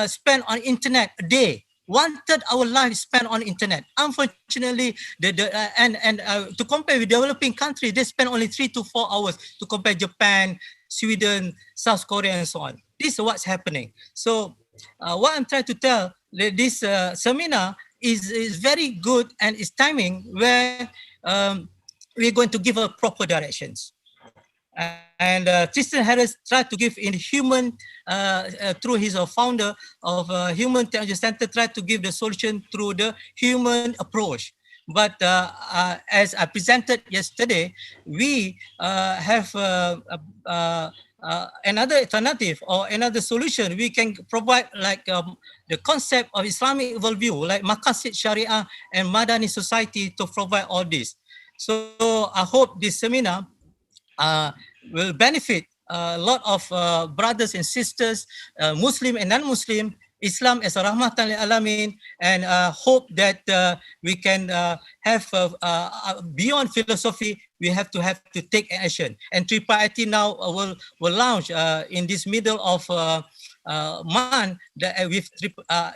spend on internet a day. 1/3 our life is spent on internet. Unfortunately, to compare with developing countries, they spend only 3 to 4 hours to compare Japan, Sweden, South Korea, and so on. This is what's happening. So what I'm trying to tell, this seminar is very good, and it's timing where we're going to give a proper directions. And Tristan Harris tried to give in human, through his founder of Human Technology Center, tried to give the solution through the human approach. But as I presented yesterday, we have another alternative or another solution. We can provide like the concept of Islamic worldview, like Maqasid Sharia and Madani society, to provide all this. So I hope this seminar will benefit a lot of brothers and sisters, Muslim and non-Muslim, Islam as a rahmatan lil alamin, and hope that we can have beyond philosophy, we have to take action. And IIIT now will launch in this middle of month with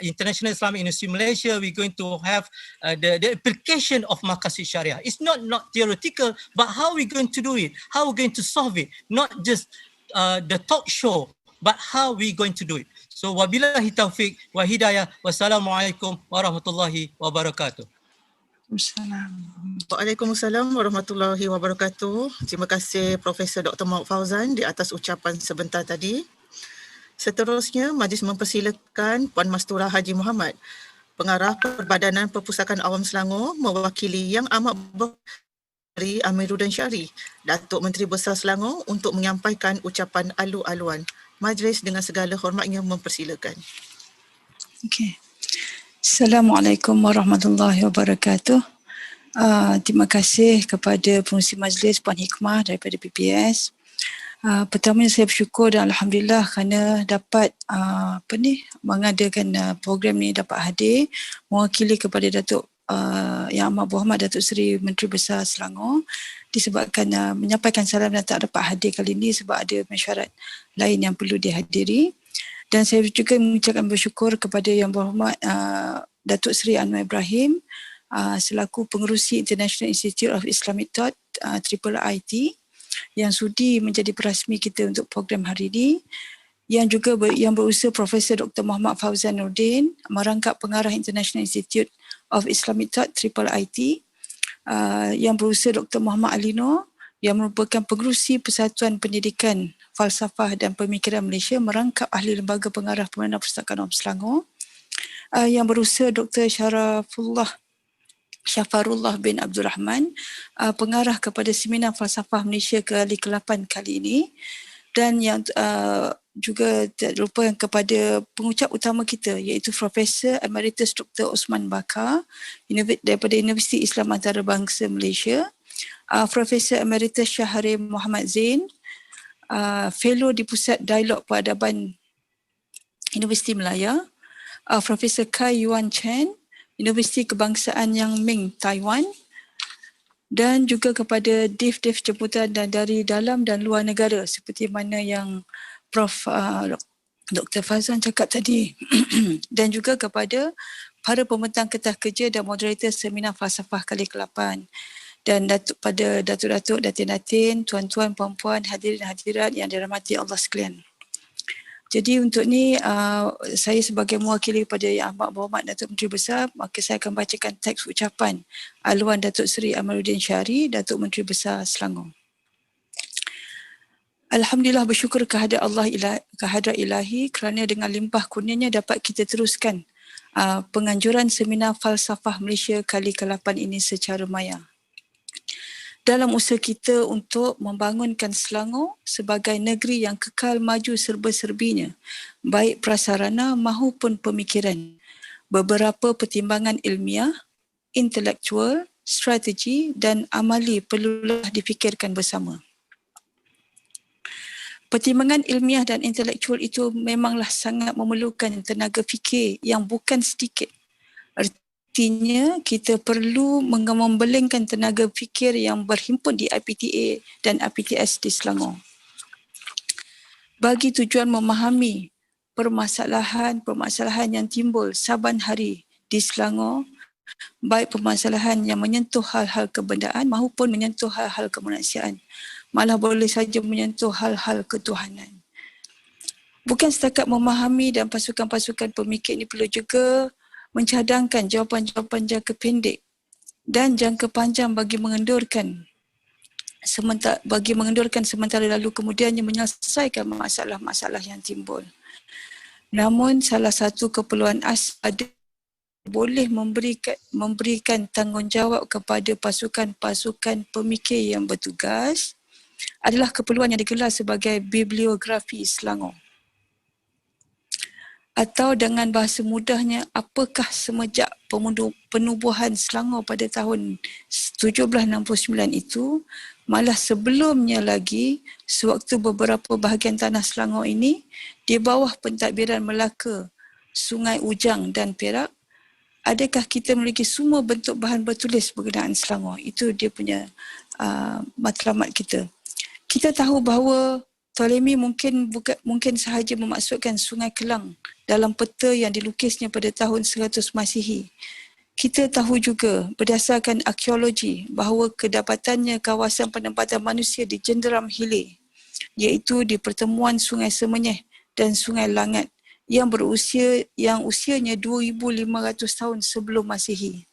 International Islamic University Malaysia. We're going to have the application of Maqasid Sharia. It's not theoretical, but how are we going to do it? How are we going to solve it? Not just the talk show, but how are we going to do it? So wabillahi taufiq wa hidayah. Wassalamualaikum warahmatullahi wabarakatuh. Waalaikumsalam warahmatullahi wabarakatuh. Terima kasih Profesor Dr. Muhammad Fauzan di atas ucapan sebentar tadi. Seterusnya, majlis mempersilakan Puan Mastura Haji Muhammad, Pengarah Perbadanan Perpustakaan Awam Selangor, mewakili Yang Amat Berhormat Amiruddin Syari, Datuk Menteri Besar Selangor, untuk menyampaikan ucapan alu-aluan. Majlis dengan segala hormatnya mempersilakan. Okey. Assalamualaikum warahmatullahi wabarakatuh. Terima kasih kepada pengurusi majlis Puan Hikmah daripada PPS. Pertamanya saya bersyukur dan alhamdulillah kerana dapat mengadakan program ni, dapat hadir mewakili kepada Datuk Yang Amat Berhormat Dato'Seri Menteri Besar Selangor, disebabkan menyampaikan salam dan tak dapat hadir kali ini sebab ada mesyuarat lain yang perlu dihadiri. Dan saya juga mengucapkan bersyukur kepada Yang Berhormat Datuk Seri Anwar Ibrahim selaku pengerusi International Institute of Islamic Thought IIIT yang sudi menjadi perasmi kita untuk program hari ini, yang juga yang berusaha Profesor Dr. Muhammad Fauzan Nordin, merangkap pengarah International Institute of Islamic Thought IIIT, yang berusaha Dr. Muhammad Ali Noor, yang merupakan pengerusi Persatuan Pendidikan Falsafah dan Pemikiran Malaysia, merangkap ahli lembaga pengarah Pemenang Perpustakaan Awam Selangor, yang berusaha Dr. Syafarullah bin Abdul Rahman, pengarah kepada Seminar Falsafah Malaysia kali ke-8 kali ini, dan yang juga tak lupa kepada pengucap utama kita iaitu Profesor Emeritus Dr. Osman Bakar daripada Universiti Islam Antarabangsa Malaysia, Profesor Emeritus Syahrir Muhammad Zain, Fellow di Pusat Dialog Peradaban Universiti Melaya, Profesor Kai Yuan Chen, Universiti Kebangsaan Yang Ming, Taiwan, dan juga kepada div-div jemputan dan dari dalam dan luar negara seperti mana yang Prof Dr. Fazan cakap tadi dan juga kepada para pembentang ketah kerja dan moderator Seminar Falsafah kali ke-8, dan pada datuk-datuk, datin-datin, tuan-tuan, puan-puan, hadirin hadirat yang dirahmati Allah sekalian. Jadi untuk ni saya sebagai mewakili pada Yang Amat Berhormat Datuk Menteri Besar, maka saya akan bacakan teks ucapan aluan Datuk Seri Amiruddin Syari, Datuk Menteri Besar Selangor. Alhamdulillah, bersyukur kehadrat Allah kehadrat ilahi kerana dengan limpah kurnianya dapat kita teruskan penganjuran Seminar Falsafah Malaysia kali ke-8 ini secara maya. Dalam usaha kita untuk membangunkan Selangor sebagai negeri yang kekal maju serba-serbinya, baik prasarana maupun pemikiran, beberapa pertimbangan ilmiah, intelektual, strategi dan amali perlulah difikirkan bersama. Pertimbangan ilmiah dan intelektual itu memanglah sangat memerlukan tenaga fikir yang bukan sedikit. Artinya kita perlu membelengkan tenaga fikir yang berhimpun di IPTA dan IPTS di Selangor bagi tujuan memahami permasalahan yang timbul saban hari di Selangor, baik permasalahan yang menyentuh hal-hal kebendaan maupun menyentuh hal-hal kemanusiaan, malah boleh saja menyentuh hal-hal ketuhanan. Bukan setakat memahami, dan pasukan-pasukan pemikir ini perlu juga mencadangkan jawapan-jawapan jangka pendek dan jangka panjang bagi mengendurkan sementara lalu kemudiannya menyelesaikan masalah-masalah yang timbul. Namun salah satu keperluan asas boleh memberikan tanggungjawab kepada pasukan-pasukan pemikir yang bertugas adalah keperluan yang digelar sebagai bibliografi Selangor. Atau dengan bahasa mudahnya, apakah semenjak penubuhan Selangor pada tahun 1769 itu, malah sebelumnya lagi, sewaktu beberapa bahagian tanah Selangor ini di bawah pentadbiran Melaka, Sungai Ujang dan Perak, adakah kita memiliki semua bentuk bahan bertulis berkenaan Selangor? Itu dia punya matlamat kita. Kita tahu bahawa Ptolemy mungkin sahaja memaksudkan Sungai Kelang dalam peta yang dilukisnya pada tahun 100 Masihi. Kita tahu juga berdasarkan arkeologi bahawa kedapatannya kawasan penempatan manusia di Jenderam Hilir, iaitu di pertemuan Sungai Semenyih dan Sungai Langat yang usianya 2,500 tahun sebelum Masihi.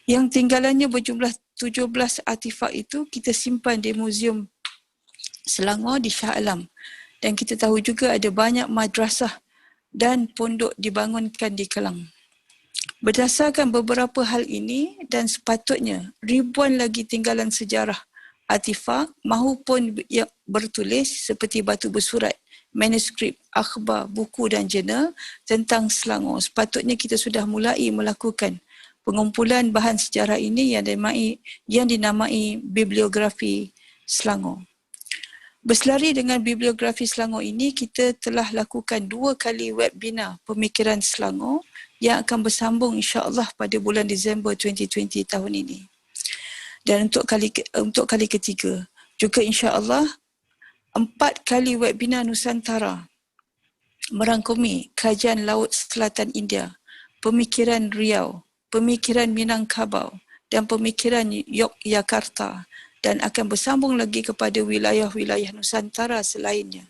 Yang tinggalannya berjumlah 17 artifak itu kita simpan di Muzium Selangor di Shah Alam, dan kita tahu juga ada banyak madrasah dan pondok dibangunkan di Kelang. Berdasarkan beberapa hal ini dan sepatutnya ribuan lagi tinggalan sejarah, artifak maupun yang bertulis seperti batu bersurat, manuskrip, akhbar, buku dan jurnal tentang Selangor, sepatutnya kita sudah mulai melakukan pengumpulan bahan sejarah ini yang dinamai bibliografi Selangor. Berselari dengan bibliografi Selangor ini, kita telah lakukan 2 kali webinar pemikiran Selangor yang akan bersambung insya-Allah pada bulan Disember 2020 tahun ini. Dan untuk kali ketiga, juga insya-Allah 4 kali webinar Nusantara merangkumi kajian Laut Selatan India, pemikiran Riau, pemikiran Minangkabau dan pemikiran Yogyakarta, dan akan bersambung lagi kepada wilayah-wilayah Nusantara selainnya.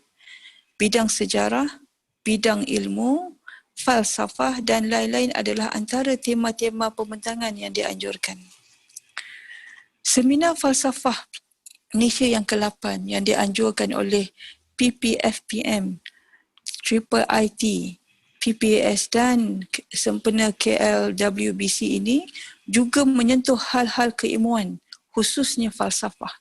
Bidang sejarah, bidang ilmu, falsafah dan lain-lain adalah antara tema-tema pembentangan yang dianjurkan. Seminar Falsafah Malaysia yang ke-8 yang dianjurkan oleh PPFPM, IIIT, PPAS dan sempena KLWBC ini juga menyentuh hal-hal keilmuan, khususnya falsafah.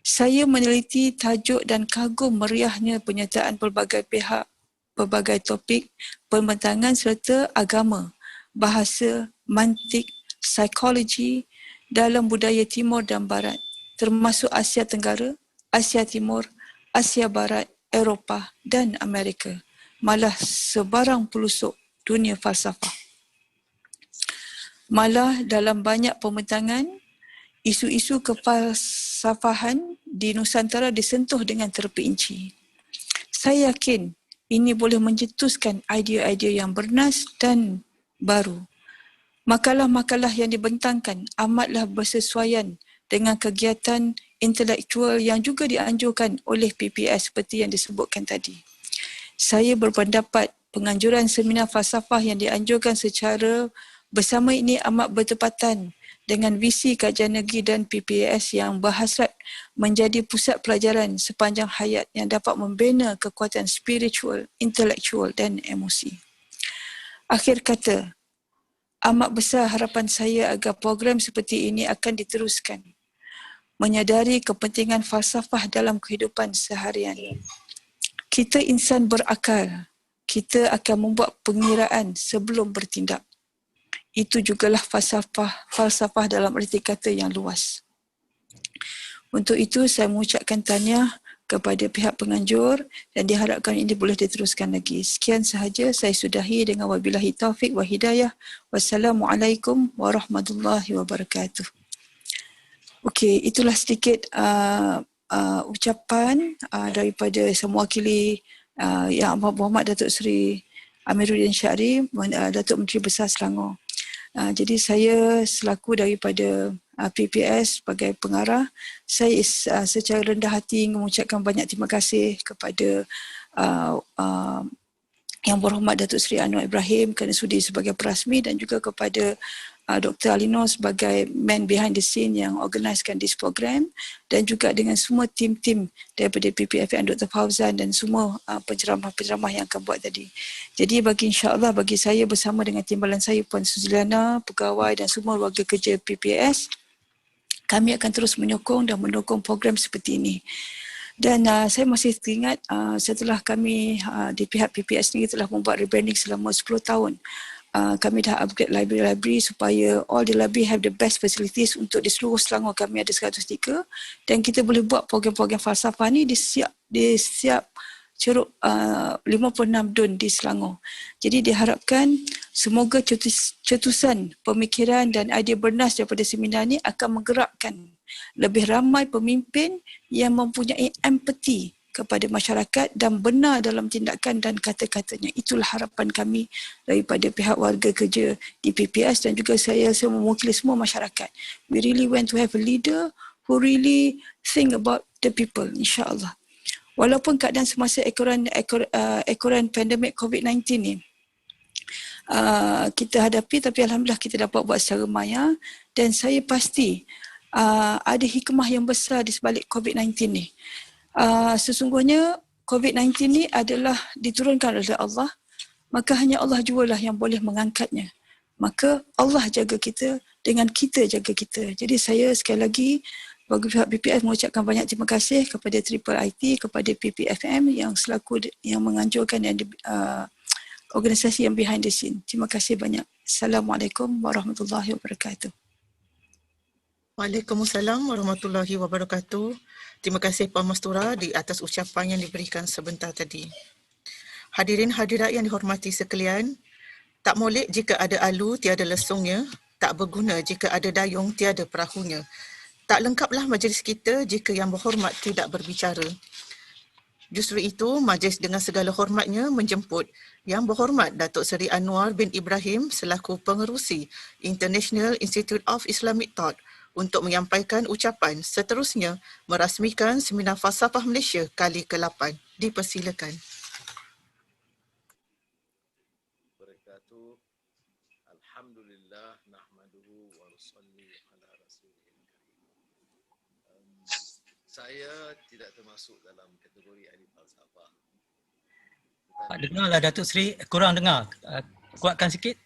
Saya meneliti tajuk dan kagum meriahnya penyertaan pelbagai pihak, pelbagai topik, pembentangan serta agama, bahasa, mantik, psikologi dalam budaya Timur dan Barat, termasuk Asia Tenggara, Asia Timur, Asia Barat, Eropah dan Amerika, malah sebarang pelosok dunia falsafah. Malah dalam banyak pembentangan, isu-isu kefalsafahan di Nusantara disentuh dengan terperinci. Saya yakin ini boleh mencetuskan idea-idea yang bernas dan baru. Makalah-makalah yang dibentangkan amatlah bersesuaian dengan kegiatan intelektual yang juga dianjurkan oleh PPS seperti yang disebutkan tadi. Saya berpendapat penganjuran seminar falsafah yang dianjurkan secara bersama ini amat bertepatan dengan visi kajian negeri dan PPAS yang berhasrat menjadi pusat pelajaran sepanjang hayat yang dapat membina kekuatan spiritual, intelektual dan emosi. Akhir kata, amat besar harapan saya agar program seperti ini akan diteruskan, menyadari kepentingan falsafah dalam kehidupan seharian. Kita insan berakal, kita akan membuat pengiraan sebelum bertindak. Itu jugalah falsafah dalam erti kata yang luas. Untuk itu saya mengucapkan tahniah kepada pihak penganjur dan diharapkan ini boleh diteruskan lagi. Sekian sahaja, saya sudahi dengan wabillahi taufik wa hidayah. Wassalamualaikum warahmatullahi wabarakatuh. Okey, itulah sedikit ucapan daripada saya mewakili Yang Amat Berhormat Dato'Seri Amiruddin Syari, Datuk Menteri Besar Selangor. Jadi saya selaku daripada PPS sebagai pengarah, saya secara rendah hati mengucapkan banyak terima kasih kepada Yang Berhormat Datuk Seri Anwar Ibrahim kerana sudi sebagai perasmi, dan juga kepada Dr. Alino sebagai man behind the scene yang organiskan this program, dan juga dengan semua tim-tim daripada PPFN Dr. Fauzan dan semua penceramah-penceramah yang akan buat tadi. Jadi insyaAllah bagi saya bersama dengan timbalan saya Puan Suziliana, pegawai dan semua warga kerja PPS, kami akan terus menyokong dan mendukung program seperti ini. Dan saya masih teringat setelah kami di pihak PPS ni telah membuat rebranding selama 10 tahun. Kami dah upgrade library supaya all the library have the best facilities untuk di seluruh Selangor. Kami ada 103 dan kita boleh buat program-program falsafah ni di setiap ceruk 56 dun di Selangor. Jadi diharapkan semoga cetusan pemikiran dan idea bernas daripada seminar ni akan menggerakkan lebih ramai pemimpin yang mempunyai empati kepada masyarakat dan benar dalam tindakan dan kata-katanya. Itulah harapan kami daripada pihak warga kerja di PPS dan juga saya mewakili semua masyarakat. We really want to have a leader who really think about the people, insya-Allah. Walaupun keadaan semasa ekoran pandemik COVID-19 ni kita hadapi, tapi alhamdulillah kita dapat buat secara maya, dan saya pasti ada hikmah yang besar di sebalik COVID-19 ni. Sesungguhnya COVID-19 ni adalah diturunkan oleh Allah, maka hanya Allah jualah yang boleh mengangkatnya. Maka Allah jaga kita dengan kita jaga kita. Jadi saya sekali lagi bagi pihak PPS mengucapkan banyak terima kasih kepada IIIT, kepada PPFM yang selaku yang menganjurkan dan organisasi yang behind the scene. Terima kasih banyak. Assalamualaikum warahmatullahi wabarakatuh. Waalaikumsalam warahmatullahi wabarakatuh. Terima kasih Puan Mastura di atas ucapan yang diberikan sebentar tadi. Hadirin hadirat yang dihormati sekalian, tak molek jika ada alu tiada lesungnya, tak berguna jika ada dayung tiada perahunya. Tak lengkaplah majlis kita jika yang berhormat tidak berbicara. Justru itu, majlis dengan segala hormatnya menjemput Yang Berhormat Datuk Seri Anwar bin Ibrahim selaku pengerusi International Institute of Islamic Thought untuk menyampaikan ucapan, seterusnya merasmikan Seminar Falsafah Malaysia kali ke-8. Dipersilakan. Alhamdulillah nahmaduhu wa nusalli ala rasulil karim. Saya tidak termasuk dalam kategori ahli falsafah. Pak dengarlah Datuk Seri, kurang dengar. Kuatkan sikit.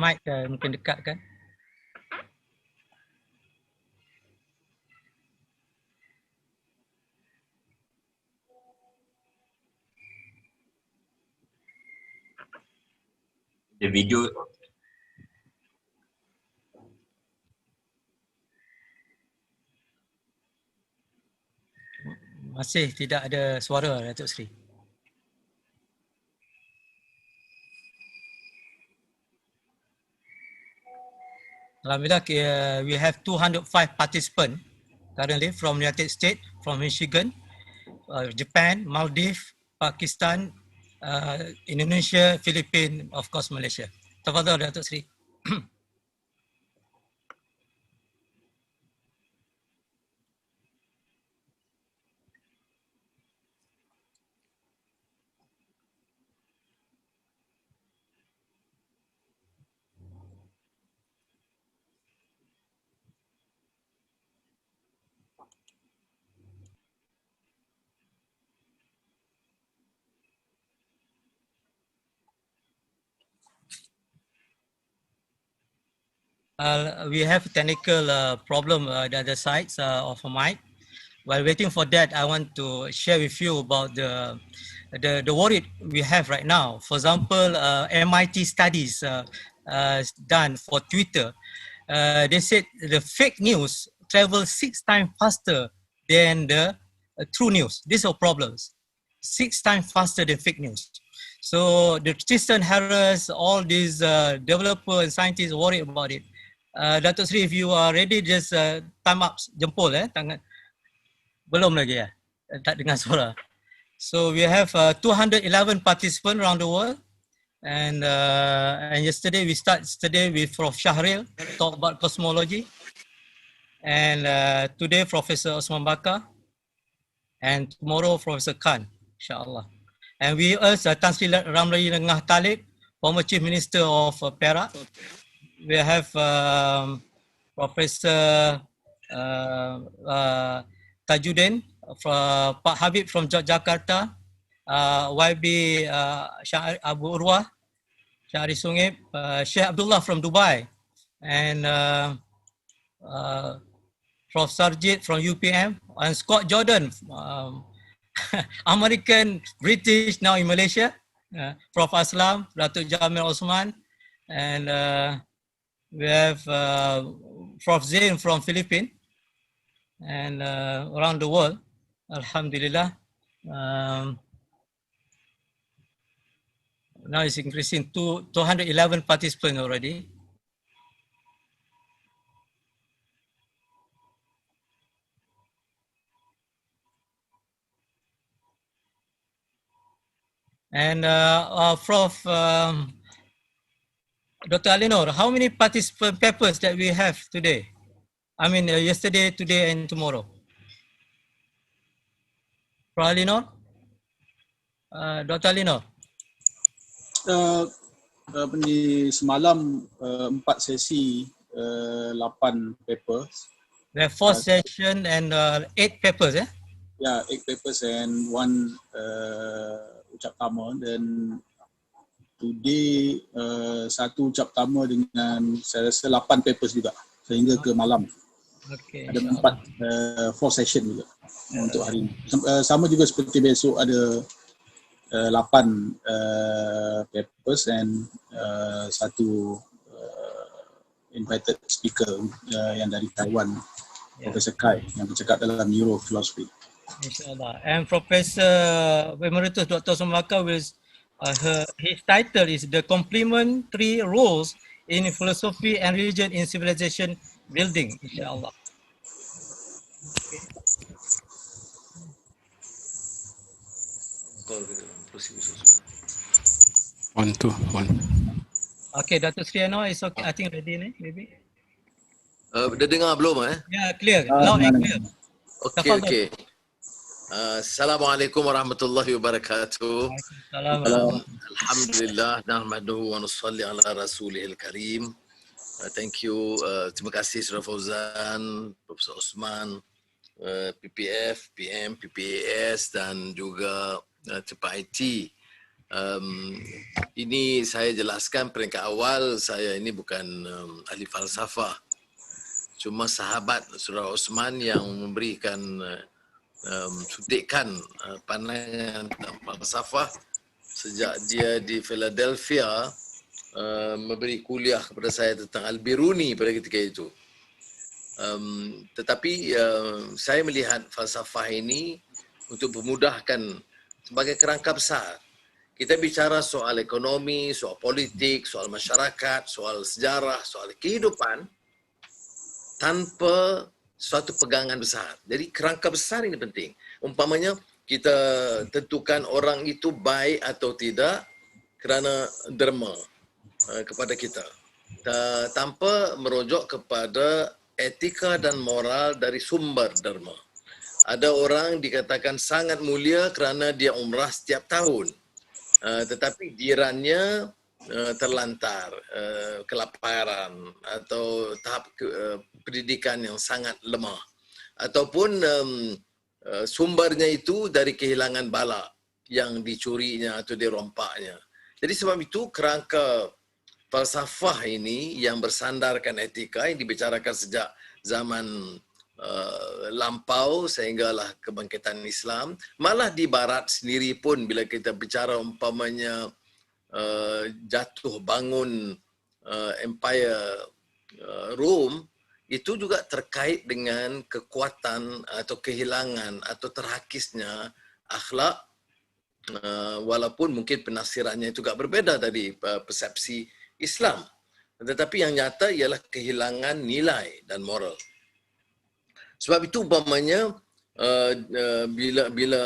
Mic mungkin dekatkan. The video Masih tidak ada suara Datuk Seri. Alhamdulillah, we have 205 participants currently from United States, from Michigan, Japan, Maldives, Pakistan, Indonesia, Philippines, of course Malaysia. Tafadhal Datuk Seri. We have a technical problem at the other sides of a mic. While waiting for that, I want to share with you about the worry we have right now. For example, MIT studies done for Twitter. They said the fake news travels 6 times faster than the true news. These are problems. 6 times faster than fake news. So the Tristan Harris, all these developers and scientists worry about it. Datuk Seri, if you are ready, just time up, jempol tangan. Belum lagi ya? tak dengar suara. So we have 211 participants around the world, and yesterday we start today with Prof Shahril talk about cosmology, and today Professor Osman Bakar, and tomorrow Professor Khan, insyaAllah. And we also Tan Sri Ramli Ngah Talib, former Chief Minister of Perak. We have Professor Tajuddin, Pak Habib from Jakarta, YB Abu Urwah, Syahri Sungib, Sheikh Abdullah from Dubai, and Prof Sarjit from UPM, and Scott Jordan, American, British, now in Malaysia, Prof Aslam, Datuk Jamil Osman, and we have Prof Zain from Philippines, and around the world, Alhamdulillah. Now it's increasing to 211 participants already. And Prof, Dr. Alinor, how many participant papers that we have today? I mean, yesterday, today, and tomorrow. Prof Alinor? Dr. Alinor? Apa ni, semalam 4 sesi 8 papers. We have 4 sessions and 8 papers, eh? Yeah, 8 papers and 1 ucap tama, dan today satu ucap tama dengan saya rasa 8 papers juga sehingga ke malam. Okay, ada 4 session juga untuk hari ini. Sama juga seperti besok ada 8 papers and satu invited speaker yang dari Taiwan, Professor Kai, yang bercakap dalam neurophilosophy. InsyaAllah. And Professor Emeritus Dr. Osman will his title is The Complementary Roles in Philosophy and Religion in Civilization Building, insyaAllah. One, two, one. Okay, Dr. Sriano is okay. I think ready, maybe. Dah dengar belum? Yeah, clear. Loud and clear. Okay. Assalamualaikum warahmatullahi wabarakatuh. Alhamdulillah, nahmaduhu wa nusalli ala rasulihil karim. Thank you. Terima kasih Saudara Fauzan, Profesor Osman, PPF, PM, PPAS dan juga IIIT. Ini saya jelaskan peringkat awal, saya ini bukan ahli falsafah. Cuma sahabat Saudara Osman yang memberikan suntikan pandangan tentang falsafah sejak dia di Philadelphia memberi kuliah kepada saya tentang Al-Biruni pada ketika itu. Tetapi saya melihat falsafah ini untuk memudahkan sebagai kerangka besar. Kita bicara soal ekonomi, soal politik, soal masyarakat, soal sejarah, soal kehidupan tanpa suatu pegangan besar. Jadi kerangka besar ini penting. Umpamanya kita tentukan orang itu baik atau tidak kerana derma kepada kita. Tanpa merujuk kepada etika dan moral dari sumber derma. Ada orang dikatakan sangat mulia kerana dia umrah setiap tahun. Tetapi jirannya terlantar, kelaparan atau tahap pendidikan yang sangat lemah, ataupun sumbernya itu dari kehilangan bala yang dicurinya atau dirompaknya. Jadi sebab itu kerangka falsafah ini yang bersandarkan etika yang dibicarakan sejak zaman lampau sehinggalah kebangkitan Islam, malah di barat sendiri pun bila kita bicara umpamanya jatuh bangun Empire Rome, itu juga terkait dengan kekuatan atau kehilangan atau terhakisnya akhlak, walaupun mungkin penafsirannya juga berbeza dari persepsi Islam. Tetapi yang nyata ialah kehilangan nilai dan moral. Sebab itu umpamanya bila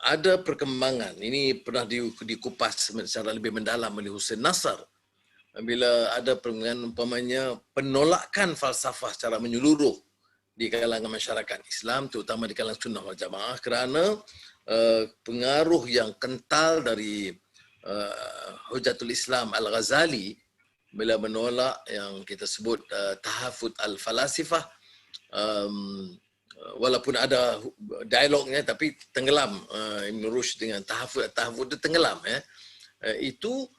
ada perkembangan, ini pernah dikupas secara lebih mendalam oleh Hussein Nasr, bila ada perkembangan umpamanya penolakan falsafah secara menyeluruh di kalangan masyarakat Islam, terutama di kalangan Sunnah wal Jamaah, kerana pengaruh yang kental dari Hujatul Islam Al-Ghazali bila menolak yang kita sebut tahafut al-falasifah, walaupun ada dialognya tapi tenggelam. Ibn Rushd dengan tahafut itu tenggelam. Itu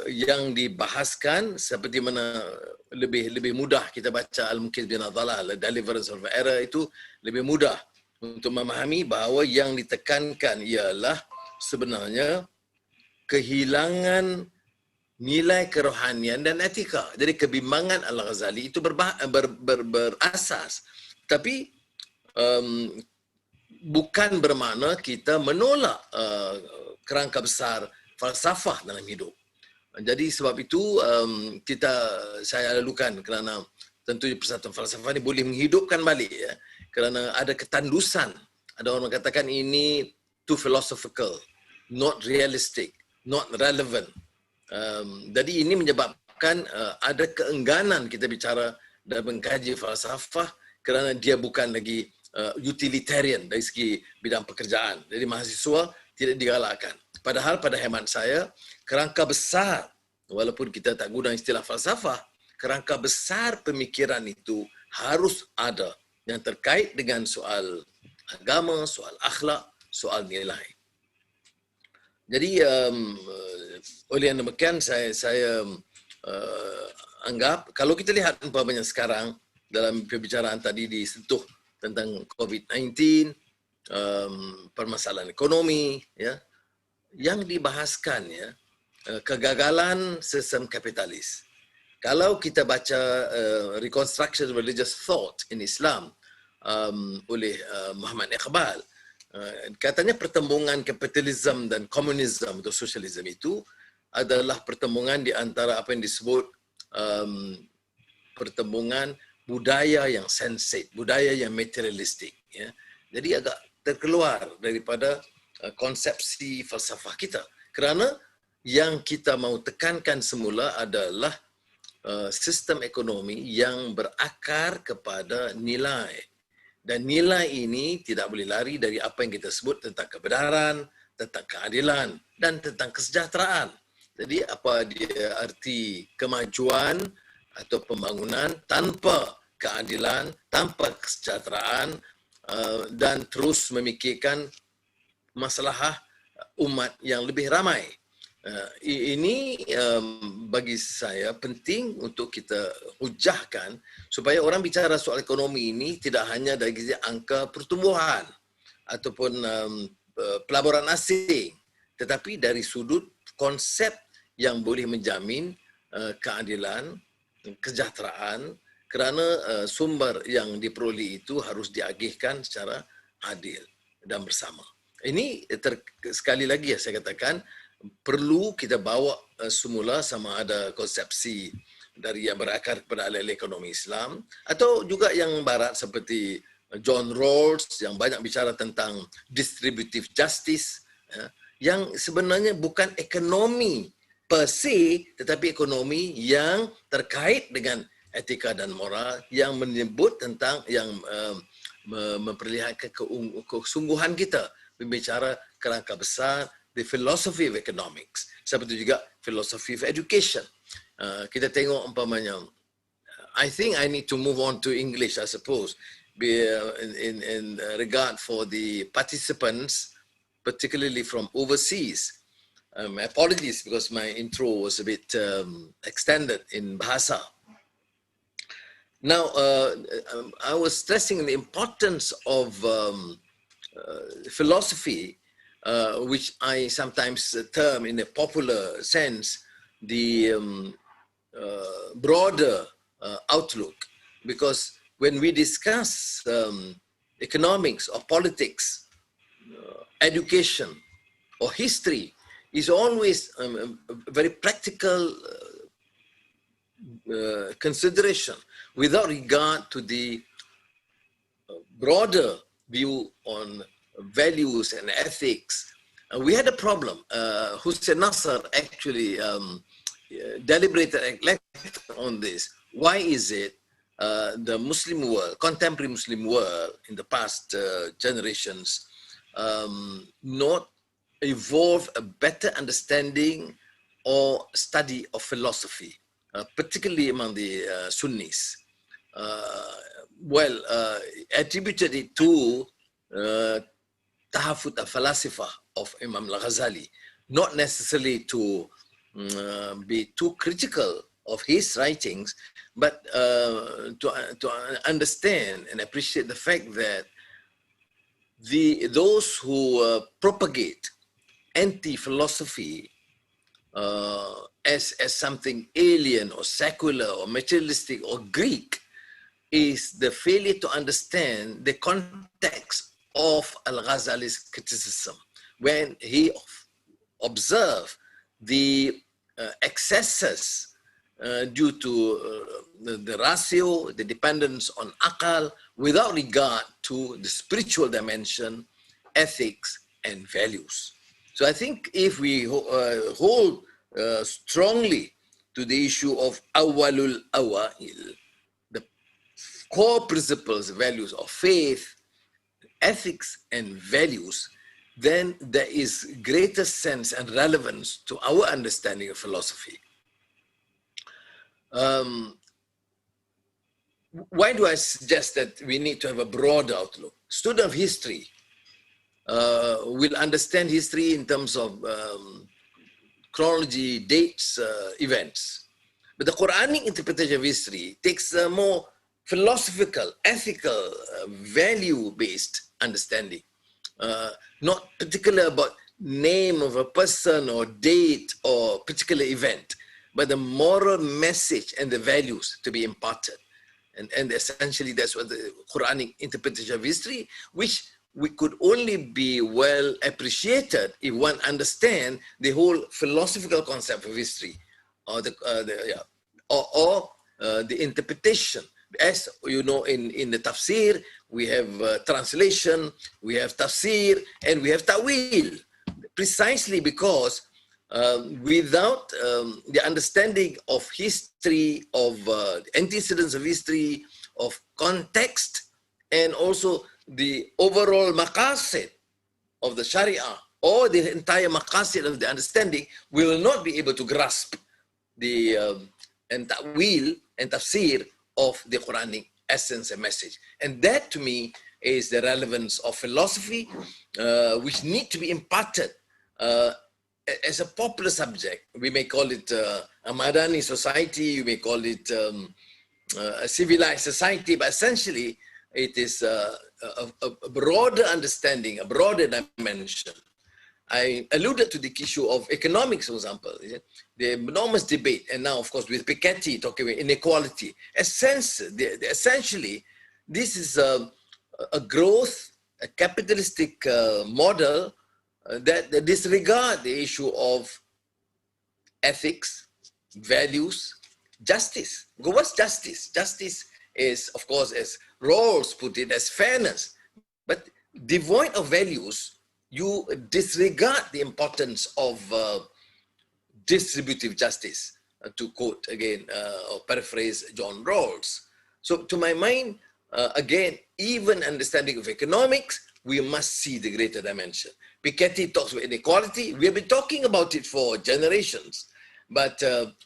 yang dibahaskan seperti mana lebih mudah kita baca Al-Munkir bin Adhalal, Deliverance of Error, itu lebih mudah untuk memahami bahawa yang ditekankan ialah sebenarnya kehilangan nilai kerohanian dan etika. Jadi kebimbangan Al-Ghazali itu berasas. Tapi bukan bermakna kita menolak kerangka besar falsafah dalam hidup. Jadi sebab itu saya lalukan kerana tentunya persatuan falsafah ini boleh menghidupkan balik, ya, kerana ada ketandusan. Ada orang mengatakan ini too philosophical, not realistic, not relevant. Jadi ini menyebabkan ada keengganan kita bicara dan mengkaji falsafah kerana dia bukan lagi utilitarian dari segi bidang pekerjaan. Jadi mahasiswa tidak digalakkan. Padahal pada hemat saya, kerangka besar, walaupun kita tak guna istilah falsafah, kerangka besar pemikiran itu harus ada yang terkait dengan soal agama, soal akhlak, soal nilai. Jadi oleh yang demikian saya anggap kalau kita lihat umpamanya sekarang dalam perbicaraan tadi disentuh tentang COVID-19, permasalahan ekonomi, ya, yang dibahaskan, ya, kegagalan sistem kapitalis. Kalau kita baca Reconstruction of Religious Thought in Islam oleh Muhammad Iqbal, katanya pertembungan kapitalisme dan komunisme atau sosialisme itu adalah pertembungan di antara apa yang disebut pertembungan budaya yang sensate, budaya yang materialistik. Ya. Jadi agak terkeluar daripada konsepsi falsafah kita. Kerana yang kita mahu tekankan semula adalah sistem ekonomi yang berakar kepada nilai. Dan nilai ini tidak boleh lari dari apa yang kita sebut tentang kebenaran, tentang keadilan, dan tentang kesejahteraan. Jadi apa dia arti kemajuan atau pembangunan tanpa keadilan, tanpa kesejahteraan, dan terus memikirkan masalah umat yang lebih ramai. Ini bagi saya penting untuk kita hujahkan supaya orang bicara soal ekonomi ini tidak hanya dari segi angka pertumbuhan ataupun pelaburan asing, tetapi dari sudut konsep yang boleh menjamin keadilan, kesejahteraan, kerana sumber yang diperoleh itu harus diagihkan secara adil dan bersama. Ini sekali lagi saya katakan, perlu kita bawa semula sama ada konsepsi dari yang berakar kepada alih-alih ekonomi Islam atau juga yang barat seperti John Rawls yang banyak bicara tentang distributive justice, yang sebenarnya bukan ekonomi per se tetapi ekonomi yang terkait dengan etika dan moral yang menyebut tentang yang memperlihatkan kesungguhan kita berbicara kerangka besar the philosophy of economics, seperti juga philosophy of education. Kita tengok umpamanya, I think I need to move on to English, I suppose, in regard for the participants, particularly from overseas. Apologies because my intro was a bit extended in Bahasa. Now, I was stressing the importance of philosophy, which I sometimes term in a popular sense the broader outlook, because when we discuss economics or politics, education or history, is always a very practical consideration without regard to the broader view on values and ethics. We had a problem. Hussein Nasser actually deliberated at length on this. Why is it the Muslim world, contemporary Muslim world in the past generations, not evolve a better understanding or study of philosophy, particularly among the Sunnis? Attributed it to Tahafut al-Falasifah of Imam al-Ghazali, not necessarily to be too critical of his writings, but to understand and appreciate the fact that those who propagate anti-philosophy as something alien or secular or materialistic or Greek is the failure to understand the context of Al-Ghazali's criticism when he observed the excesses due to the ratio, the dependence on akal, without regard to the spiritual dimension, ethics, and values. So I think if we hold strongly to the issue of awalul awail, the core principles, values of faith, ethics, and values, then there is greater sense and relevance to our understanding of philosophy. Why do I suggest that we need to have a broad outlook? Student of history will understand history in terms of chronology, dates, events. But the Quranic interpretation of history takes a more philosophical, ethical, value-based understanding. Not particular about name of a person or date or particular event, but the moral message and the values to be imparted. And essentially that's what the Quranic interpretation of history, which we could only be well appreciated if one understand the whole philosophical concept of history, or the interpretation. As you know, in the tafsir, we have translation, we have tafsir, and we have ta'wil, precisely because without the understanding of history, of antecedents of history, of context, and also the overall maqasid of the Sharia, or the entire maqasid of the understanding, we will not be able to grasp the and ta'wil and tafsir of the Quranic essence and message. And that to me is the relevance of philosophy, which need to be imparted as a popular subject. We may call it a Madani society, you may call it a civilized society, but essentially it is a broader understanding, a broader dimension. I alluded to the issue of economics, for example, the enormous debate, and now, of course, with Piketty talking about inequality. Essentially, this is a growth, a capitalistic model that disregard the issue of ethics, values, justice. What's justice? Justice is, of course, as Rawls put it, as fairness. But devoid of values, you disregard the importance of distributive justice, to quote again or paraphrase John Rawls. So to my mind, again, even understanding of economics, we must see the greater dimension. Piketty talks about inequality. We have been talking about it for generations. But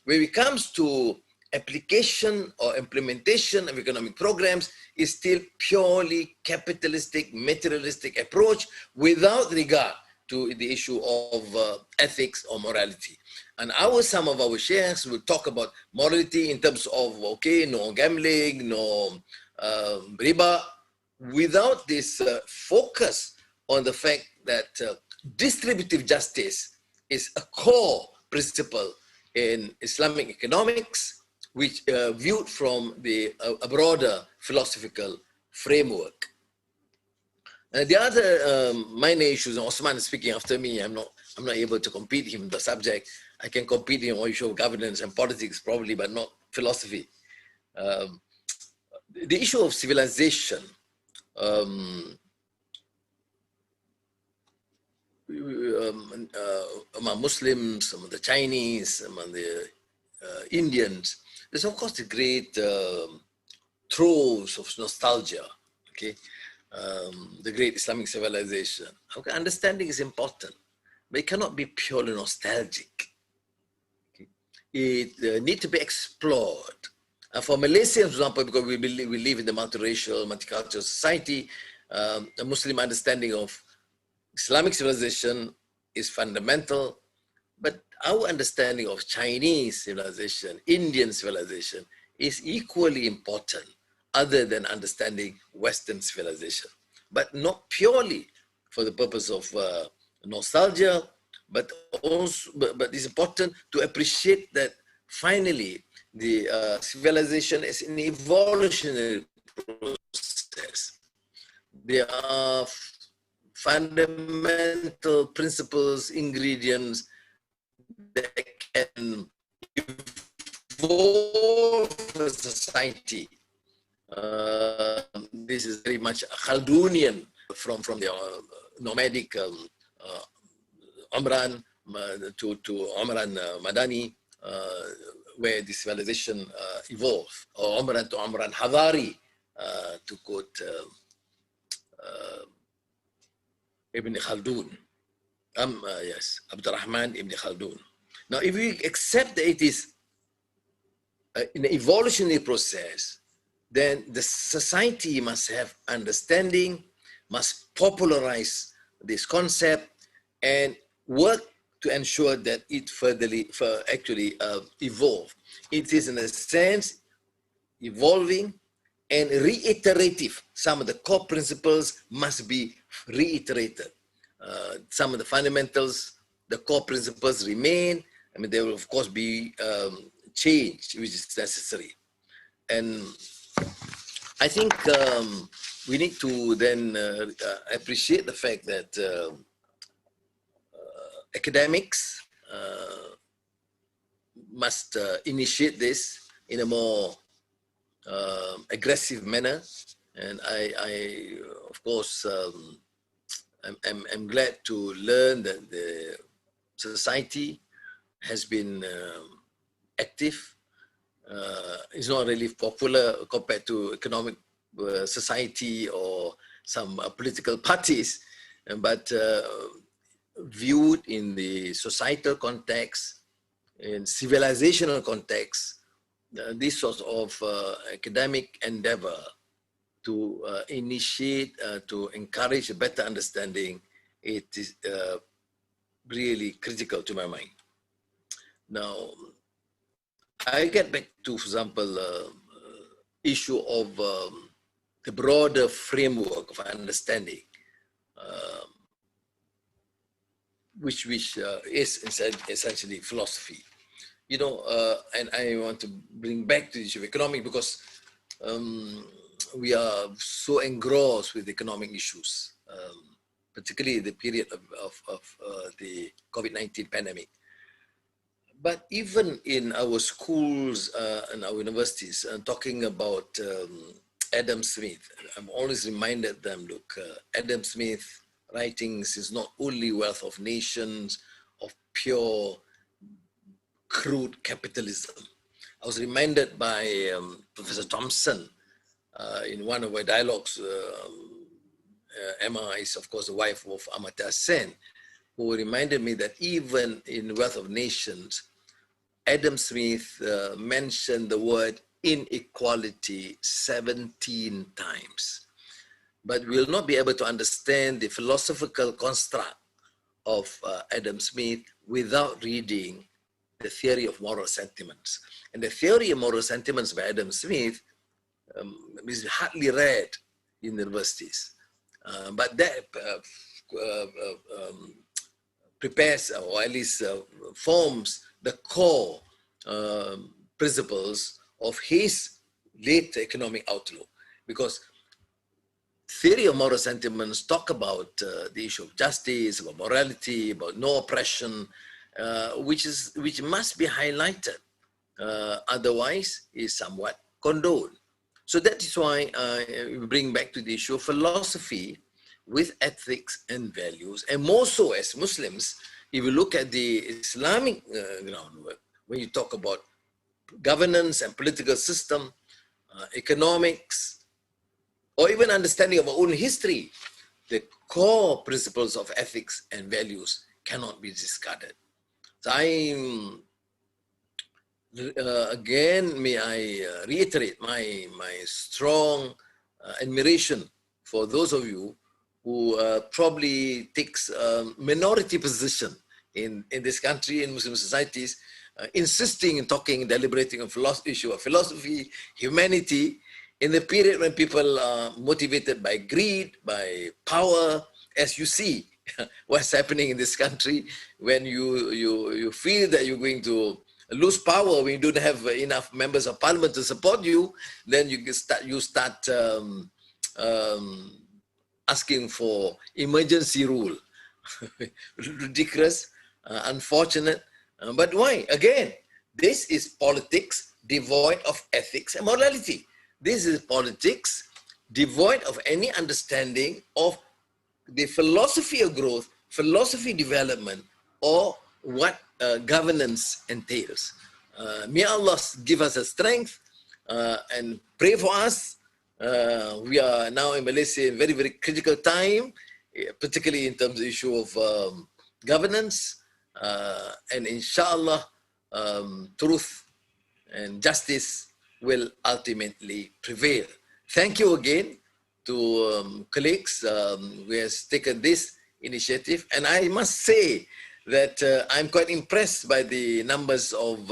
when it comes to application or implementation of economic programs, is still purely capitalistic, materialistic approach without regard to the issue of ethics or morality. And some of our sheikhs will talk about morality in terms of, okay, no gambling, no riba, without this focus on the fact that distributive justice is a core principle in Islamic economics, which viewed from a broader philosophical framework. The other minor issues, and Osman is speaking after me, I'm not able to compete him in the subject. I can compete him on issue of governance and politics probably, but not philosophy. The issue of civilization, among Muslims, among the Chinese, among the Indians, there's of course the great throes of nostalgia, okay? The great Islamic civilization. Okay, understanding is important, but it cannot be purely nostalgic. Okay? It needs to be explored. For Malaysia, for example, because we live in the multiracial, multicultural society, a Muslim understanding of Islamic civilization is fundamental, but our understanding of Chinese civilization, Indian civilization is equally important, other than understanding Western civilization, but not purely for the purpose of nostalgia, but also, but it's important to appreciate that finally the civilization is an evolutionary process. There are fundamental principles, ingredients that can evolve a society. This is very much Khaldunian from the nomadic Umran to Umran Madani, where the civilization evolved, or Umran to Umran Hadari, to quote Ibn Khaldun. Yes, Abdurrahman Ibn Khaldun. Now, if we accept that it is an evolutionary process, then the society must have understanding, must popularize this concept, and work to ensure that it actually evolve. It is, in a sense, evolving and reiterative. Some of the core principles must be reiterated. Some of the fundamentals, the core principles remain. I mean, there will, of course, be change, which is necessary. And I think we need to then appreciate the fact that academics must initiate this in a more aggressive manner. And I of course, I'm glad to learn that the society has been active. It's not really popular compared to economic society or some political parties, but viewed in the societal context, in civilizational context, this sort of academic endeavor to initiate, to encourage a better understanding, it is really critical to my mind. Now, I get back to, for example, issue of the broader framework of understanding, which is essentially philosophy. You know, and I want to bring back to the issue of economic because we are so engrossed with economic issues, particularly the period of the COVID-19 pandemic. But even in our schools and our universities, talking about Adam Smith, I'm always reminded them, look, Adam Smith writings is not only Wealth of Nations, of pure crude capitalism. I was reminded by Professor Thompson in one of our dialogues. Emma is, of course, the wife of Amartya Sen, who reminded me that even in Wealth of Nations, Adam Smith mentioned the word inequality 17 times. But we'll not be able to understand the philosophical construct of Adam Smith without reading the theory of moral sentiments. And the theory of moral sentiments by Adam Smith is hardly read in universities. But that prepares, or at least forms the core principles of his late economic outlook. Because theory of moral sentiments talk about the issue of justice, about morality, about no oppression, which must be highlighted. Otherwise, is somewhat condoned. So that is why we bring back to the issue of philosophy, with ethics and values, and more so as Muslims, if you look at the Islamic groundwork, when you talk about governance and political system, economics, or even understanding of our own history, the core principles of ethics and values cannot be discarded. So again, may I reiterate my strong admiration for those of you who probably takes a minority position in this country, in Muslim societies, insisting and talking and deliberating on issue of philosophy, humanity, in the period when people are motivated by greed, by power, as you see what's happening in this country, when you feel that you're going to lose power, when you don't have enough members of parliament to support you, then you start asking for emergency rule. Ridiculous, unfortunate, but why? Again, this is politics devoid of ethics and morality. This is politics devoid of any understanding of the philosophy of growth, philosophy development, or what governance entails. May Allah give us a strength and pray for us. We are now in Malaysia in very, very critical time, particularly in terms of the issue of governance, and inshallah, truth and justice will ultimately prevail. Thank you again to colleagues who has taken this initiative, and I must say that I'm quite impressed by the numbers of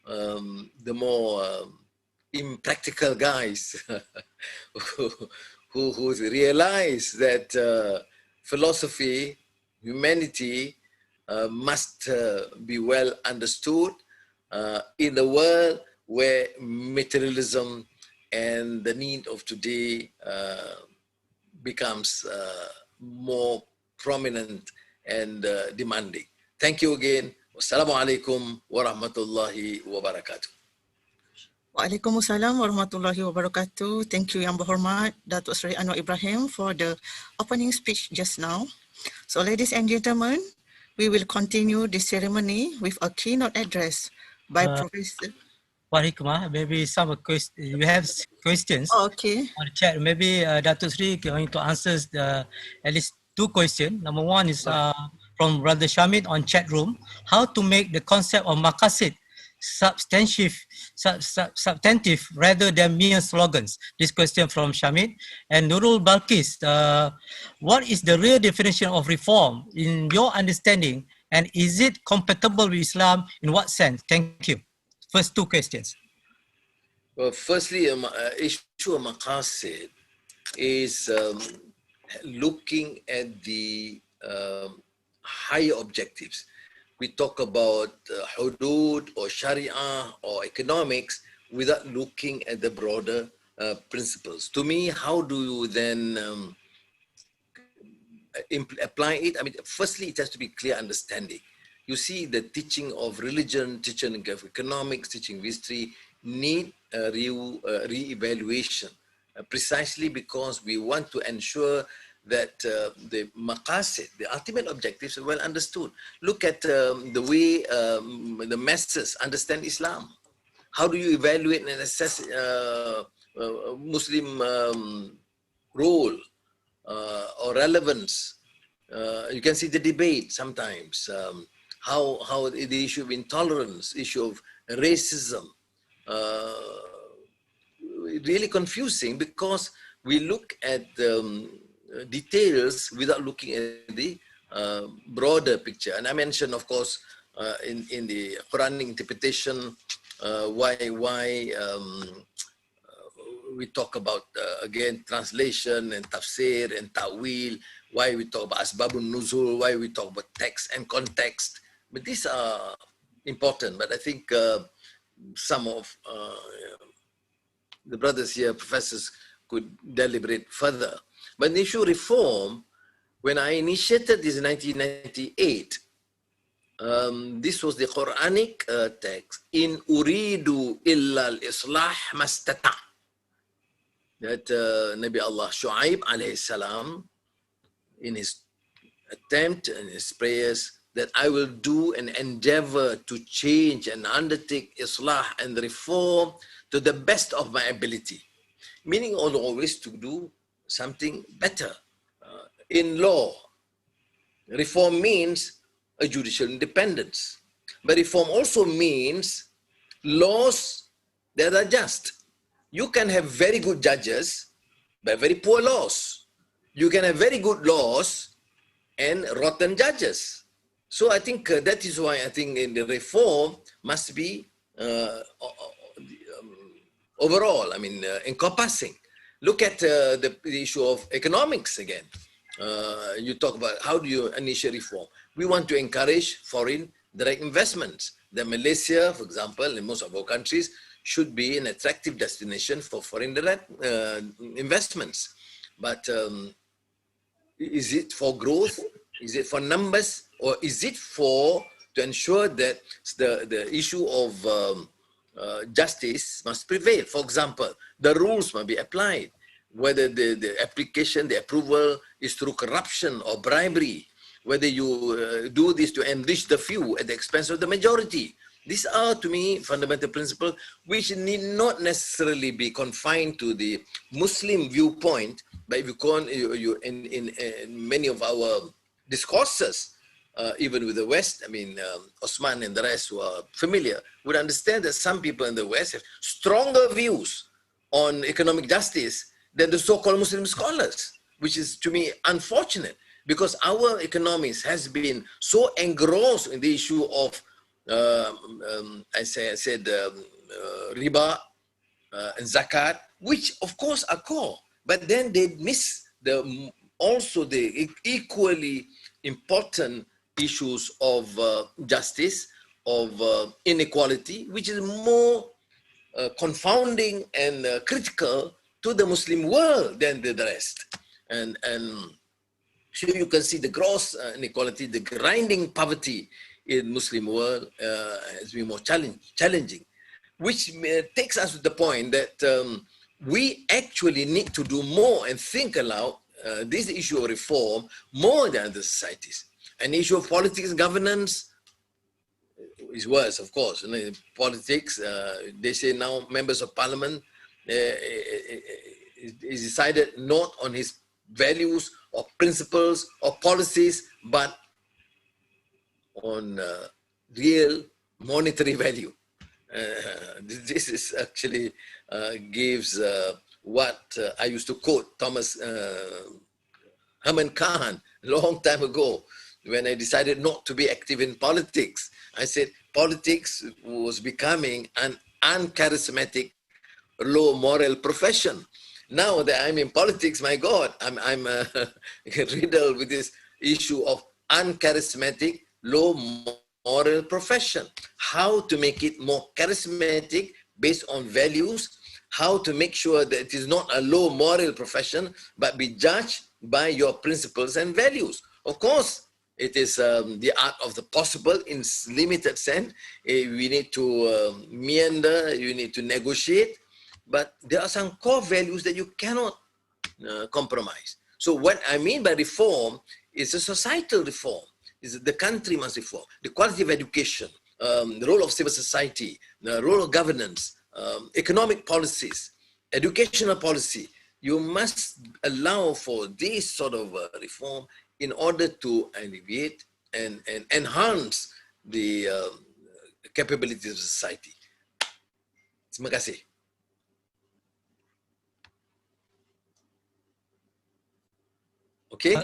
the more impractical guys who realize that philosophy, humanity must be well understood in the world where materialism and the need of today becomes more prominent and demanding. Thank you again. Wassalamualaikum warahmatullahi wabarakatuh. Waalaikumsalam warahmatullahi wabarakatuh. Thank you Yang Berhormat Dato'Seri Anwar Ibrahim for the opening speech just now. So ladies and gentlemen, we will continue the ceremony with a keynote address by Professor. Maybe some questions. You have questions Okay. on the chat. Maybe Dato'Seri going to answer at least 2 questions. Number 1 is from Brother Shamid on chat room. How to make the concept of maqasid substantive rather than mere slogans? This question from Shamid. And Nurul Balkis, what is the real definition of reform in your understanding, and is it compatible with Islam? In what sense? Thank you. First 2 questions. Well, firstly, issue of maqasid is looking at the higher objectives. We talk about hudud or sharia or economics without looking at the broader principles. To me, how do you then apply it? I mean, firstly, it has to be clear understanding. You see, the teaching of religion, teaching of economics, teaching of history need a re-evaluation, precisely because we want to ensure that the maqasid, the ultimate objectives, are well understood. Look at the way the masses understand Islam. How do you evaluate and assess Muslim role or relevance? You can see the debate sometimes. How the issue of intolerance, issue of racism, really confusing because we look at details without looking at the broader picture. And I mentioned, of course, in the Quranic interpretation, why we talk about, again, translation and tafsir and ta'wil, why we talk about asbabun nuzul, why we talk about text and context. But these are important. But I think some of the brothers here, professors, could deliberate further. But the issue of reform, when I initiated this in 1998, this was the Quranic text, in uridu illa al-islah mastata', that Nabi Allah Shu'aib alayhi salam in his attempt and his prayers that I will do and endeavor to change and undertake islah and reform to the best of my ability. Meaning always to do something better. In law, reform means a judicial independence. But reform also means laws that are just. You can have very good judges, but very poor laws. You can have very good laws and rotten judges. So I think that is why I think in the reform must be overall, I mean, encompassing. Look at the issue of economics again. You talk about how do you initiate reform. We want to encourage foreign direct investments. That Malaysia, for example, in most of our countries, should be an attractive destination for foreign direct investments. But is it for growth? Is it for numbers? Or is it to ensure that the issue of justice must prevail? For example, the rules must be applied. Whether the application, the approval is through corruption or bribery, whether you do this to enrich the few at the expense of the majority. These are, to me, fundamental principles which need not necessarily be confined to the Muslim viewpoint, but if you in many of our discourses, even with the West, I mean, Osman and the rest who are familiar would understand that some people in the West have stronger views on economic justice than the so-called Muslim scholars, which is, to me, unfortunate, because our economics has been so engrossed in the issue of, I said riba and zakat, which of course are core, but then they miss also the equally important issues of justice, of inequality, which is more confounding and critical to the Muslim world than the rest. And so you can see the gross inequality, the grinding poverty in Muslim world has been more challenging, which takes us to the point that we actually need to do more and think aloud this issue of reform more than other societies. An issue of politics and governance is worse, of course. In politics, they say now members of parliament is decided not on his values or principles or policies, but on real monetary value. This is actually gives what I used to quote Thomas Herman Kahn a long time ago when I decided not to be active in politics. I said politics was becoming an uncharismatic, low moral profession. Now that I'm in politics, my God, I'm riddled with this issue of uncharismatic, low moral profession. How to make it more charismatic based on values, how to make sure that it is not a low moral profession, but be judged by your principles and values. Of course, it is the art of the possible in limited sense. We need to meander, you need to negotiate, but there are some core values that you cannot compromise. So what I mean by reform is a societal reform. Is the country must reform, the quality of education, the role of civil society, the role of governance, economic policies, educational policy. You must allow for this sort of reform in order to alleviate and enhance the capabilities of society. Terima kasih. Okay.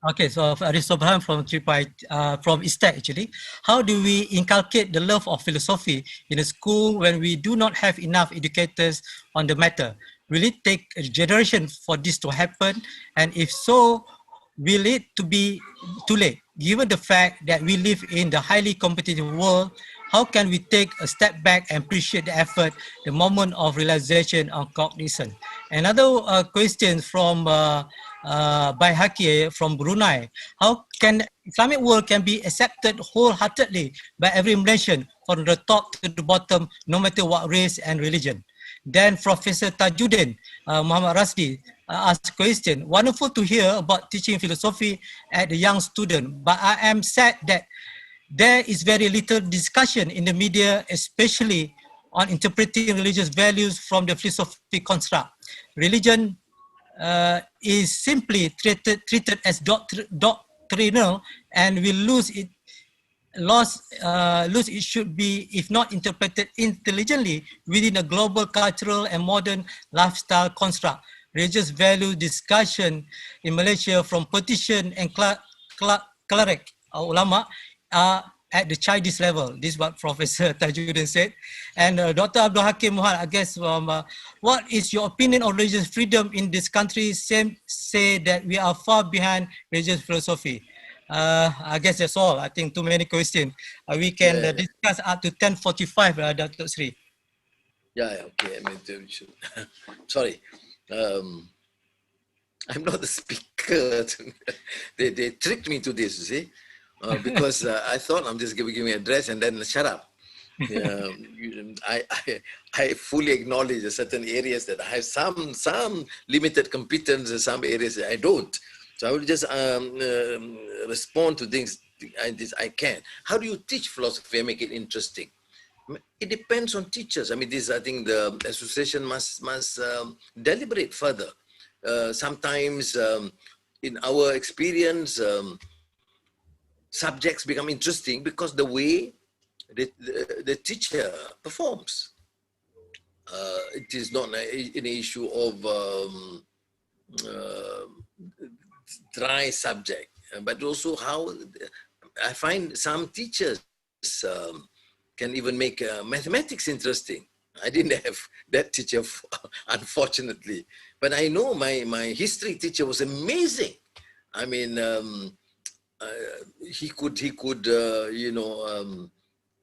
Okay, so Ibrahim from from IIIT actually. How do we inculcate the love of philosophy in a school when we do not have enough educators on the matter? Will it take a generation for this to happen? And if so, will it to be too late? Given the fact that we live in the highly competitive world, how can we take a step back and appreciate the effort, the moment of realization or cognition? Another question from by Haki from Brunei. How can Islamic world can be accepted wholeheartedly by every nation from the top to the bottom, no matter what race and religion? Then Professor Tajuddin Muhammad Rasdi, ask question. Wonderful to hear about teaching philosophy at the young student, but I am sad that there is very little discussion in the media, especially on interpreting religious values from the philosophy construct. Religion is simply treated as doctrinal and will lose it should be, if not interpreted intelligently, within a global cultural and modern lifestyle construct. Religious value discussion in Malaysia from politician and cleric ulama are at the Chinese level. This is what Professor Tajuddin said. And Dr. Abdul Hakim Muhammad, I guess, what is your opinion on religious freedom in this country? Some say that we are far behind religious philosophy. I guess that's all. I think too many questions. We can discuss up to 10:45, Dato'Seri. Okay. I mean, sorry. I'm not the speaker. They tricked me to this, you see, because I thought I'm just giving an address and then shut up. I fully acknowledge certain areas that I have some limited competence in some areas that I don't. So I will just respond to things I can. How do you teach philosophy and make it interesting? It depends on teachers. I mean, I think the association must deliberate further. Sometimes, in our experience, subjects become interesting because the way the teacher performs. It is not an issue of dry subject, but also how I find some teachers can even make mathematics interesting. I didn't have that teacher, unfortunately, but I know my history teacher was amazing. I mean, he could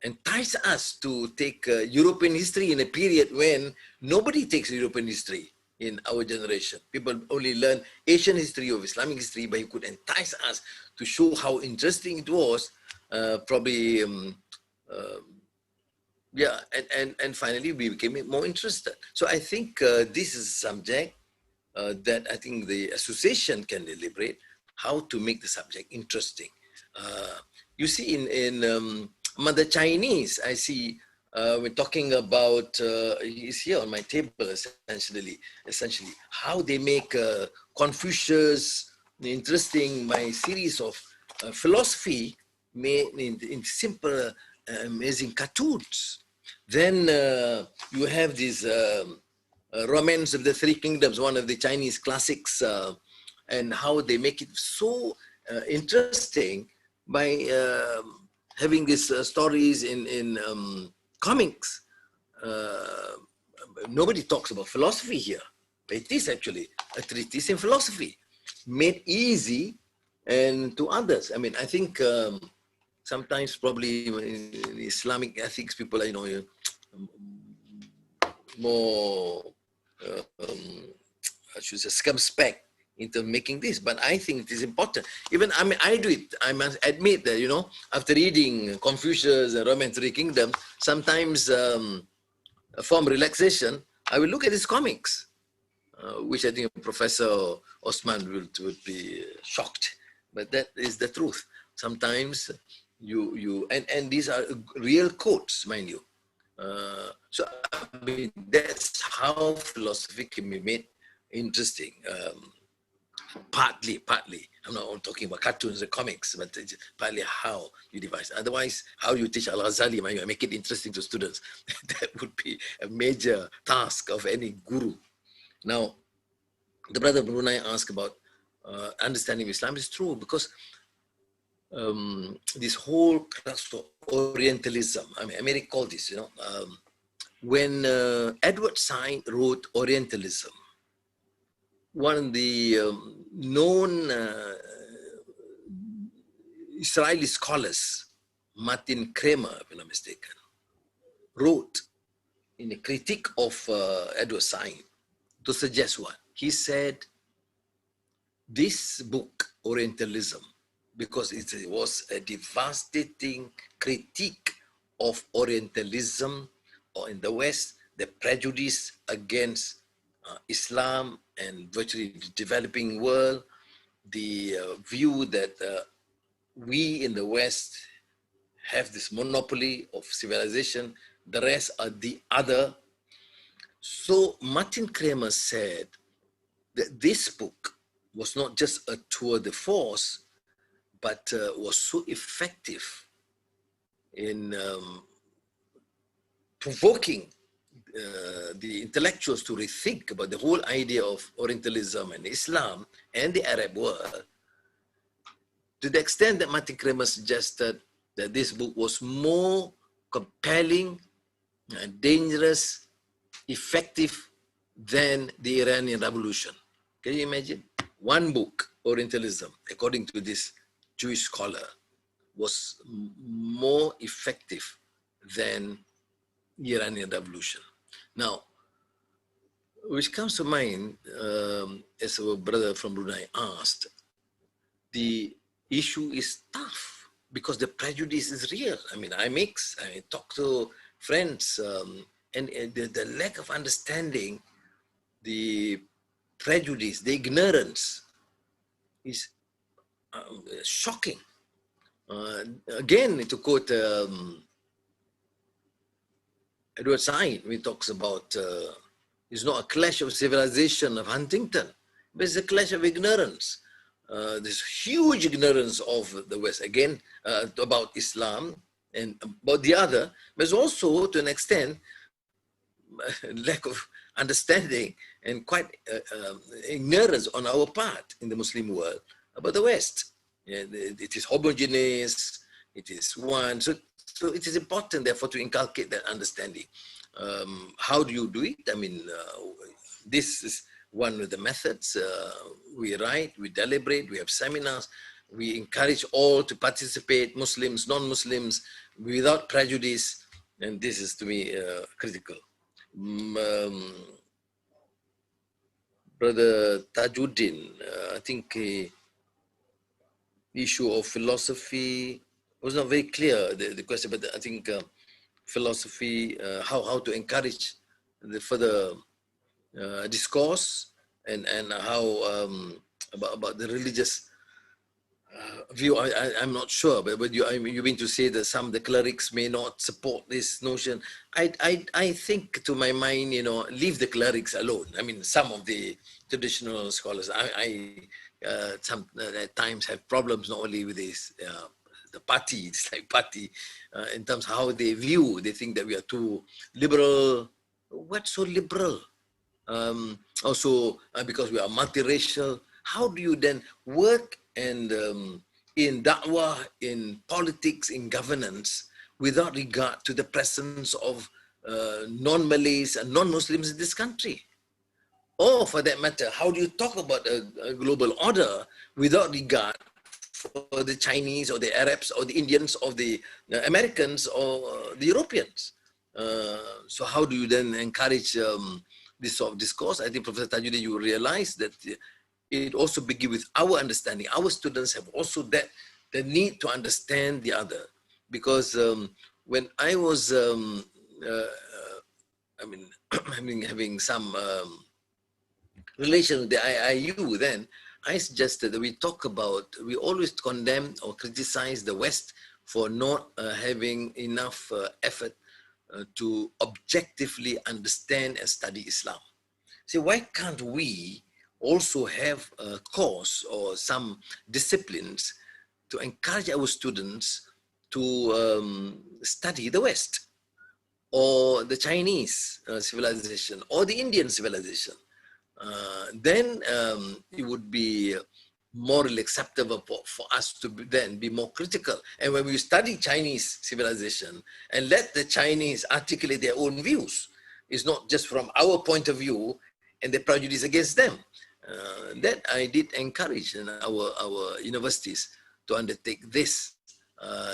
entice us to take European history in a period when nobody takes European history in our generation. People only learn Asian history or Islamic history, but he could entice us to show how interesting it was. And finally we became more interested. So I think this is a subject that I think the association can deliberate how to make the subject interesting. You see, in Mother Chinese, I see we're talking about, is here on my table essentially how they make Confucius interesting by series of philosophy made in simple, amazing cartoons. Then you have this Romance of the Three Kingdoms, one of the Chinese classics, and how they make it so interesting by having these stories in comics. Nobody talks about philosophy here, but it is actually a treatise in philosophy, made easy and to others. I mean, I think sometimes probably in Islamic ethics, people are, more, I should say, circumspect into making this, but I think it is important. Even, I mean, I do it. I must admit that, after reading Confucius and Romance of the Three Kingdoms, sometimes from relaxation, I will look at his comics, which I think Professor Osman would be shocked, but that is the truth. Sometimes and these are real quotes, mind you. So I mean, that's how philosophy can be made interesting. Partly. I'm not talking about cartoons and comics, but partly how you devise. Otherwise, how you teach Al-Ghazali, make it interesting to students. That would be a major task of any guru. Now, the brother Brunei asked about understanding Islam. Is true, because this whole class of Orientalism, I mean, America called this, when Edward Said wrote Orientalism, one of the known Israeli scholars, Martin Kramer, if I'm not mistaken, wrote in a critique of Edward Said to suggest what? He said, this book, Orientalism, because it was a devastating critique of Orientalism, or in the West, the prejudice against Islam and virtually the developing world, the view that we in the West have this monopoly of civilization, the rest are the other. So Martin Kramer said that this book was not just a tour de force, but was so effective in provoking the intellectuals to rethink about the whole idea of Orientalism and Islam and the Arab world, to the extent that Martin Kramer suggested that this book was more compelling, dangerous, effective than the Iranian Revolution. Can you imagine? One book, Orientalism, according to this Jewish scholar, was more effective than the Iranian Revolution. Now, which comes to mind, as our brother from Brunei asked, the issue is tough because the prejudice is real. I mean, I talk to friends, and the lack of understanding, the prejudice, the ignorance is shocking. Again, to quote Edward Said, when he talks about it's not a clash of civilization of Huntington, but it's a clash of ignorance. This huge ignorance of the West, again, about Islam and about the other, but it's also, to an extent, lack of understanding and quite ignorance on our part in the Muslim world about the West. Yeah, it is homogeneous, it is one. So it is important, therefore, to inculcate that understanding. How do you do it? I mean, this is one of the methods. We write, we deliberate, we have seminars, we encourage all to participate, Muslims, non-Muslims, without prejudice, and this is, to me, critical. Brother Tajuddin, I think the issue of philosophy was not very clear, the question, but I think philosophy, how to encourage the further discourse, and how about the religious view. I'm not sure, but you mean to say that some of the clerics may not support this notion? I think, to my mind, leave the clerics alone. I mean, some of the traditional scholars, some at times have problems not only with this the party, it's like party, in terms of how they view. They think that we are too liberal. What's so liberal? Also, because we are multiracial, how do you then work and in da'wah, in politics, in governance, without regard to the presence of non-Malays and non-Muslims in this country? Or, for that matter, how do you talk about a global order without regard for the Chinese or the Arabs or the Indians or the Americans or the Europeans? So how do you then encourage this sort of discourse? I think, Professor Tajuddin, you realize that it also begins with our understanding. Our students have also the need to understand the other. Because when I was, having some relation with the IIU then, I suggested that we always condemn or criticize the West for not having enough effort to objectively understand and study Islam. So why can't we also have a course or some disciplines to encourage our students to study the West, or the Chinese civilization, or the Indian civilization? Then it would be morally acceptable for us to then be more critical. And when we study Chinese civilization and let the Chinese articulate their own views, it's not just from our point of view and the prejudice against them. That I did encourage in our universities to undertake this.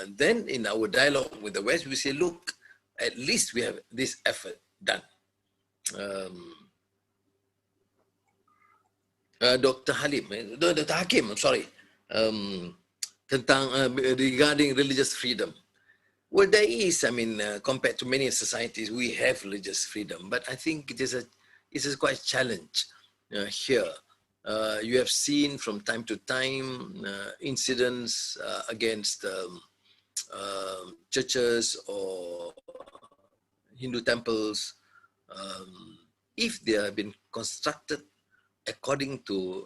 Then in our dialogue with the West, we say, look, at least we have this effort done. Dr. Hakim, I'm sorry, regarding religious freedom. Well, there is, compared to many societies, we have religious freedom, but I think it is a it is quite a challenge here. You have seen from time to time incidents against churches or Hindu temples. If they have been constructed according to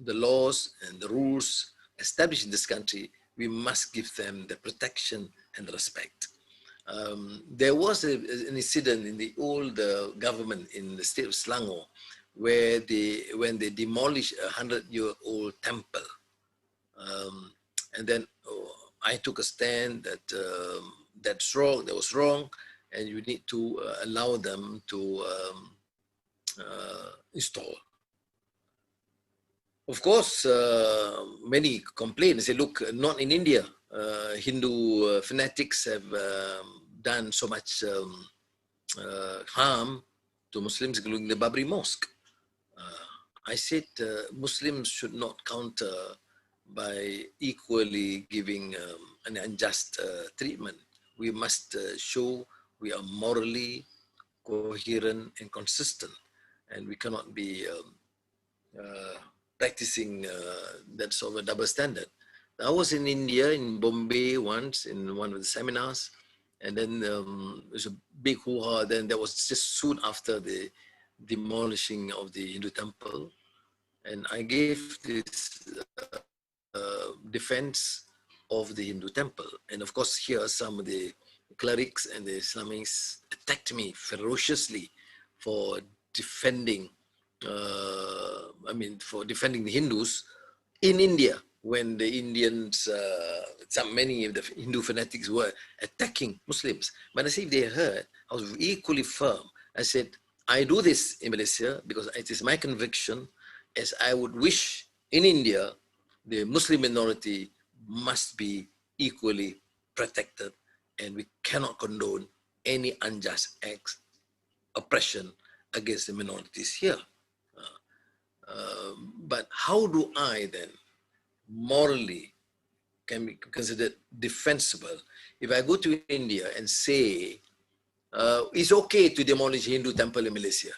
the laws and the rules established in this country, we must give them the protection and respect. There was an incident in the old government in the state of Selangor where when they demolished a 100-year-old temple. And then I took a stand that that's wrong, that was wrong, and you need to allow them to install. Of course, many complain and say, look, not in India. Hindu fanatics have done so much harm to Muslims, including the Babri Mosque. I said Muslims should not counter by equally giving an unjust treatment. We must show we are morally coherent and consistent, and we cannot be practicing that sort of a double standard. I was in India, in Bombay once, in one of the seminars, and then there was a big hoo-ha. Then that was just soon after the demolishing of the Hindu temple, and I gave this defense of the Hindu temple. And of course, here some of the clerics and the Islamists attacked me ferociously for defending, for defending the Hindus in India, when the Indians, many of the Hindu fanatics were attacking Muslims. But I say if they heard, I was equally firm. I said, I do this in Malaysia because it is my conviction, as I would wish in India, the Muslim minority must be equally protected, and we cannot condone any unjust acts, oppression against the minorities here. But how do I then morally can be considered defensible if I go to India and say it's okay to demolish Hindu temple in Malaysia?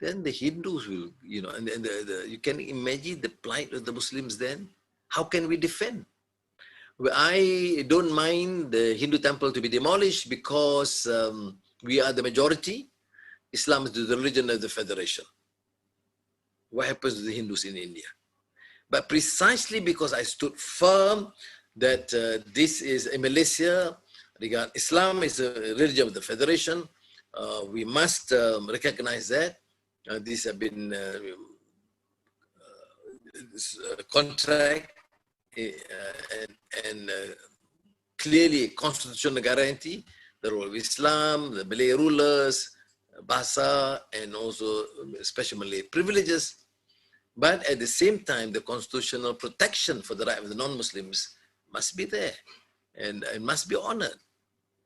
Then the Hindus will, and you can imagine the plight of the Muslims then. How can we defend? Well, I don't mind the Hindu temple to be demolished because we are the majority. Islam is the religion of the federation. What happens to the Hindus in India? But precisely because I stood firm that this is in Malaysia, Islam is a religion of the federation, we must recognize that. These have been contract and clearly constitutional guarantee the role of Islam, the Malay rulers, Bahasa, and also special Malay privileges. But at the same time, the constitutional protection for the right of the non-Muslims must be there and must be honored.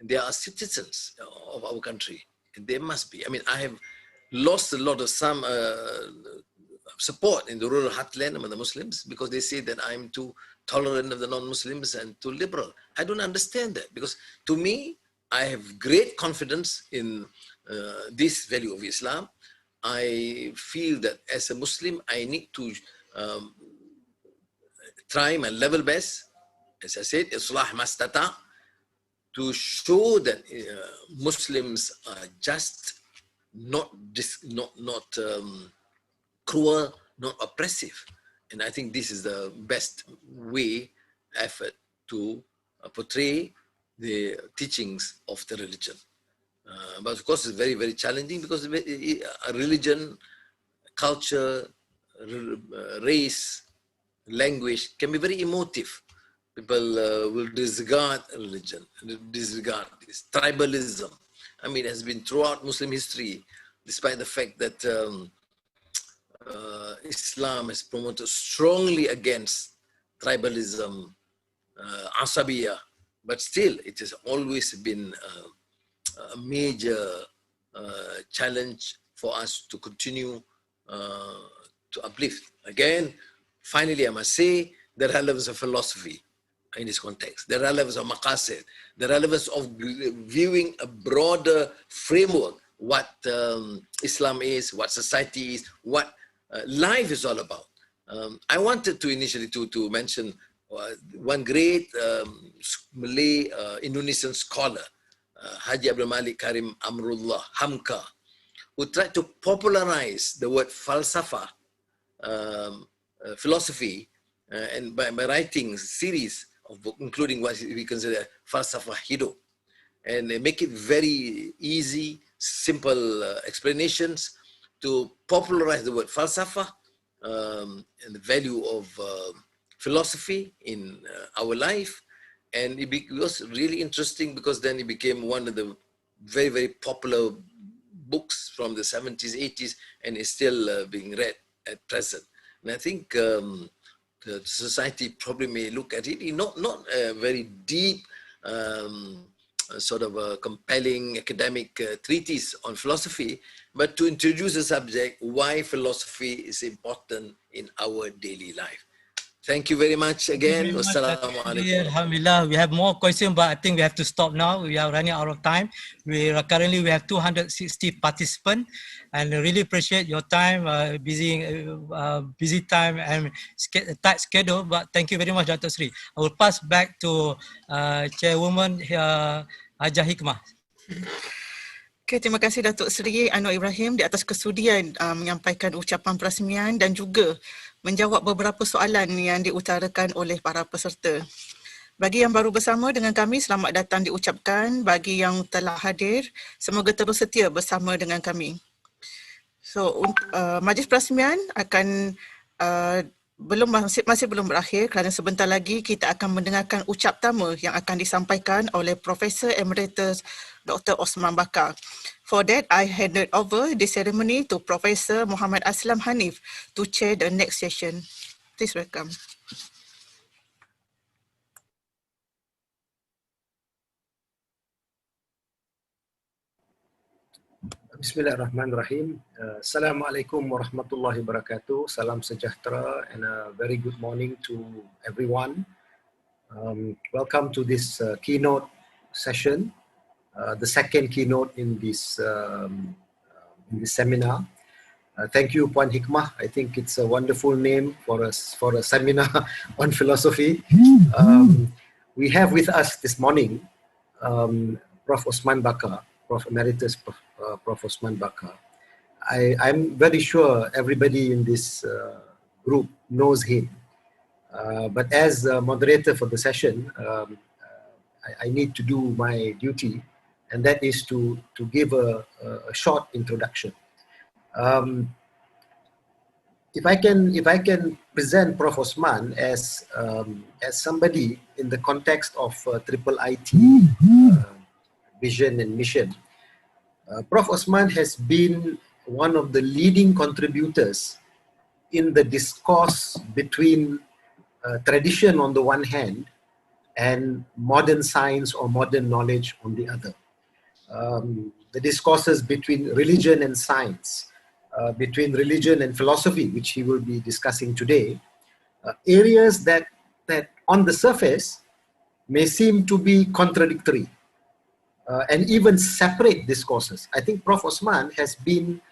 They are citizens of our country, and they must be. I mean, I have lost a lot of some support in the rural heartland among the Muslims because they say that I'm too tolerant of the non-Muslims and too liberal. I don't understand that, because to me, I have great confidence in this value of Islam. I feel that as a Muslim, I need to try my level best, as I said, Islah Mastata, to show that Muslims are just, not cruel, not oppressive. And I think this is the best effort to portray the teachings of the religion. But of course, it's very, very challenging because religion, culture, race, language can be very emotive. People will disregard religion, disregard this. Tribalism, I mean, has been throughout Muslim history, despite the fact that Islam has promoted strongly against tribalism, asabiyah, but still it has always been a major challenge for us to continue to uplift. Again, finally, I must say the relevance of philosophy in this context, the relevance of maqasid, the relevance of viewing a broader framework what Islam is, what society is, what life is all about. I wanted to initially to mention one great Malay Indonesian scholar, Haji Abdul Malik Karim Amrullah Hamka, who tried to popularize the word falsafah, philosophy, and by writing a series of books, including what we consider falsafah hidup, and they make it very easy, simple explanations to popularize the word falsafah and the value of philosophy in our life. And it was really interesting because then it became one of the very, very popular books from the 70s, 80s, and is still being read at present. And I think the society probably may look at it in not a very deep, sort of a compelling academic treatise on philosophy, but to introduce a subject, why philosophy is important in our daily life. Thank you very much again. Wassalamualaikum. Alhamdulillah, we have more questions, but I think we have to stop now. We are running out of time. Currently we have 260 participants, and I really appreciate your time, busy time and tight schedule. But thank you very much, Dato'Seri. I will pass back to Chairwoman Hajah Hikmah. Okay, terima kasih Datuk Seri Anwar Ibrahim di atas kesudian menyampaikan ucapan perasmian dan juga menjawab beberapa soalan yang diutarakan oleh para peserta. Bagi yang baru bersama dengan kami, selamat datang diucapkan. Bagi yang telah hadir, semoga terus setia bersama dengan kami. So, majlis perasmian akan masih belum berakhir kerana sebentar lagi kita akan mendengarkan ucap tama yang akan disampaikan oleh Profesor Emeritus Dr. Osman Bakar. For that, I handed over the ceremony to Professor Muhammad Aslam Hanif to chair the next session. Please welcome. Bismillahirrahmanirrahim. Assalamualaikum warahmatullahi wabarakatuh. Salam sejahtera and a very good morning to everyone. Welcome to this keynote session, the second keynote in this seminar. Thank you, Puan Hikmah. I think it's a wonderful name for a seminar on philosophy. We have with us this morning Prof. Osman Bakar, Prof. Emeritus Prof. Osman Bakar. I'm very sure everybody in this group knows him. But as a moderator for the session, I need to do my duty, and that is to give a short introduction. If I can present Prof. Osman as somebody in the context of IIIT vision and mission, Prof. Osman has been one of the leading contributors in the discourse between tradition on the one hand and modern science or modern knowledge on the other. The discourses between religion and science, between religion and philosophy, which he will be discussing today, areas that on the surface may seem to be contradictory and even separate discourses. I think Prof. Osman has been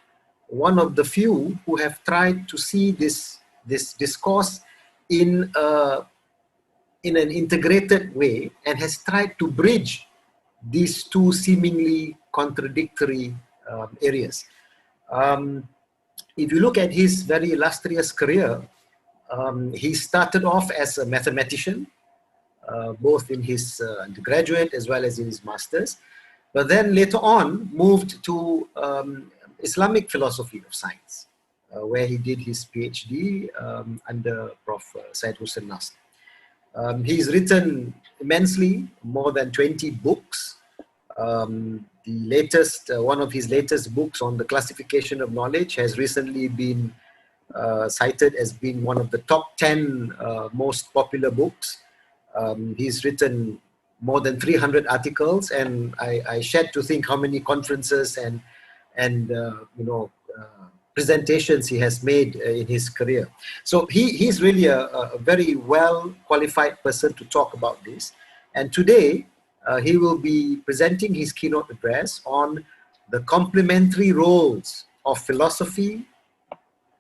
one of the few who have tried to see this discourse in an integrated way and has tried to bridge these two seemingly contradictory areas. If you look at his very illustrious career, he started off as a mathematician, both in his undergraduate as well as in his master's, but then later on moved to Islamic philosophy of science, where he did his PhD under Prof. Syed Hussein Nasr. He's written immensely, more than 20 books. The latest, one of his latest books on the classification of knowledge has recently been cited as being one of the top 10 most popular books. He's written more than 300 articles, and I shed to think how many conferences and presentations he has made in his career. So he's really a very well qualified person to talk about this. And today he will be presenting his keynote address on the complementary roles of philosophy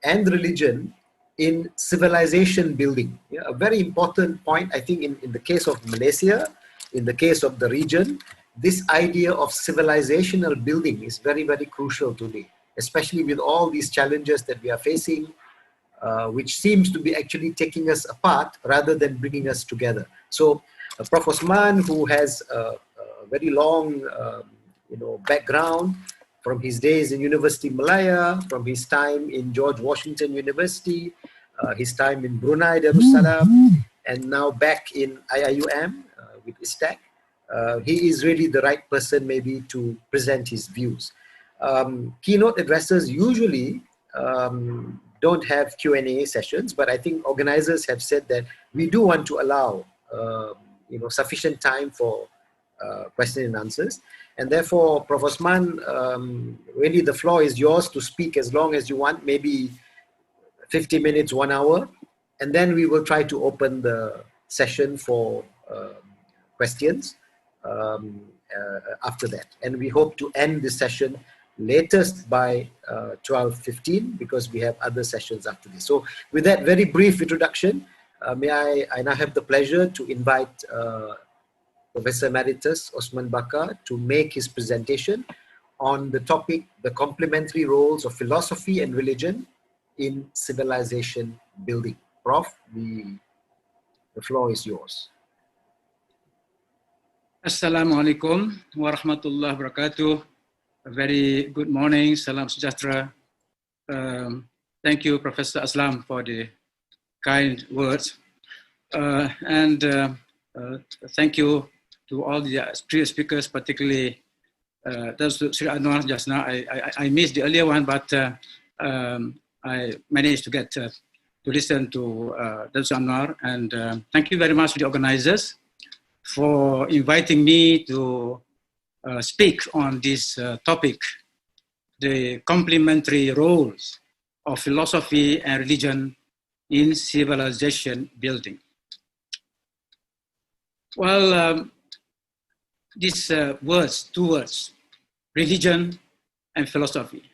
and religion in civilization building. Yeah, a very important point, I think, in the case of Malaysia, in the case of the region, this idea of civilizational building is very, very crucial today, especially with all these challenges that we are facing, which seems to be actually taking us apart rather than bringing us together. So Prof. Osman, who has a very long background from his days in University Malaya, from his time in George Washington University, his time in Brunei Darussalam, and now back in IIUM with ISTAC, he is really the right person maybe to present his views. Keynote addressers usually don't have Q&A sessions, but I think organizers have said that we do want to allow sufficient time for question and answers. And therefore, Prof. Osman, really the floor is yours to speak as long as you want, maybe 50 minutes, 1 hour, and then we will try to open the session for questions after that. And we hope to end the session latest by 12:15 because we have other sessions after this. So with that very brief introduction, I now have the pleasure to invite Professor Emeritus Osman Bakar to make his presentation on the topic, the complementary roles of philosophy and religion in civilization building. Prof, the floor is yours. Assalamualaikum warahmatullahi wabarakatuh. A very good morning, salam sejahtera. Thank you, Professor Aslam, for the kind words. Thank you to all the previous speakers, particularly Dato'Seri Anwar just now. I missed the earlier one, but I managed to get to listen to Dato'Seri Anwar. And thank you very much to the organizers for inviting me to speak on this topic, the complementary roles of philosophy and religion in civilization building. Well, these two words, religion and philosophy,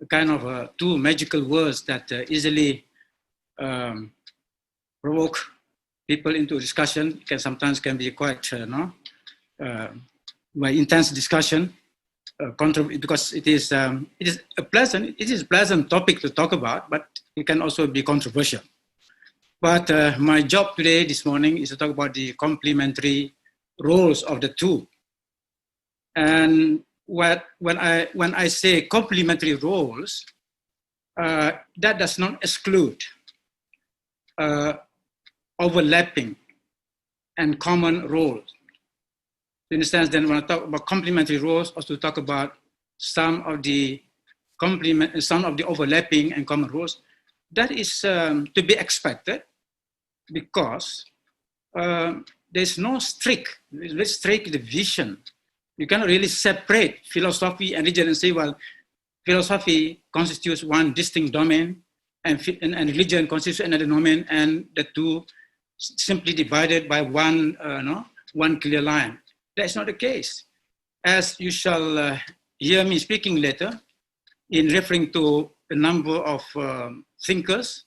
kind of two magical words that easily provoke people into discussion. Sometimes can be quite intense discussion, because it is a pleasant topic to talk about, but it can also be controversial. But my job today, this morning, is to talk about the complementary roles of the two. And when I say complementary roles, that does not exclude overlapping and common roles. In a sense, then when I talk about complementary roles, also talk about some of the overlapping and common roles. That is to be expected because there's no strict division. You cannot really separate philosophy and religion and say, well, philosophy constitutes one distinct domain and religion constitutes another domain, and the two simply divided by one clear line. That's not the case. As you shall hear me speaking later, in referring to a number of thinkers,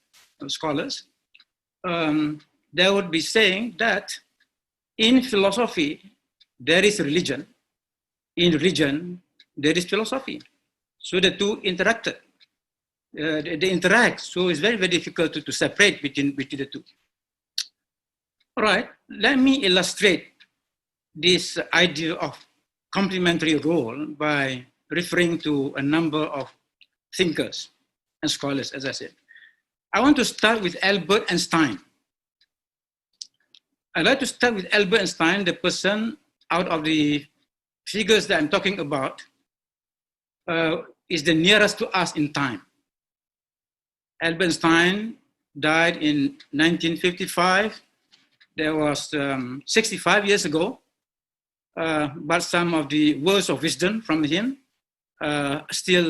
scholars, they would be saying that in philosophy, there is religion. In religion, there is philosophy. So the two interacted. They interact. So it's very, very difficult to separate between the two. All right, let me illustrate this idea of complementary role by referring to a number of thinkers and scholars, as I said. I want to start with Albert Einstein. I'd like to start with Albert Einstein, the person out of the figures that I'm talking about is the nearest to us in time. Albert Einstein died in 1955. That was 65 years ago. But some of the words of wisdom from him still,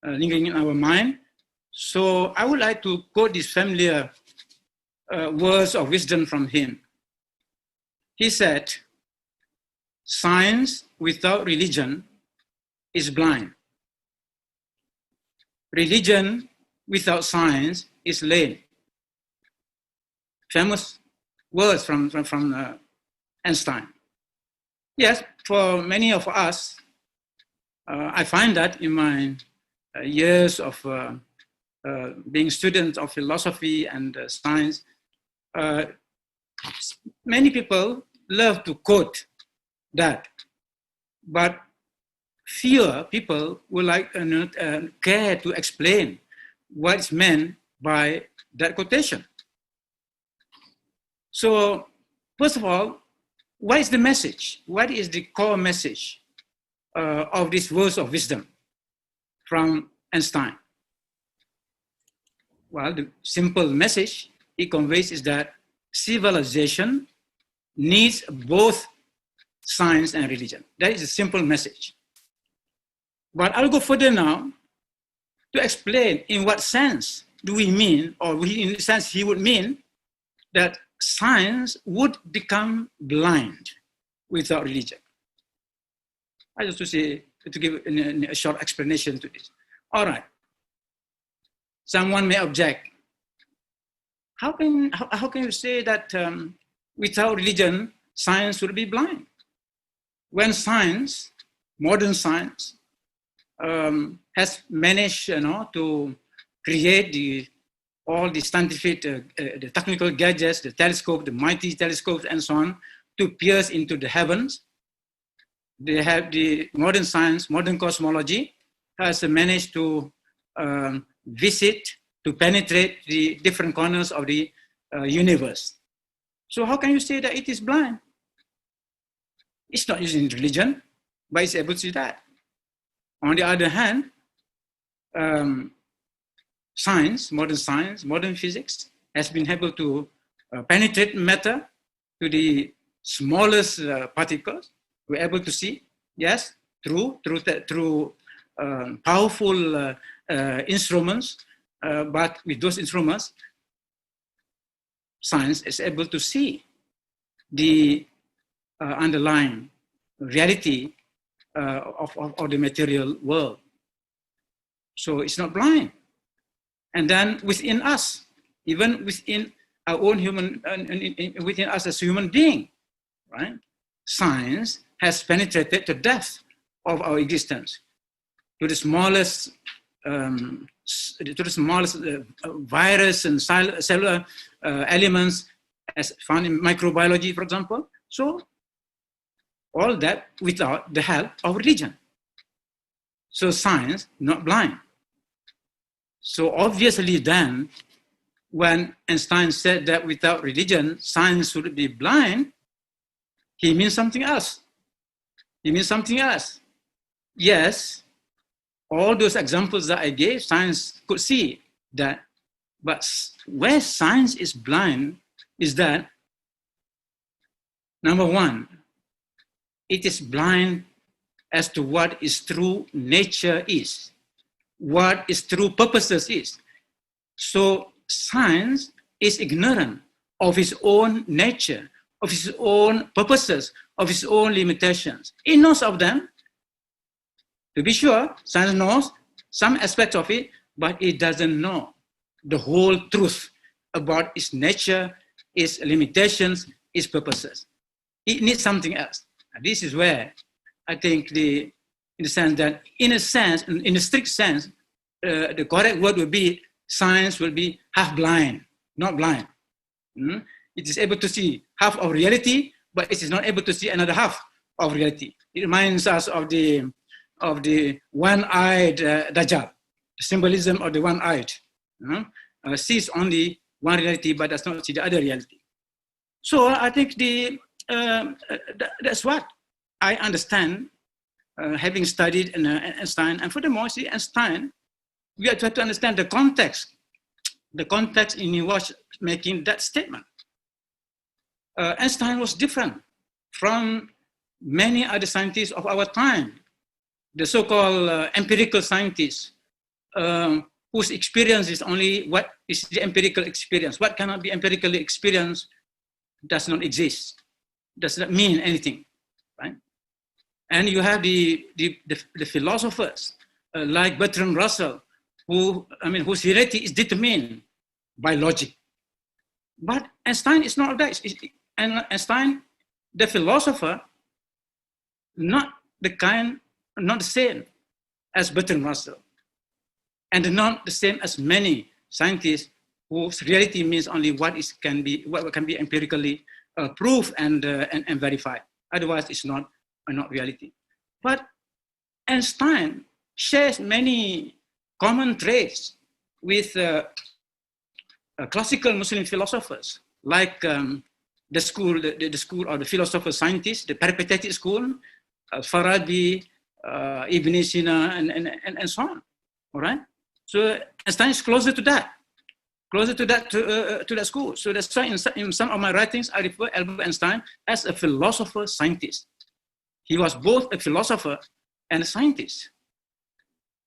lingering in our mind. So I would like to quote these familiar words of wisdom from him. He said, "Science without religion is blind. Religion without science is lame. Famous words from Einstein. Yes, for many of us, I find that in my years of being student of philosophy and science, many people love to quote that, but fewer people would like care to explain what's meant by that quotation. So, first of all, what is the message? What is the core message of these words of wisdom from Einstein? Well, the simple message it conveys is that civilization needs both science and religion. That is a simple message. But I'll go further now to explain in what sense do we mean, or in the sense he would mean, that science would become blind without religion. I just to give a short explanation to this. All right. Someone may object. How can you say that without religion, science will be blind? When science, modern science, has managed, to create all the scientific, the technical gadgets, the telescope, the mighty telescopes, and so on, to pierce into the heavens. They have the modern science, modern cosmology has managed to visit, to penetrate the different corners of the universe. So how can you say that it is blind? It's not using religion, but it's able to do that. On the other hand, science, modern physics, has been able to penetrate matter to the smallest particles. We're able to see, yes, through powerful instruments, but with those instruments, science is able to see the underlying reality of the material world. So it's not blind. And then within us, even within our own within us as human being, right? Science has penetrated the depth of our existence to the smallest virus and cellular elements as found in microbiology, for example. So all that without the help of religion. So science, not blind. So obviously then, when Einstein said that without religion, science would be blind, he means something else. He means something else. Yes, all those examples that I gave, science could see that, but where science is blind is that, number one, it is blind as to what its true nature is, what its true purposes is. So science is ignorant of its own nature, of its own purposes, of its own limitations. It knows of them. To be sure, science knows some aspects of it, but it doesn't know the whole truth about its nature, its limitations, its purposes. It needs something else. And this is where I think in a strict sense, the correct word would be science will be half blind, not blind. It is able to see half of reality, but it is not able to see another half of reality. It reminds us of the one-eyed Dajjal, the symbolism of the one-eyed. Sees only one reality, but does not see the other reality. So I think that's what I understand, having studied Einstein. And furthermore, see, Einstein, we have to understand the context in which he was making that statement. Einstein was different from many other scientists of our time, the so-called empirical scientists, whose experience is only what is the empirical experience. What cannot be empirically experienced does not exist, does not mean anything, right? And you have the philosophers like Bertrand Russell, whose reality is determined by logic. But Einstein is not that. And Einstein, the philosopher, not the same as Bertrand Russell, and not the same as many scientists whose reality means only what can be empirically proved and verified. Otherwise, it's not reality. But Einstein shares many common traits with classical Muslim philosophers, like the school of the philosopher scientists, the peripatetic school, Farabi, Ibn Sina, and so on. All right. So Einstein is closer to that school. So that's why in some of my writings I refer Albert Einstein as a philosopher scientist. He was both a philosopher and a scientist.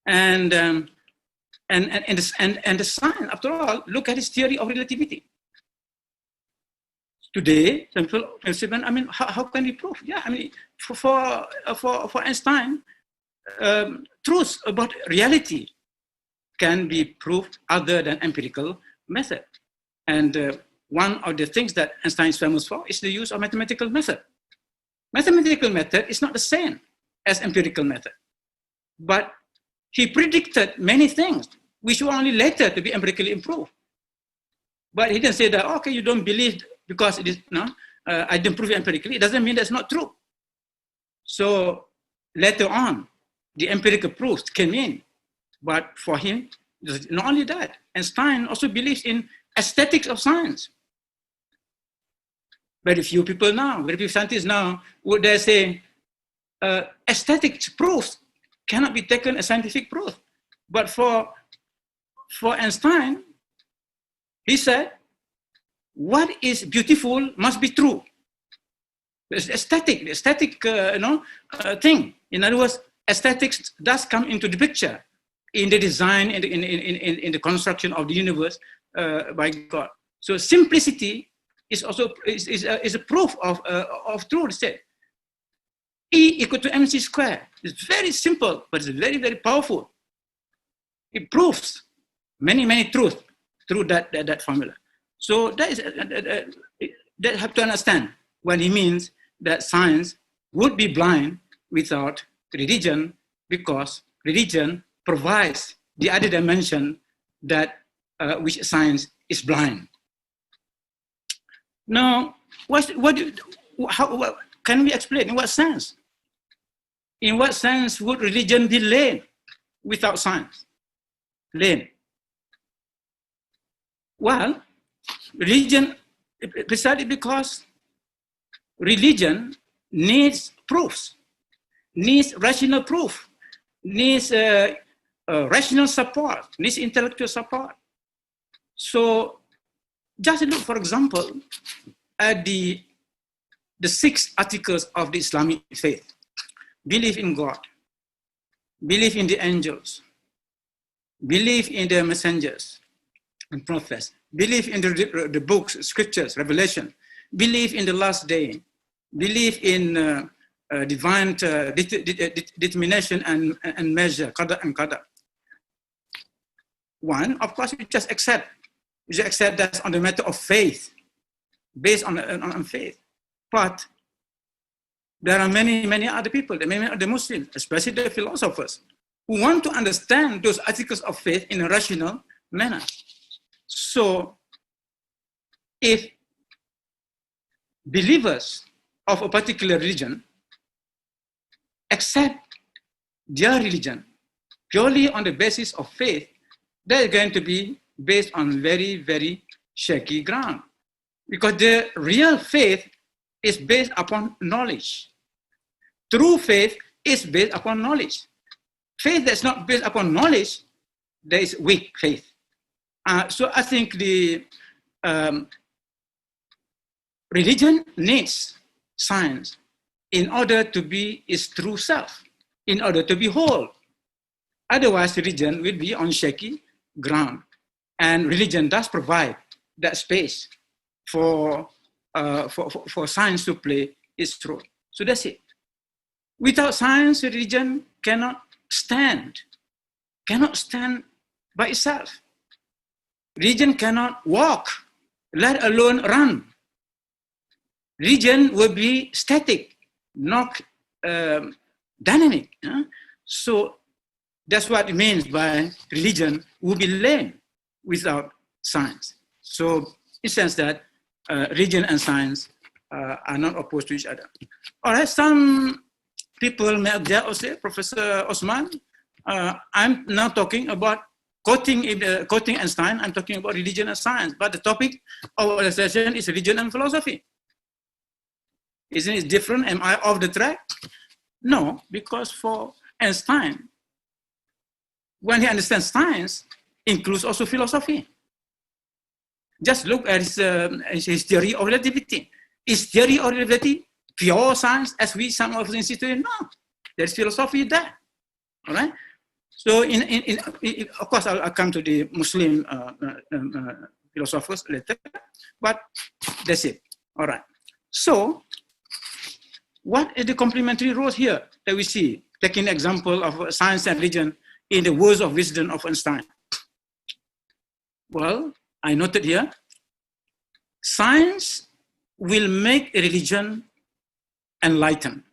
And the science, after all, look at his theory of relativity. Today, some people say, how can we prove? Yeah, for Einstein, truths about reality can be proved other than empirical method. And one of the things that Einstein is famous for is the use of mathematical method. Mathematical method is not the same as empirical method, but he predicted many things which were only later to be empirically improved. But he didn't say that, okay, you don't believe because it is, I didn't prove it empirically. It doesn't mean that's not true. So later on, the empirical proofs came in. But for him, not only that, Einstein also believes in aesthetics of science. Very few people now, very few scientists now, would they say aesthetics proofs cannot be taken as scientific proof. But for Einstein, he said, what is beautiful must be true. It's aesthetic, the aesthetic thing. In other words, aesthetics does come into the picture in the design, in the construction of the universe by God. So simplicity is also is a proof of truth. Say, E equal to mc squared. It's very simple, but it's very, very powerful. It proves many truths through that formula. So that is that have to understand what he means that science would be blind without religion, because religion provides the other dimension that which science is blind. Now, how can we explain? In what sense? In what sense would religion be lame without science? Lame. Well, religion, precisely because religion needs proofs, needs rational proof, needs rational support, needs intellectual support. So just look, for example, at the 6 articles of the Islamic faith. Believe in God, believe in the angels, believe in the messengers and prophets, believe in the books, scriptures, revelation, believe in the last day, believe in divine determination and measure, qada and qadar. One, of course, you just accept that's on the matter of faith, based on faith. But there are many other people, many other Muslims, especially the philosophers, who want to understand those articles of faith in a rational manner. So if believers of a particular religion accept their religion purely on the basis of faith, they're going to be based on very, very shaky ground. Because the real faith is based upon knowledge. True faith is based upon knowledge. Faith that's not based upon knowledge, there is weak faith. So I think the religion needs science in order to be its true self, in order to be whole. Otherwise, religion will be on shaky ground. And religion does provide that space for science to play its role. So that's it. Without science, religion cannot stand by itself. Religion cannot walk, let alone run. Religion will be static, not dynamic. So that's what it means by religion will be lame without science. So in the sense that religion and science are not opposed to each other. All right, some people may object or say, Professor Osman, I'm now talking about quoting Einstein, I'm talking about religion and science, but the topic of our session is religion and philosophy. Isn't it different? Am I off the track? No, because for Einstein, when he understands science, includes also philosophy. Just look at his theory of relativity. Is theory of relativity pure science, as we some of us insist in? No, there's philosophy there. All right. So, of course, I'll come to the Muslim philosophers later, but that's it. All right. So, what is the complementary roles here that we see? Taking an example of science and religion in the words of wisdom of Einstein. Well, I noted here, science will make religion enlightened.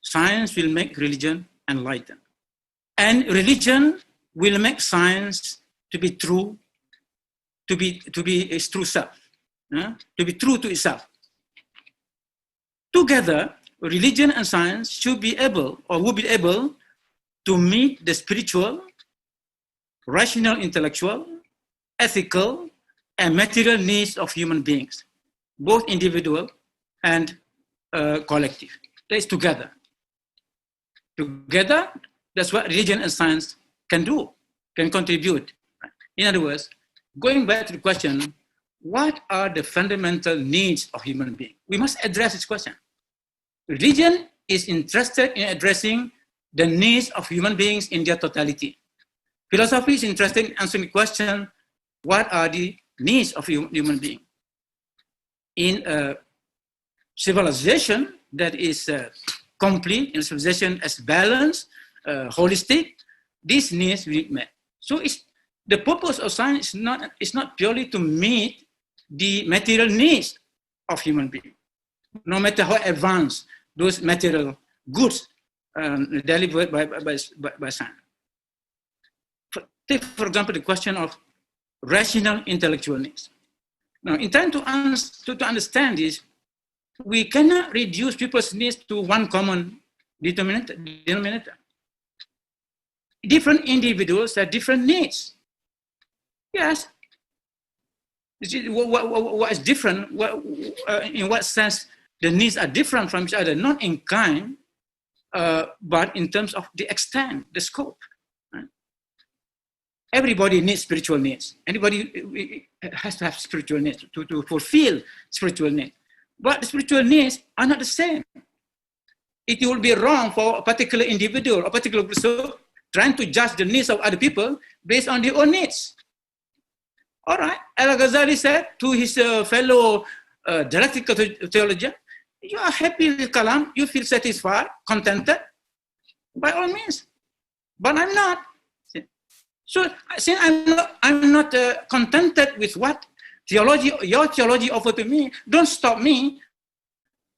Science will make religion enlightened. And religion will make science to be true, to be its true self, to be true to itself. Together, religion and science should be able, or will be able, to meet the spiritual, rational, intellectual, ethical, and material needs of human beings, both individual and collective. That is together. Together, that's what religion and science can do, can contribute. In other words, going back to the question, what are the fundamental needs of human beings? We must address this question. Religion is interested in addressing the needs of human beings in their totality. Philosophy is interested in answering the question, what are the needs of human beings? In a civilization that is complete, in a civilization as balanced, holistic, these needs will be met. So the purpose of science is not purely to meet the material needs of human beings, no matter how advanced those material goods delivered by science. Take, for example, the question of rational intellectual needs. Now, in trying to understand this, we cannot reduce people's needs to one common denominator. Different individuals have different needs. Yes. What is different? In what sense the needs are different from each other? Not in kind, but in terms of the extent, the scope. Right? Everybody needs spiritual needs. Anybody has to have spiritual needs to fulfill spiritual needs. But the spiritual needs are not the same. It will be wrong for a particular individual, a particular person, trying to judge the needs of other people based on their own needs. All right, Al-Ghazali said to his fellow dialectical theologian, you are happy with Kalam, you feel satisfied, contented, by all means. But I'm not. So since I'm not contented with what your theology offered to me, don't stop me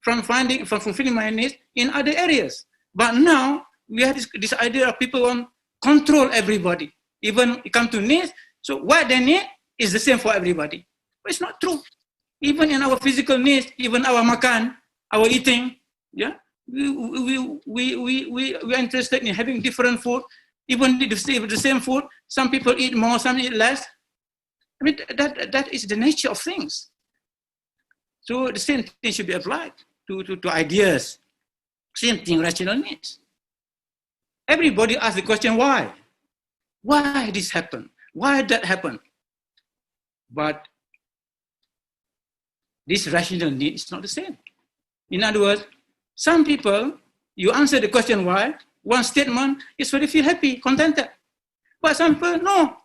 from fulfilling my needs in other areas. But now we have this idea of people want control everybody, even it comes to needs. So what they need is the same for everybody. But it's not true. Even in our physical needs, even our makan, our eating, yeah, we are interested in having different food. Even the same food, some people eat more, some eat less. I mean, that is the nature of things. So the same thing should be applied to ideas. Same thing, rational needs. Everybody asks the question, why? Why this happened? Why that happened? But this rational need is not the same. In other words, some people, you answer the question why, one statement is where they feel happy, contented. But some people, no.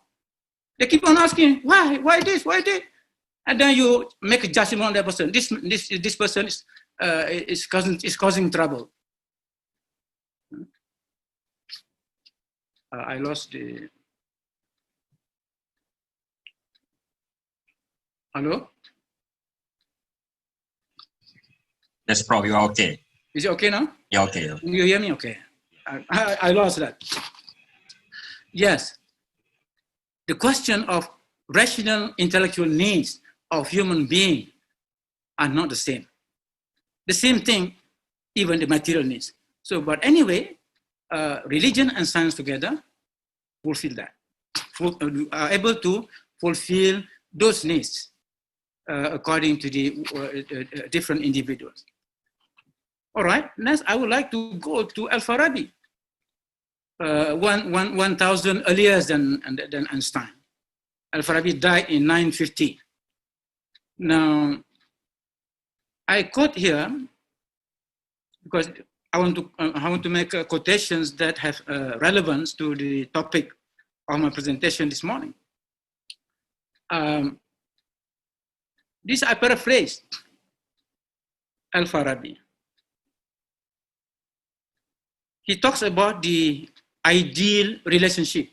They keep on asking, why this, why that? And then you make a judgment on that person. This person is causing trouble. I lost the. Hello? Yes, Prof, you are okay. Is it okay now? Yeah, okay. You hear me? Okay. I lost that. Yes. The question of rational intellectual needs of human being are not the same. The same thing, even the material needs. So, but anyway, religion and science together fulfill that, are able to fulfill those needs according to the different individuals. All right, next I would like to go to Al-Farabi, 1,000 earlier than Einstein. Al-Farabi died in 950. Now, I quote here because I want to make quotations that have relevance to the topic of my presentation this morning. This I paraphrased Al-Farabi. He talks about the ideal relationship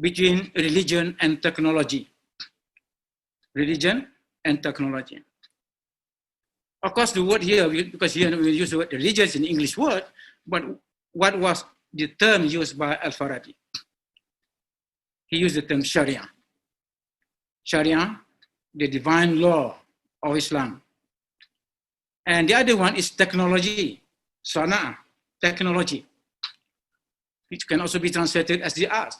between religion and technology. Religion and technology. Of course, the word here, because here we use the word religion, is an English word, but what was the term used by Al-Farabi? He used the term Sharia. Sharia, the divine law of Islam. And the other one is technology, Sana'ah, technology, which can also be translated as the art.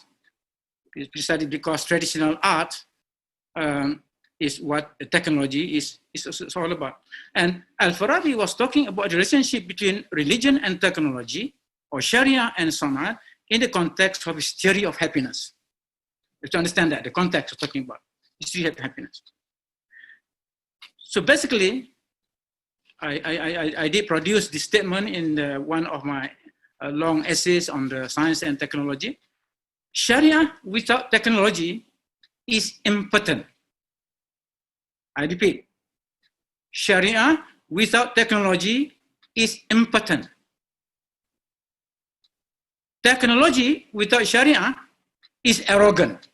It's precisely because traditional art is what the technology is all about. And Al-Farabi was talking about the relationship between religion and technology, or Sharia and Sana'ah, in the context of his theory of happiness. You have to understand that, the context of talking about his theory of happiness. So basically, I did produce this statement in one of my long essays on the science and technology. Sharia without technology is impotent. I repeat, Sharia without technology is impotent. Technology without Sharia is arrogant.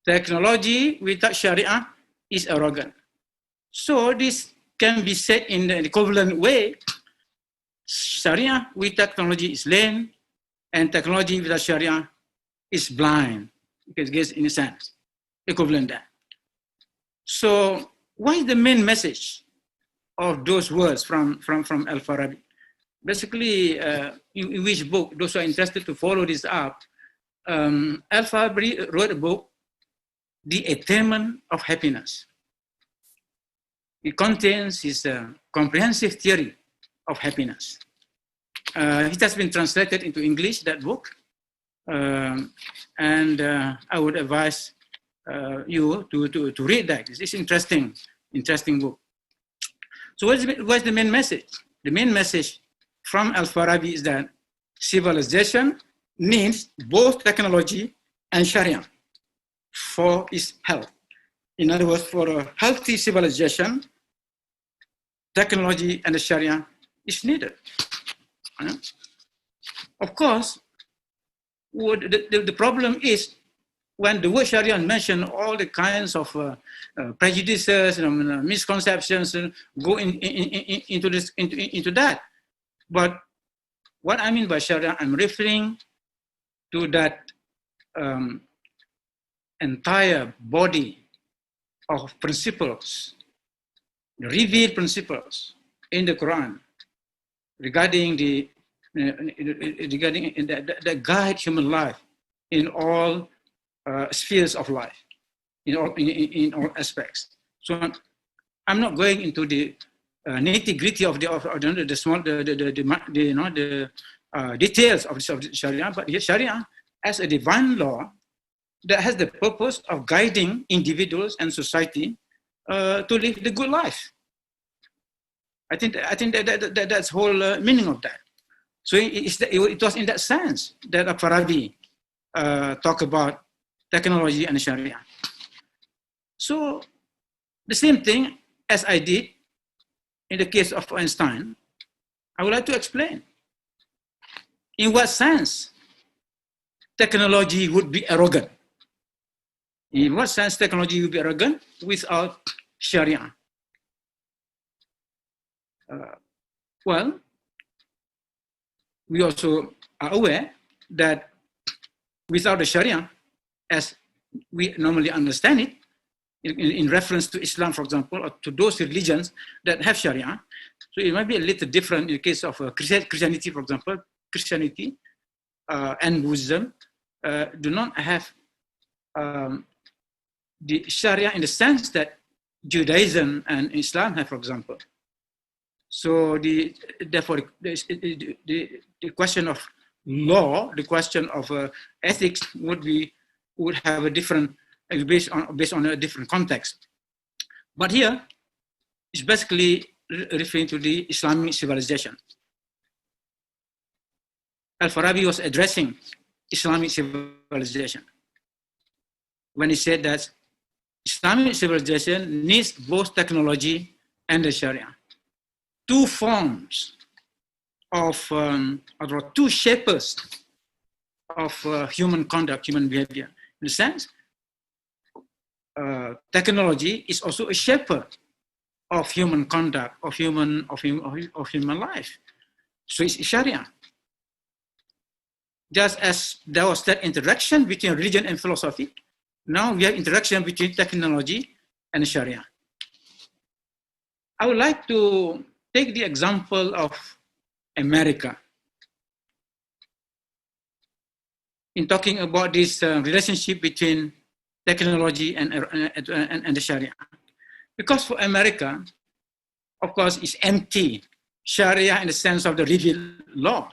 Technology without Sharia is arrogant. So this can be said in an equivalent way. Sharia with technology is lame, and technology without Sharia is blind. Because it gets, in a sense, equivalent there. So what is the main message of those words from Al-Farabi? Basically, in which book, those who are interested to follow this up, Al-Farabi wrote a book, The Attainment of Happiness. It contains his comprehensive theory of happiness. It has been translated into English, that book, and I would advise you to read that. It's interesting book. So what's the main message? The main message from Al-Farabi is that civilization needs both technology and Sharia for its health. In other words, for a healthy civilization, technology and the Sharia is needed. Of course, the problem is when the word Sharia mentioned, all the kinds of prejudices and misconceptions go into that. But what I mean by Sharia, I'm referring to that entire body of principles, the revealed principles in the Quran regarding that guide human life in all spheres of life, in all aspects. So I'm not going into the nitty-gritty of the details of the Sharia, but Sharia as a divine law that has the purpose of guiding individuals and society to live the good life. I think that's the whole meaning of that. So it was in that sense that Al-Farabi talked about technology and Sharia. So the same thing as I did in the case of Einstein, I would like to explain. in what sense technology would be arrogant? In what sense technology would be arrogant without Sharia? Well, we also are aware that without the Sharia, as we normally understand it, in reference to Islam, for example, or to those religions that have Sharia, so it might be a little different in the case of Christianity, for example. Christianity and Buddhism do not have the Sharia in the sense that Judaism and Islam have, for example. So therefore, the question of law, the question of ethics would have a different, based on a different context. But here, it's basically referring to the Islamic civilization. Al-Farabi was addressing Islamic civilization when he said that Islamic civilization needs both technology and the Sharia. Two forms of, or two shapers of human conduct, human behavior. In a sense, technology is also a shaper of human conduct, of human life. So it's Sharia. Just as there was that interaction between religion and philosophy, now we have interaction between technology and Sharia. I would like to take the example of America in talking about this relationship between technology and the Sharia. Because for America, of course, it's empty Sharia in the sense of the revealed law.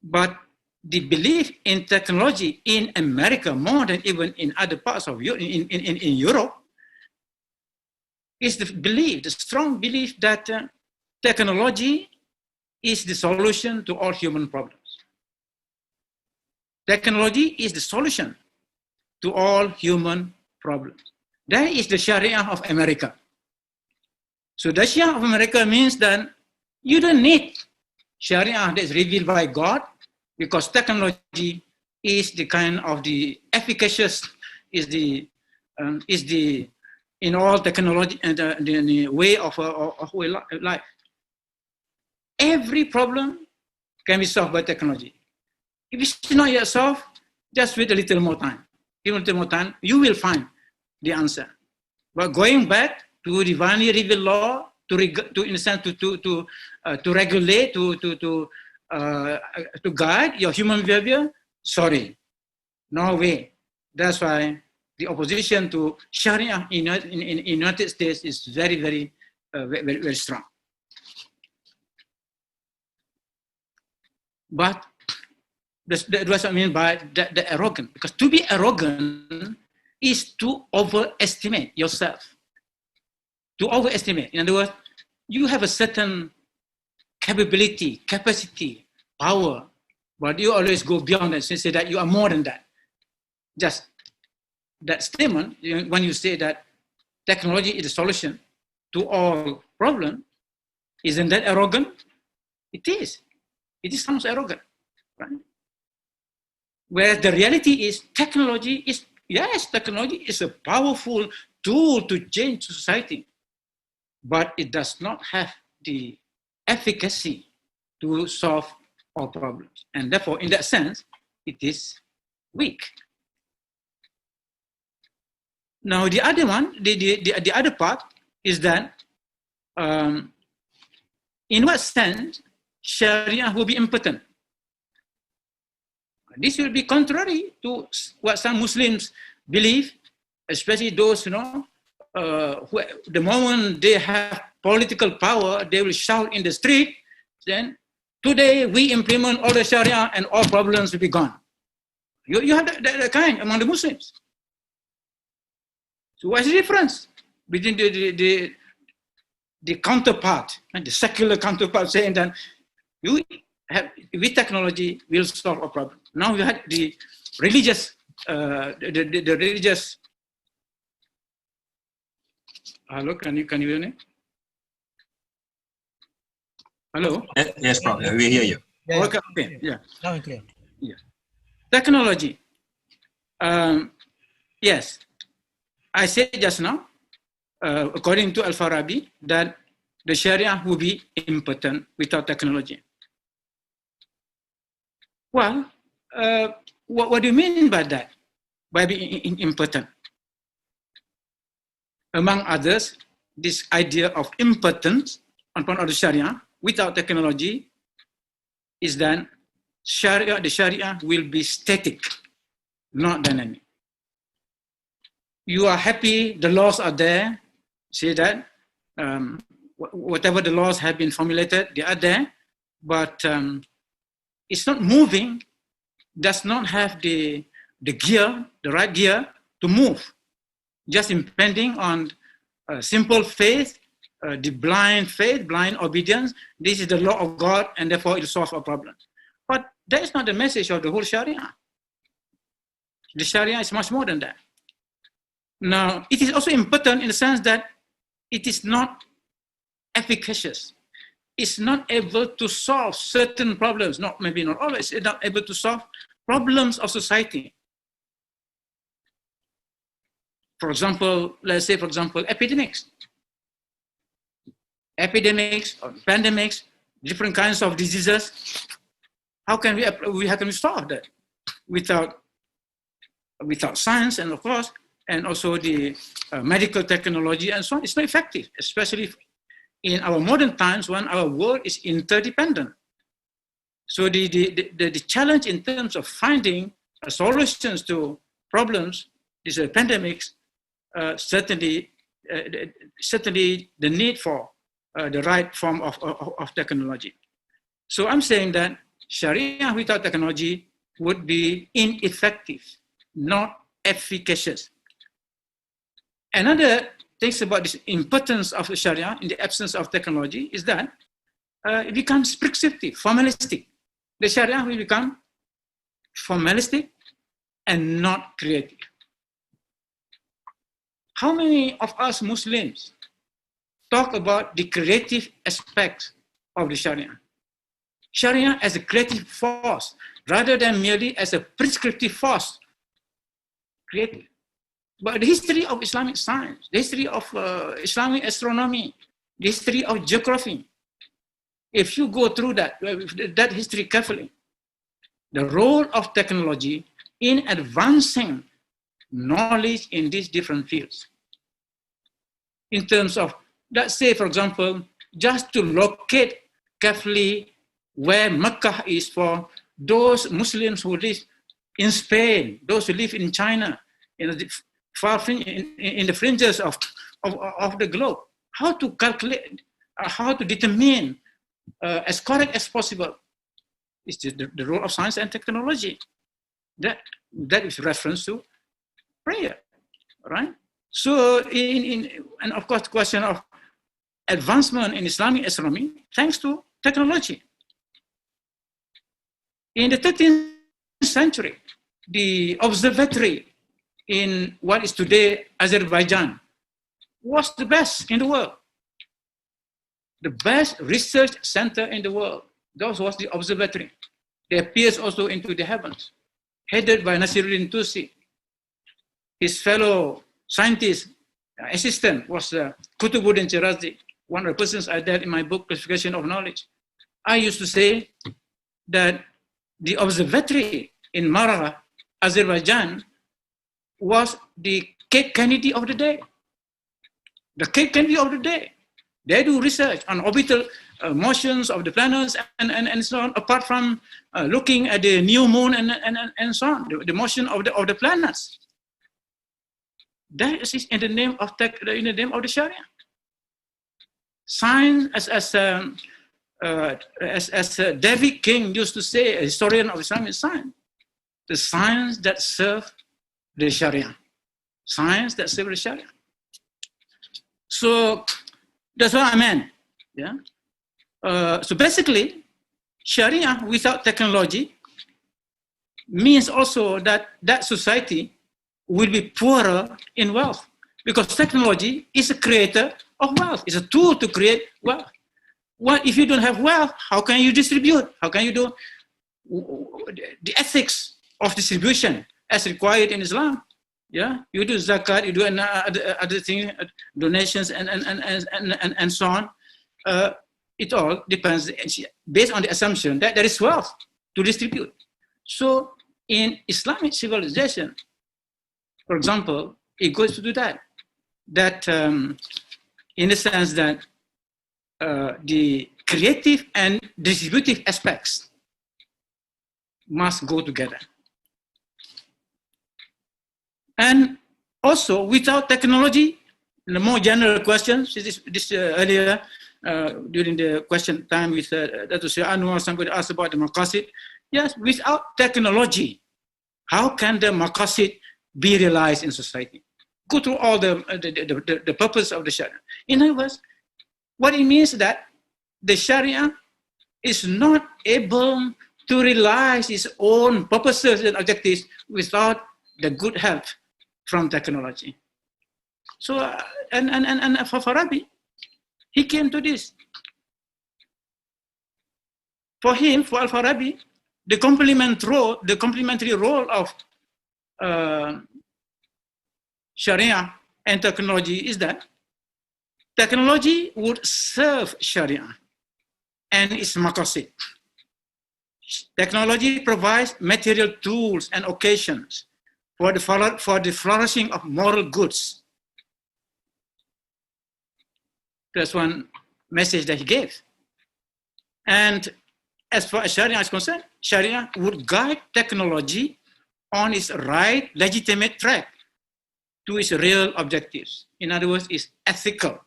But the belief in technology in America, more than even in other parts of Europe, in Europe, is the belief, the strong belief that technology is the solution to all human problems. Technology is the solution to all human problems. That is the Sharia of America. So the Sharia of America means that you don't need Sharia that is revealed by God, because technology is the kind of the efficacious, is the in all technology and the way of life. Every problem can be solved by technology. If it's not yet solved, just wait a little more time. Give a little more time, you will find the answer. But going back to divinely revealed law, to in a sense to regulate, to guide your human behavior, sorry, no way. That's why the opposition to Sharia in United States is very, very, very strong. But that's what I mean by the arrogant. Because to be arrogant is to overestimate yourself. To overestimate. In other words, you have a certain capability, capacity, power, but you always go beyond that and say that you are more than that. Just that statement, when you say that technology is the solution to all problems, isn't that arrogant? It is. It sounds arrogant, right? Whereas the reality is technology is a powerful tool to change society, but it does not have the efficacy to solve all problems. And therefore, in that sense, it is weak. Now, the other one, the other part is that in what sense Sharia will be impotent? This will be contrary to what some Muslims believe, especially those, who the moment they have political power, they will shout in the street, then today we implement all the Sharia and all problems will be gone. You have that kind among the Muslims. So what's the difference between the counterpart and the secular counterpart saying that you have, with technology, we'll solve a problem. Now you had the religious, the religious. Hello, can you hear me? Hello. Yes, Prof. We hear you. Yeah, Okay, okay, yeah. loud and clear. Yeah. Technology. Yes, I said just now, according to Al-Farabi, that the Sharia would be impotent without technology. Well, what do you mean by that? By being impotent? Among others, this idea of impotence on part of the Sharia without technology is that the Sharia will be static, not dynamic. You are happy, the laws are there, say that, whatever the laws have been formulated, they are there, but it's not moving, does not have the gear, the right gear to move, just depending on simple faith, the blind faith, blind obedience. This is the law of God, and therefore it will solve our problem. But that is not the message of the whole Sharia. The Sharia is much more than that. Now, it is also important in the sense that it is not efficacious. It's not able to solve certain problems, maybe not always, it's not able to solve problems of society. For example, let's say, for example, epidemics. Epidemics or pandemics, different kinds of diseases. How can we solve that without science and of course, and also the medical technology and so on? It's not effective, especially in our modern times when our world is interdependent. So the challenge in terms of finding solutions to problems, these pandemics, certainly the need for the right form of technology. So I'm saying that Sharia without technology would be ineffective, not efficacious. Another thing about this importance of the Sharia in the absence of technology is that it becomes prescriptive, formalistic. The Sharia will become formalistic and not creative. How many of us Muslims talk about the creative aspects of the Sharia? Sharia as a creative force rather than merely as a prescriptive force. Creative. But the history of Islamic science, the history of Islamic astronomy, the history of geography, if you go through that history carefully, the role of technology in advancing knowledge in these different fields. In terms of, let's say, for example, just to locate carefully where Mecca is for those Muslims who live in Spain, those who live in China, in the fringes of the globe. How to calculate, how to determine as correct as possible is the role of science and technology. That is reference to prayer, right? So, and of course, the question of advancement in Islamic astronomy thanks to technology. In the 13th century, the observatory in what is today Azerbaijan was the best in the world. The best research center in the world. That was the observatory. It appears also into the heavens, headed by Nasiruddin Tusi. His fellow scientist, assistant was Kutubuddin Shirazi, one of the persons I dealt in my book, Classification of Knowledge. I used to say that the observatory in Maragha, Azerbaijan, was the Cape Kennedy of the day. The Cape Kennedy of the day. They do research on orbital motions of the planets and so on, apart from looking at the new moon and so on, the motion of the planets. That is in the name of the Sharia. Science, as David King used to say, a historian of Islamic science, the science that serves the Sharia. Science that serves the Sharia. So that's what I meant. Yeah. So basically, Sharia without technology means also that society will be poorer in wealth, because technology is a creator of wealth. It's a tool to create wealth. Well, if you don't have wealth, how can you distribute? How can you do the ethics of distribution as required in Islam? Yeah, you do zakat, you do other things, donations, and so on. It all depends based on the assumption that there is wealth to distribute. So in Islamic civilization, for example, it goes to do that. That in the sense that the creative and distributive aspects must go together. And also, without technology, the more general questions, earlier during the question time with Dato'Seri Anwar, somebody asked about the maqasid. Yes, without technology, how can the maqasid be realized in society? Go through all the purpose of the Sharia. In other words, what it means that the Sharia is not able to realize its own purposes and objectives without the good help from technology. So, and for Farabi, he came to this. For him, for Al-Farabi, the complementary role of Sharia and technology is that technology would serve Sharia and its maqasid. Technology provides material tools and occasions for the flourishing of moral goods. That's one message that he gave. And as far as Sharia is concerned, Sharia would guide technology on its right, legitimate track to its real objectives. In other words, it's ethical.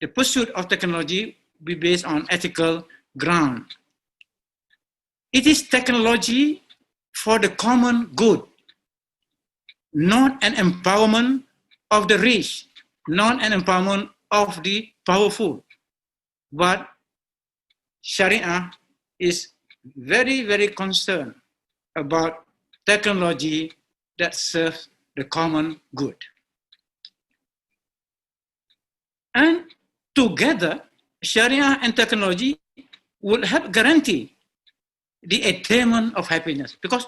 The pursuit of technology will be based on ethical ground. It is technology for the common good, not an empowerment of the rich, not an empowerment of the powerful. But Sharia is very, very concerned about technology that serves the common good. And together, Sharia and technology will help guarantee the attainment of happiness, because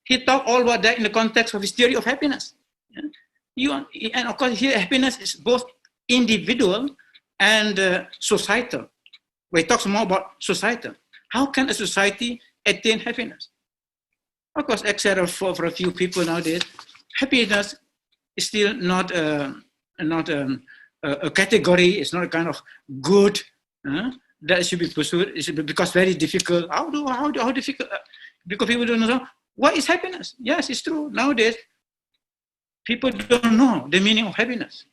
he talked all about that in the context of his theory of happiness. And of course, here happiness is both individual and societal. Where he talks more about societal. How can a society attain happiness? Of course, except for a few people nowadays, happiness is still not a category. It's not a kind of good that should be pursued. It should be, because very difficult. How difficult? Because people don't know what is happiness. Yes, it's true. Nowadays, people don't know the meaning of happiness.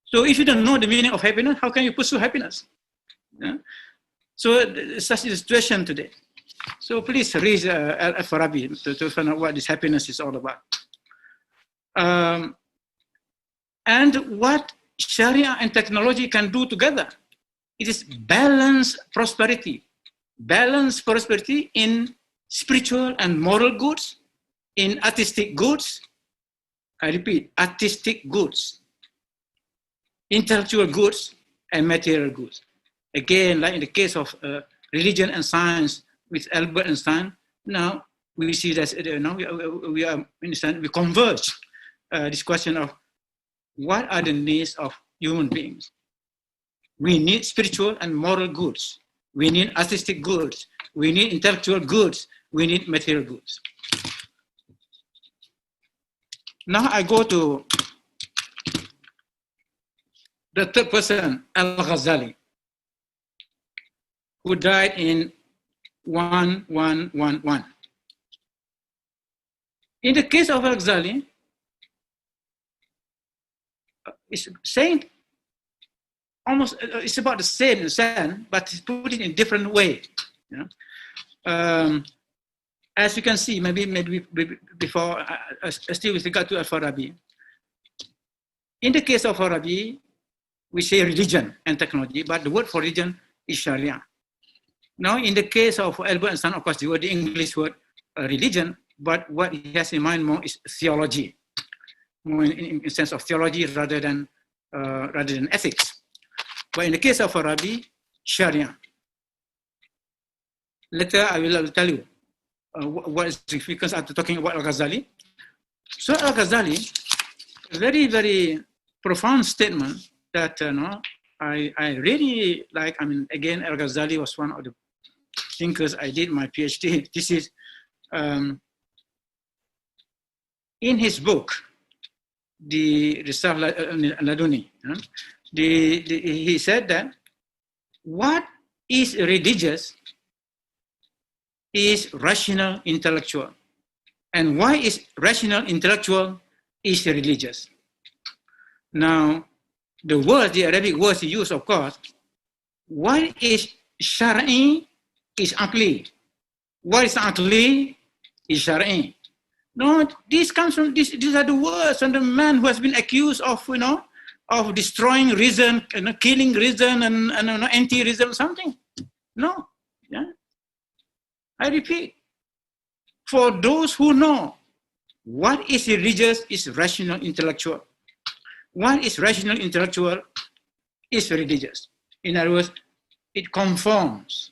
So if you don't know the meaning of happiness, how can you pursue happiness? Yeah? So such is the situation today. So please read Al-Farabi to find out what this happiness is all about. And what Sharia and technology can do together. It is balanced prosperity. Balanced prosperity in spiritual and moral goods, in artistic goods. I repeat, artistic goods, intellectual goods, and material goods. Again, like in the case of religion and science with Albert Einstein, now we see that now we converge this question of what are the needs of human beings. We need spiritual and moral goods. We need artistic goods. We need intellectual goods. We need material goods. Now I go to the third person, Al-Ghazali, who died in 1111. In the case of Al-Ghazali, it's saying almost, it's about the same in a sense, but it's put it in a different way. You know? As you can see, maybe before, still with regard to Al-Farabi. In the case of Farabi, we say religion and technology, but the word for religion is Sharia. Now, in the case of Albert Einstein, of course, the English word religion, but what he has in mind more is theology, more in sense of theology rather than ethics. But in the case of Farabi, Sharia. Later, I will tell you what is significance after talking about Al-Ghazali. So Al-Ghazali, a very, very profound statement that I really like. I mean, again, Al-Ghazali was one of the thinkers I did my PhD thesis. In his book, the Risalah al-Laduni, he said that what is religious is rational intellectual, and why is rational intellectual is religious. Now, the words, the Arabic words he used, of course, what is shar'i is aqli. What is aqli is shar'i. No, this comes from, these are the words from the man who has been accused of, of destroying reason, killing reason and anti-reason or something. No, yeah. I repeat, for those who know what is religious is rational intellectual. What is rational intellectual is religious. In other words, it conforms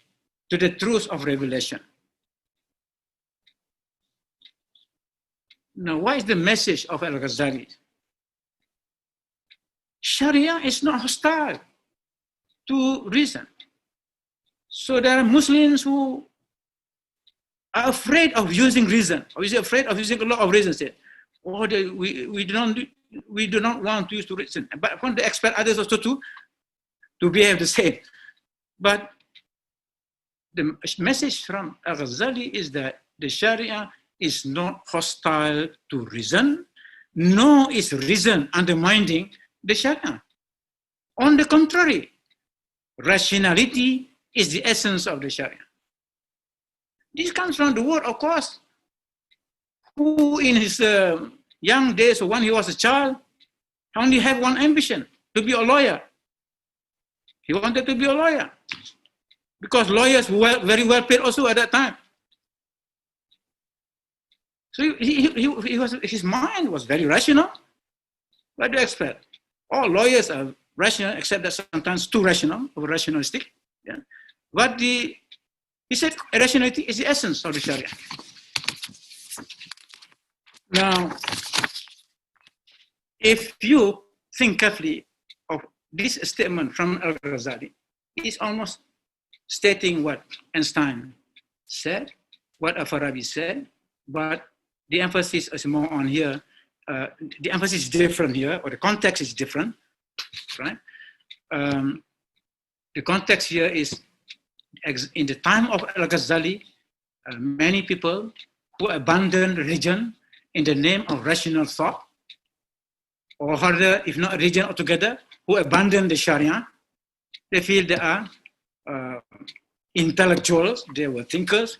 to the truth of revelation. Now, what is the message of Al-Ghazali? Sharia is not hostile to reason. So there are Muslims who are afraid of using reason, or is afraid of using a lot of reason. Say, oh, we do not want to use to reason, but want to expect others also to behave the same. But the message from Al-Ghazali is that the Sharia is not hostile to reason, nor is reason undermining the Sharia. On the contrary, rationality is the essence of the Sharia. This comes from the word, of course, who in his young days, or when he was a child, only had one ambition, to be a lawyer. He wanted to be a lawyer, because lawyers were very well paid also at that time. So his mind was very rational. What do you expect? All lawyers are rational, except that sometimes too rational or rationalistic. Yeah. But he said rationality is the essence of the Sharia. Now, if you think carefully of this statement from Al-Ghazali, it's almost stating what Einstein said, what Al-Farabi said, but the emphasis is more on here. The emphasis is different here, or the context is different, right? The context here is in the time of Al-Ghazali, many people who abandoned religion in the name of rational thought, or harder, if not religion altogether, who abandoned the Sharia. They feel they are intellectuals, they were thinkers,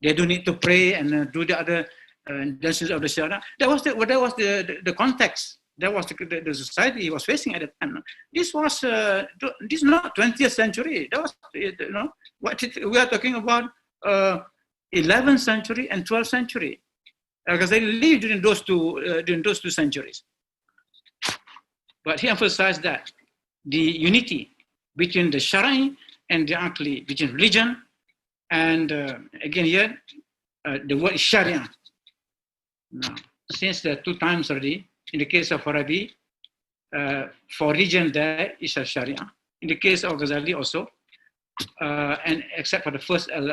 they don't need to pray and do the other intentions of the Sharia. That was the context. That was the society he was facing at the time. This was this is not 20th century. That was what we are talking about 11th century and 12th century. Because they lived during those two centuries. But he emphasized that the unity between the Shari and the Aqli, between religion and again here the word is Sharia. Now, since there are two times already, in the case of Farabi, for religion there is a Sharia. In the case of Ghazali also, and except for the first, in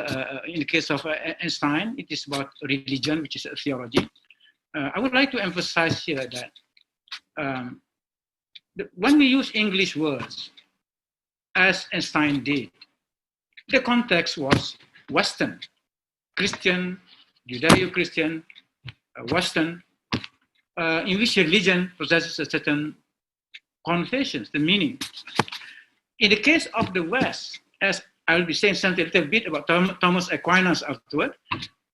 the case of Einstein, it is about religion, which is a theology. I would like to emphasize here that when we use English words, as Einstein did, the context was Western, Christian, Judeo-Christian, Western, in which religion possesses a certain connotations, the meaning. In the case of the West, as I will be saying something a little bit about Thomas Aquinas afterward,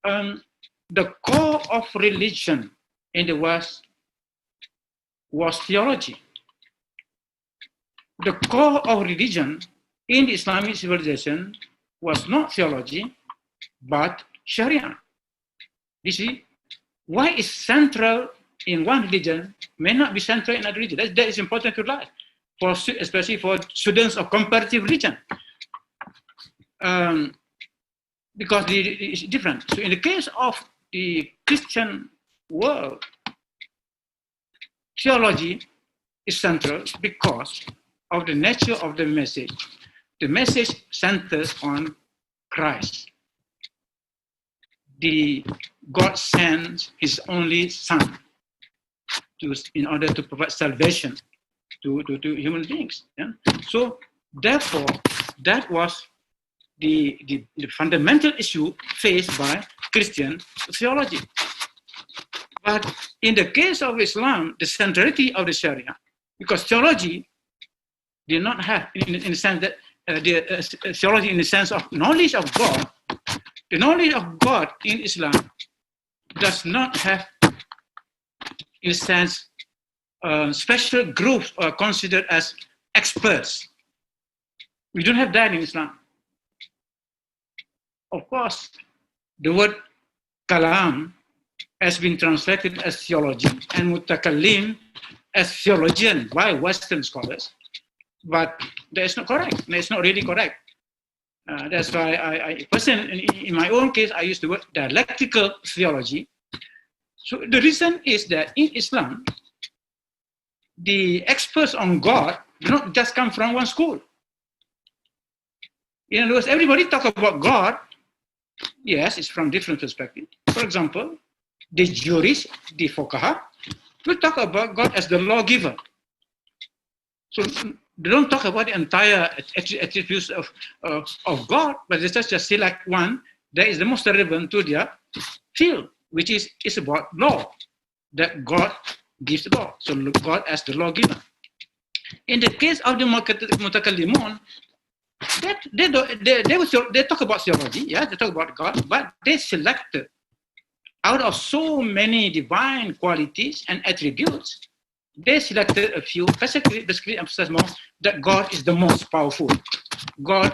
the core of religion in the West was theology. The core of religion in the Islamic civilization was not theology, but Sharia. You see, what is central in one religion may not be central in another religion. That is important to realize. especially for students of comparative religion. Because it's different. So in the case of the Christian world, theology is central because of the nature of the message. The message centers on Christ. God sends his only son in order to provide salvation to human beings. Yeah? So therefore, that was the fundamental issue faced by Christian theology. But in the case of Islam, the centrality of the Sharia, because theology did not have, in the sense that theology in the sense of knowledge of God, the knowledge of God in Islam does not have, in a sense, special groups are considered as experts. We don't have that in Islam. Of course, the word kalam has been translated as theology and mutakallim as theologian by Western scholars, but that is not correct. That is not really correct. That's why I personally, in my own case, I use the word dialectical theology. So the reason is that in Islam, the experts on God do not just come from one school. In other words, everybody talk about God. Yes, it's from different perspectives. For example, the jurists, the fuqaha, will talk about God as the lawgiver. So they don't talk about the entire attributes of God, but they just select one that is the most relevant to their field, which is about law, that God gives the law. So God as the lawgiver. In the case of the mutakallimun, they talk about theology, yeah, they talk about God, but they selected out of so many divine qualities and attributes, they selected a few, basically emphasize more that God is the most powerful. God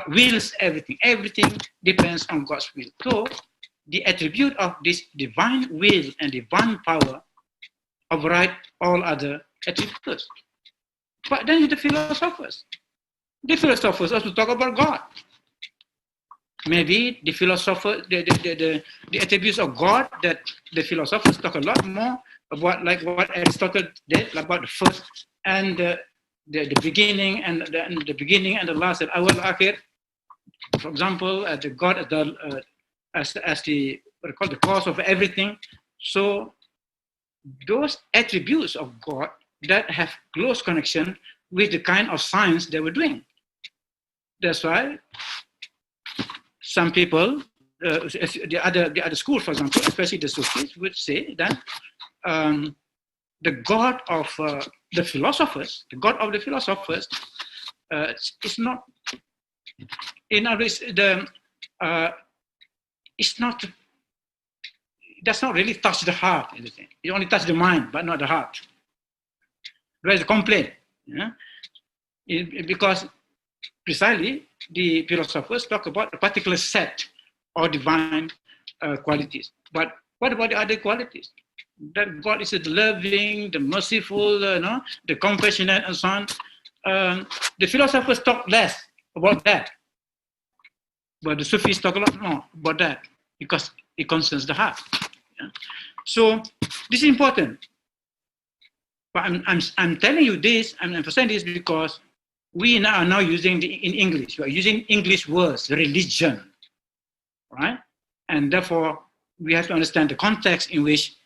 wills everything. Everything depends on God's will. So the attribute of this divine will and divine power override all other attributes. But then the philosophers. The philosophers also talk about God. Maybe the philosopher, the attributes of God that the philosophers talk a lot more about, like what Aristotle did about the first and the beginning and the beginning and the last. Awal akhir, for example, the God as the what they call the cause of everything. So those attributes of God that have close connection with the kind of science they were doing. That's why some people, the other school, for example, especially the Sufis, would say that the God of the philosophers, is not, in other words, it's not, it does not really touch the heart. It only touches the mind, but not the heart. There is a complaint, yeah? Because precisely the philosophers talk about a particular set of divine qualities. But what about the other qualities? That God is the loving, the merciful, the compassionate, and so on. The philosophers talk less about that, but the Sufis talk a lot more about that because it concerns the heart. Yeah? So this is important. But I'm telling you this, I'm emphasizing this because we are now using in English. We are using English words, religion, right? And therefore, we have to understand the context in which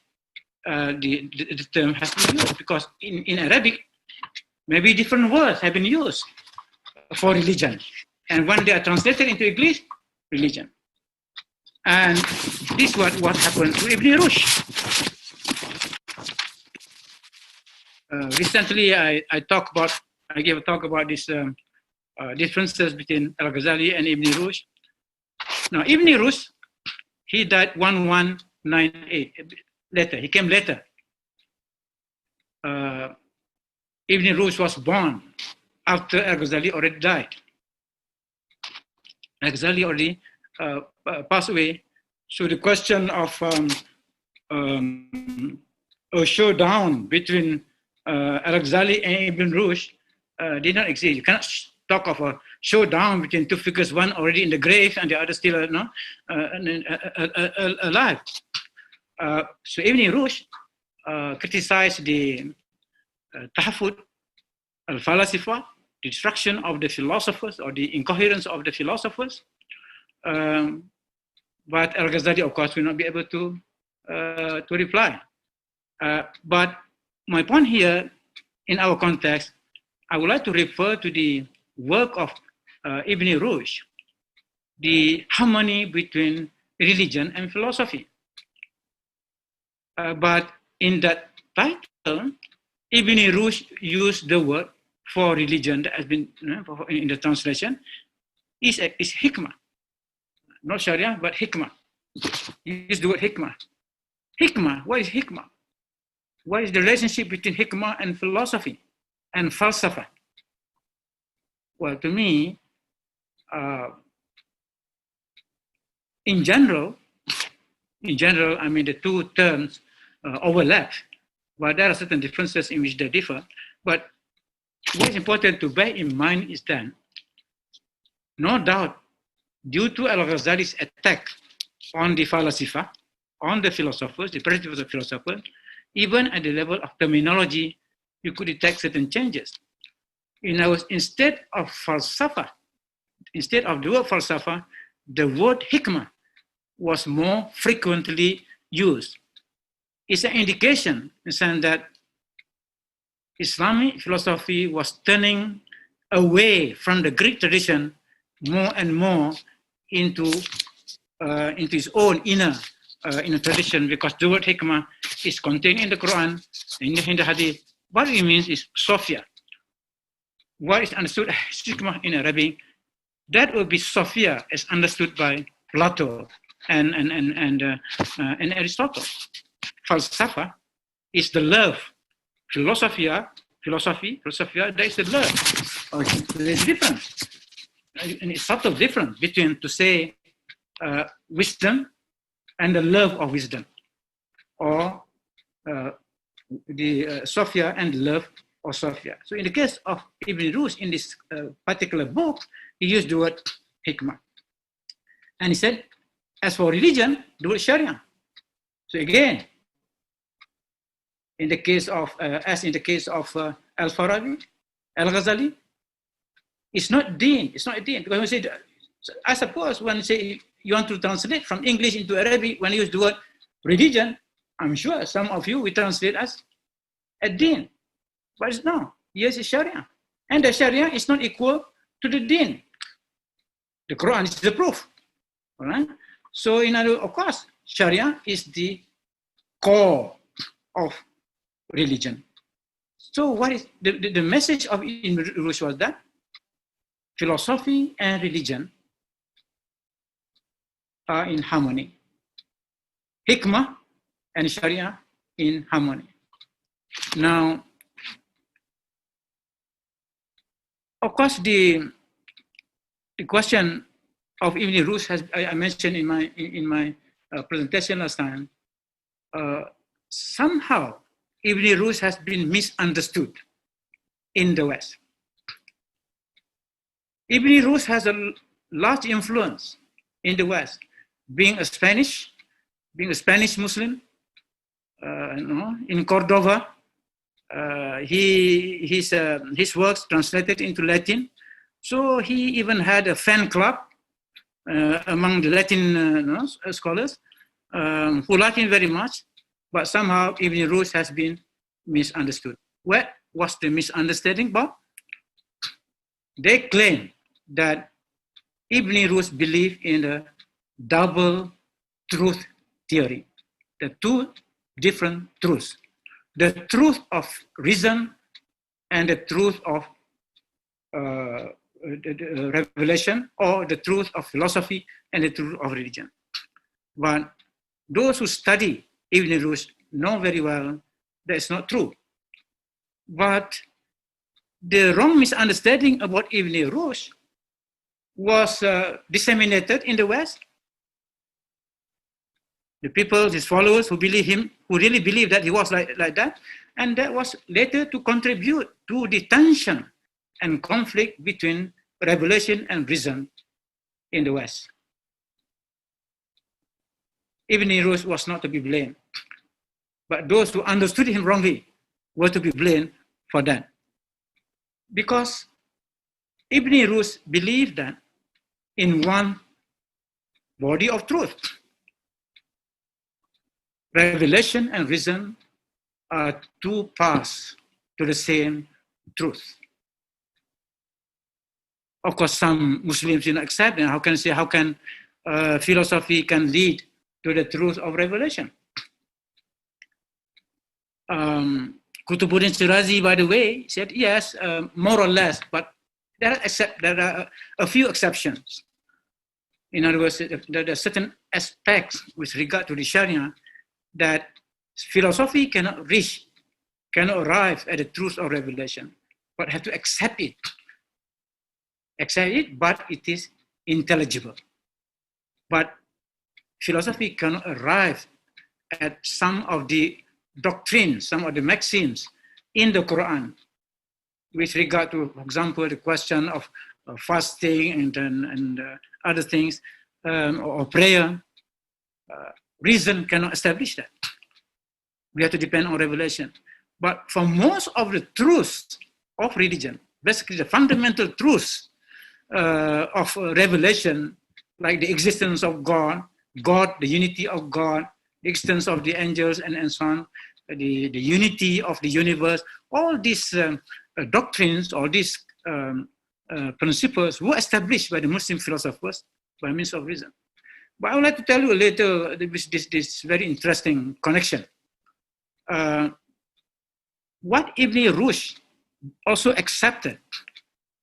the term has been used. Because in Arabic, maybe different words have been used for religion. And when they are translated into English, religion. And this is what happened to Ibn Rushd. Recently, I gave a talk about this differences between Al-Ghazali and Ibn Rushd. Now, Ibn Rushd, he died 1198. Later, he came later. Ibn Rushd was born after Al-Ghazali already died. Al-Ghazali already passed away. So the question of a showdown between Al-Ghazali and Ibn Rushd did not exist. You cannot talk of a showdown between two figures, one already in the grave and the other still alive. So Ibn Rushd criticized the tahafut, al-falasifa, the destruction of the philosophers or the incoherence of the philosophers. But Al-Ghazali, of course, will not be able to reply. But my point here, in our context, I would like to refer to the work of Ibn Rushd, the harmony between religion and philosophy. But in that title, Ibn Rushd used the word for religion that has been in the translation is hikmah, not Sharia, but hikmah. He used the word hikmah. Hikmah, what is hikmah? What is the relationship between hikmah and philosophy and falsafa? Well, to me, in general, I mean, the two terms overlap, but there are certain differences in which they differ. But what is important to bear in mind is that, no doubt, due to Al-Ghazali's attack on the falasifa, on the philosophers, the principles of philosophers, even at the level of terminology, you could detect certain changes. Instead of falsafa, instead of the word falsafa, the word hikmah was more frequently used. It's an indication in the sense that Islamic philosophy was turning away from the Greek tradition more and more into its own inner tradition, because the word hikmah is contained in the Quran, in the Hadith. What it means is Sophia. What is understood as hikmah in Arabic, that would be Sophia as understood by Plato and Aristotle. Falsafa is the love. Philosophy, that is the love. There's a difference, and it's subtle difference between to say wisdom and the love of wisdom, or the Sophia and love of Sophia. So in the case of Ibn Rushd, in this particular book, he used the word hikmah. And he said, as for religion, the word Sharia. So again, in the case of, as in the case of Al-Farabi, Al-Ghazali, it's not deen, it's not a deen. Because when say, I suppose when say you want to translate from English into Arabic, when you use the word religion, I'm sure some of you will translate as a deen. But it's no, yes, it's Sharia. And the Sharia is not equal to the deen. The Quran is the proof. All right? So in other, of course, Sharia is the core of religion. So what is the message of Ibn Rushd was that philosophy and religion are in harmony. Hikmah and Sharia in harmony. Now, of course, the question of Ibn Rushd, has I mentioned in my presentation last time. Somehow, Ibn Rushd has been misunderstood in the West. Ibn Rushd has a large influence in the West, being a Spanish Muslim, in Cordova. His works translated into Latin. So he even had a fan club among the Latin scholars who like him very much, but somehow Ibn Rushd has been misunderstood. What was the misunderstanding, Bob? They claim that Ibn Rushd believed in the double truth theory, the two different truths, the truth of reason and the truth of revelation, or the truth of philosophy and the truth of religion. But those who study Ibn Rushd know very well that it's not true. But the wrong misunderstanding about Ibn Rushd was disseminated in the West. The people, his followers who believe him, who really believe that he was like that, And that was later to contribute to the tension and conflict between revelation and reason in the West. Ibn Rushd was not to be blamed, but those who understood him wrongly were to be blamed for that. Because Ibn Rushd believed that in one body of truth, revelation and reason are two paths to the same truth. Of course, some Muslims do not accept it. How can philosophy can lead to the truth of revelation? Kutubuddin Shirazi, by the way, said yes, more or less, but there are a few exceptions. In other words, there are certain aspects with regard to the Sharia that philosophy cannot arrive at the truth of revelation, but have to accept it. Accept it, but it is intelligible. But philosophy cannot arrive at some of the doctrines, some of the maxims in the Quran with regard to, for example, the question of fasting and other things, or prayer. Reason cannot establish that. We have to depend on revelation. But for most of the truths of religion, basically the fundamental truths of revelation, like the existence of God, the unity of God, the existence of the angels, and so on, the unity of the universe, all these doctrines, all these principles were established by the Muslim philosophers by means of reason. But I would like to tell you later this very interesting connection. What Ibn Rushd also accepted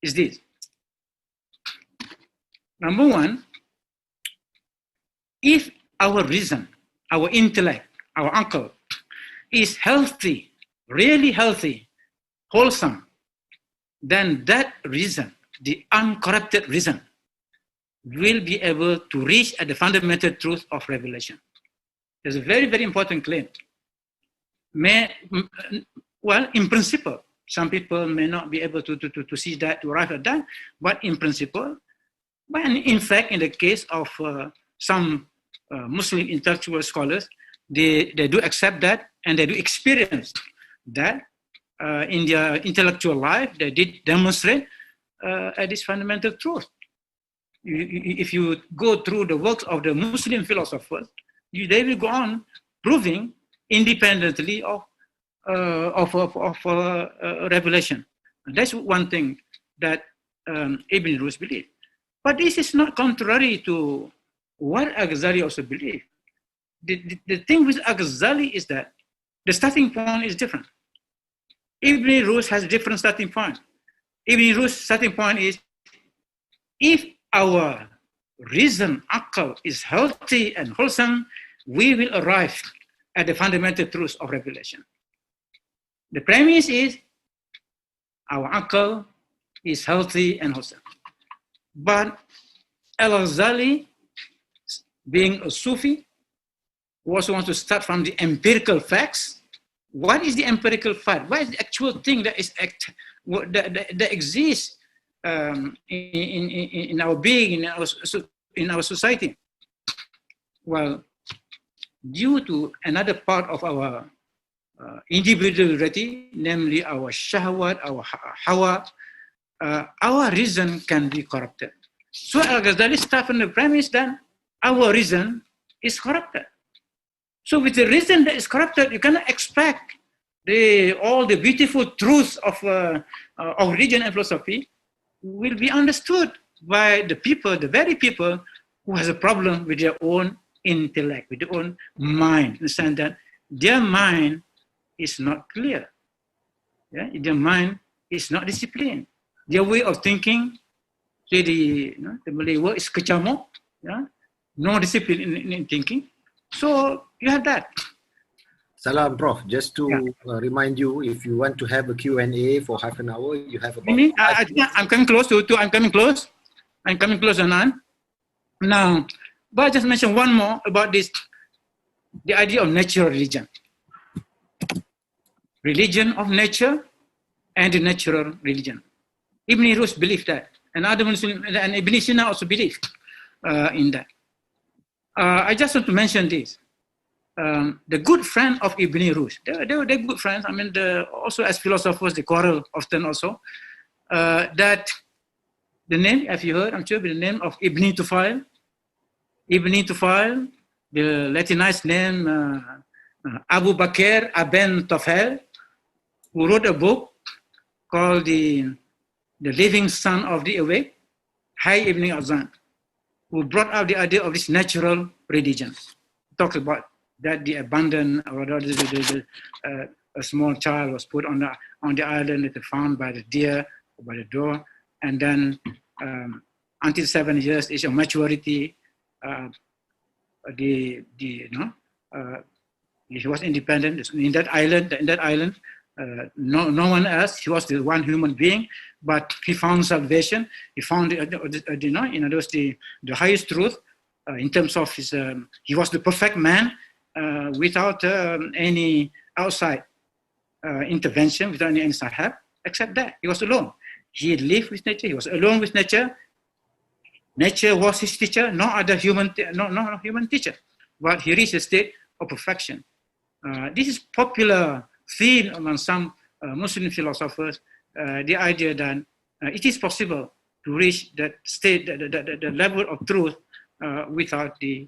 is this. Number one, if our reason, our intellect, our uncle is healthy, really healthy, wholesome, then that reason, the uncorrupted reason, will be able to reach at the fundamental truth of revelation. It's a very, very important claim. Well, in principle, some people may not be able to see that, to arrive at that, but in principle, but in fact, in the case of some Muslim intellectual scholars, they do accept that and they do experience that in their intellectual life. They did demonstrate at this fundamental truth. If you go through the works of the Muslim philosophers, they will go on proving independently of revelation. And that's one thing that Ibn Rushd believed. But this is not contrary to what Al-Ghazali also believed. The thing with Al-Ghazali is that the starting point is different. Ibn Rushd has a different starting point. Ibn Rushd's starting point is, if our reason, akal, is healthy and wholesome, we will arrive at the fundamental truth of revelation. The premise is our akal is healthy and wholesome. But Al-Ghazali, being a Sufi, who also wants to start from the empirical facts. What is the empirical fact? What is the actual thing that is that exists in our being, in our society? Well, due to another part of our individuality, namely our shahwat, our hawa, our reason can be corrupted. So Al-Ghazali starts from the premise that our reason is corrupted. So with the reason that is corrupted, you cannot expect all the beautiful truths of religion and philosophy will be understood by the people, the very people who has a problem with their own intellect, with their own mind. Understand that their mind is not clear. Yeah? Their mind is not disciplined. Their way of thinking, say the Malay word is kecamuk, yeah? No discipline in thinking. So you have that. Salam, Prof. Just to remind you, if you want to have a Q&A for half an hour, you have about I think I'm coming close I'm coming close. I'm coming close, Anand. Now, but I just mention one more about this, the idea of natural religion. religion of nature and the natural religion. Ibn Rushd believed that, and other Muslims, and Ibn Sina also believed in that. I just want to mention this. The good friend of Ibn Rushd, they're good friends. I mean, also as philosophers, they quarrel often also. That the name, have you heard, I'm sure, the name of Ibn Tufail. Ibn Tufail, the Latinized name Abu Bakar Ibn Tufail, who wrote a book called the Living Son of the Awake, Hay Ibn Azan, who brought out the idea of this natural religion. Talks about that the abandoned, or a small child was put on the island that they found by the deer or by the door, and then until 7 years age of maturity, he was independent in that island. No one else. He was the one human being, but he found salvation. He found, in other words, the highest truth in terms of his. He was the perfect man without any outside intervention, without any inside help, except that he was alone. He lived with nature. He was alone with nature. Nature was his teacher. No other human, no human teacher. But he reached a state of perfection. This is popular theme among some Muslim philosophers, the idea that it is possible to reach that state, the level of truth without the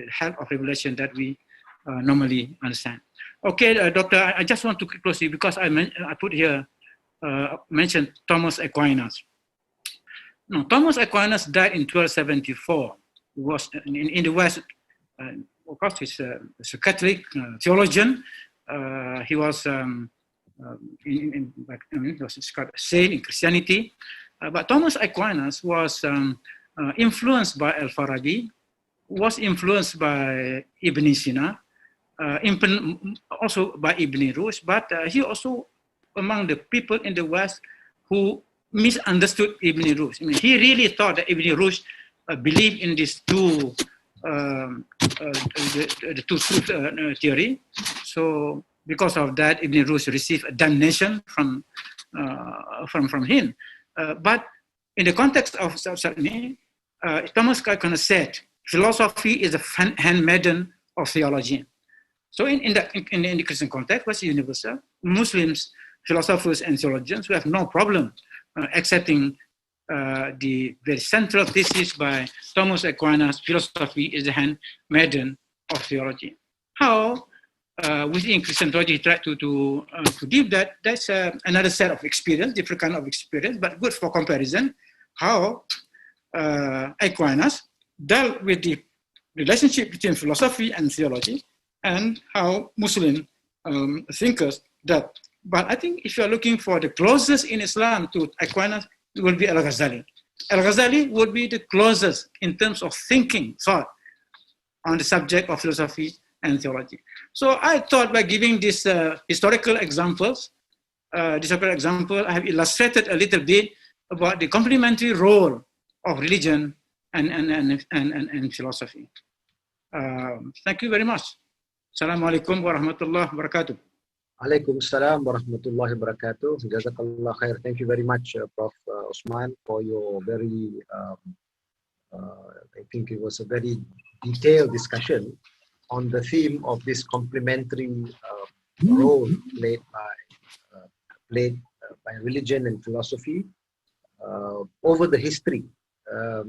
help of revelation that we normally understand. Okay, Doctor, I just want to close it because I put here, mentioned Thomas Aquinas. No, Thomas Aquinas died in 1274. He was in the West, of course, he's a Catholic theologian. He was he was called a saint in Christianity. But Thomas Aquinas was influenced by Al-Farabi, was influenced by Ibn Sina, also by Ibn Rushd, but he also among the people in the West who misunderstood Ibn Rushd. I mean, he really thought that Ibn Rushd believed in these two the two-truth theory. So because of that, Ibn Rushd received a damnation from him. But in the context of Salmi, Thomas Aquinas said, philosophy is a handmaiden of theology. So in the Christian context, what's universal? Muslims, philosophers and theologians who have no problem accepting the very central thesis by Thomas Aquinas, philosophy is the handmaiden of theology. How within Christian theology he tried to give that, that's another set of experience, different kind of experience, but good for comparison, how Aquinas dealt with the relationship between philosophy and theology, and how Muslim thinkers dealt. But I think if you are looking for the closest in Islam to Aquinas, it will be Al-Ghazali. Al-Ghazali would be the closest in terms of thought on the subject of philosophy and theology. So I thought by giving these historical examples, I have illustrated a little bit about the complementary role of religion and philosophy. Thank you very much. Assalamu alaikum wa rahmatullahi wa barakatuh. Alaikum salam wa rahmatullahi wa barakatuh. Jazakallah khair. Thank you very much, Prof. Osman, for your very, I think it was a very detailed discussion on the theme of this complementary role played by religion and philosophy over the history.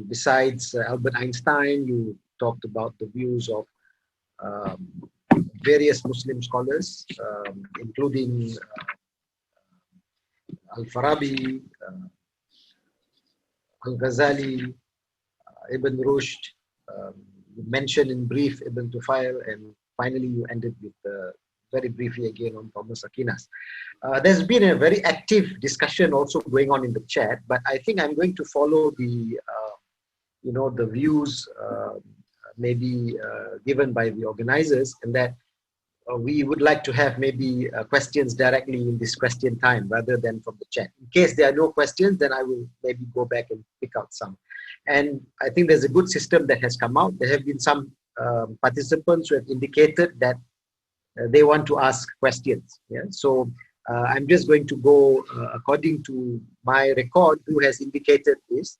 Besides Albert Einstein, you talked about the views of various Muslim scholars, including Al-Farabi, Al-Ghazali, Ibn Rushd. You mentioned in brief Ibn Tufail, and finally you ended with very briefly again on Thomas Aquinas. There's been a very active discussion also going on in the chat, but I think I'm going to follow the the views maybe given by the organizers, and that we would like to have maybe questions directly in this question time rather than from the chat. In case there are no questions, then I will maybe go back and pick out some. And I think there's a good system that has come out. There have been some participants who have indicated that they want to ask questions. Yeah? So I'm just going to go according to my record, who has indicated this.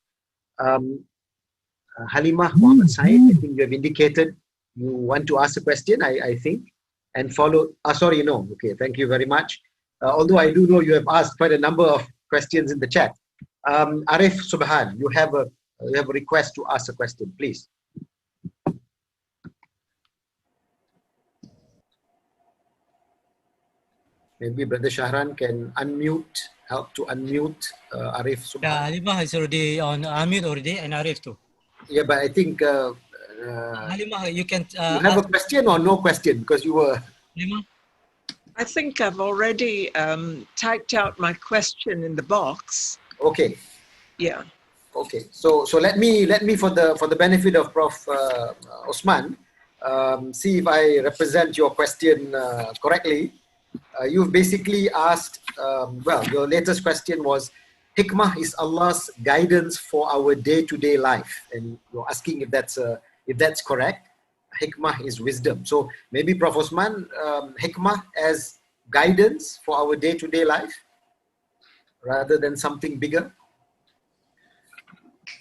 Halimah Muhammad Said, I think you have indicated you want to ask a question, I think, and follow, sorry, no, okay, thank you very much. Although I do know you have asked quite a number of questions in the chat. Arif Subhan, you have a request to ask a question, please. Maybe Brother Shahran can unmute, help to unmute Arif Subhan. Yeah, Halimah is already on unmute already, and Arif too. Yeah, but I think Halimah, you can you have a question or no question, because you were. Halimah? I think I've already typed out my question in the box. Okay. Yeah. Okay. So let me for the benefit of Prof. Osman, see if I represent your question correctly. You've basically asked, well, your latest question was, hikmah is Allah's guidance for our day-to-day life, and you're asking if that's correct. Hikmah is wisdom. So maybe Prof. Osman, hikmah as guidance for our day-to-day life rather than something bigger.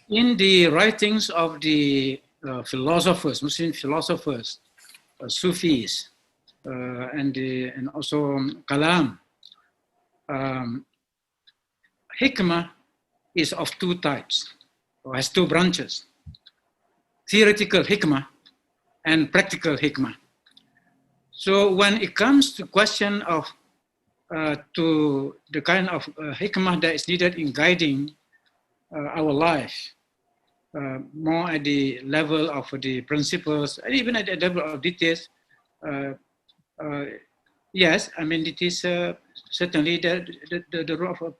In the writings of the philosophers, Muslim philosophers, Sufis, and also Kalam, hikmah is of two types, or has two branches: theoretical hikmah and practical hikmah. So when it comes to question of to the kind of hikmah that is needed in guiding our life, more at the level of the principles, and even at the level of details, yes, I mean, it is certainly the role of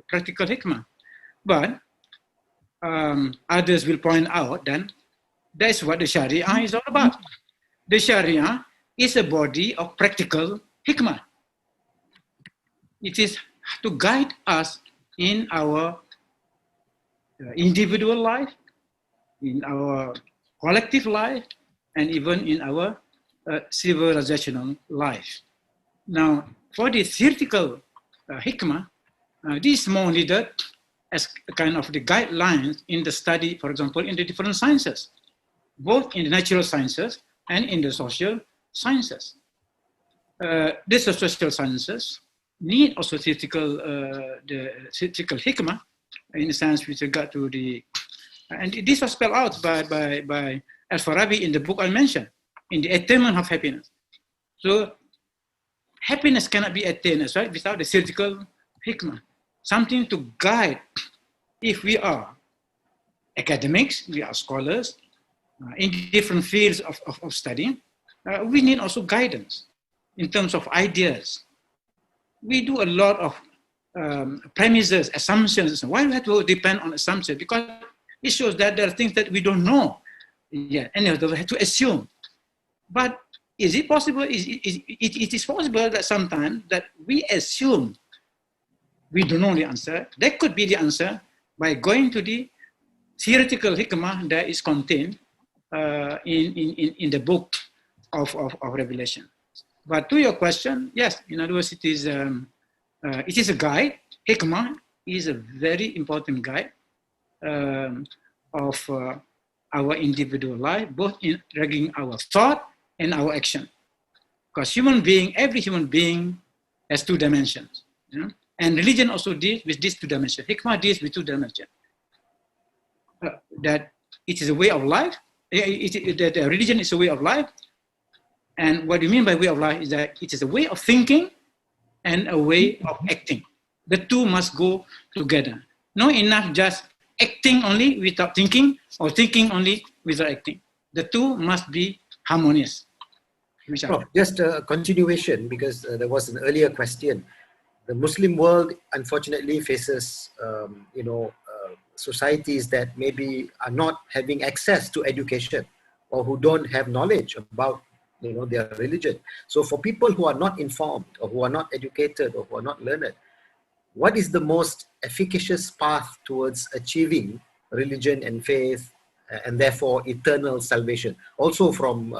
practical hikmah. But others will point out then that's what the Sharia is all about. The Sharia is a body of practical hikmah. It is to guide us in our individual life, in our collective life, and even in our civilizational life. Now, for the theoretical hikmah, this is more needed as a kind of the guidelines in the study, for example, in the different sciences, both in the natural sciences and in the social sciences. The social sciences need also the theoretical hikmah, in a sense with regard to the, and this was spelled out by Al-Farabi in the book I mentioned, in the attainment of happiness. So happiness cannot be attained, right, without the theoretical hikmah, something to guide. If we are academics, we are scholars in different fields of study, we need also guidance in terms of ideas. We do a lot of premises, assumptions. Why do we have to depend on assumptions? Because it shows that there are things that we don't know yet, and we have to assume. But is it possible? It is possible that sometimes that we assume we don't know the answer. That could be the answer by going to the theoretical hikmah that is contained in the book of Revelation. But to your question, yes, in other words, it is a guide. Hikmah is a very important guide of our individual life, both in regarding our thought and our action. Because every human being has two dimensions. You know? And religion also deals with these two dimensions. Hikmah deals with two dimensions. That it is a way of life, that religion is a way of life. And what we mean by way of life is that it is a way of thinking and a way of acting. The two must go together. Not enough just acting only without thinking, or thinking only without acting. The two must be harmonious. Prof, just a continuation, because there was an earlier question. The Muslim world unfortunately faces, societies that maybe are not having access to education, or who don't have knowledge about their religion. So for people who are not informed, or who are not educated, or who are not learned, what is the most efficacious path towards achieving religion and faith, and therefore eternal salvation? Also from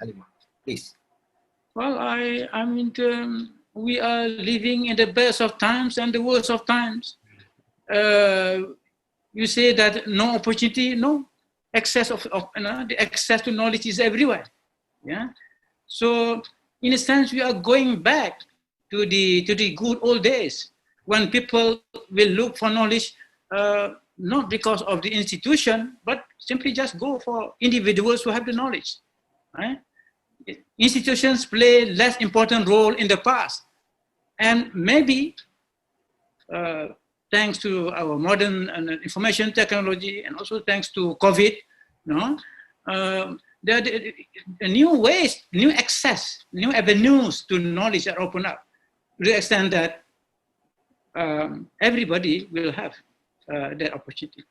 Halimah. Please. Well, I mean, we are living in the best of times and the worst of times. You say that no opportunity, no access the access to knowledge is everywhere. Yeah. So in a sense, we are going back to the good old days when people will look for knowledge, not because of the institution, but simply just go for individuals who have the knowledge. Right? Institutions play less important role in the past, and maybe thanks to our modern information technology, and also thanks to COVID, there are new ways, new access, new avenues to knowledge are open up to the extent that everybody will have that opportunity.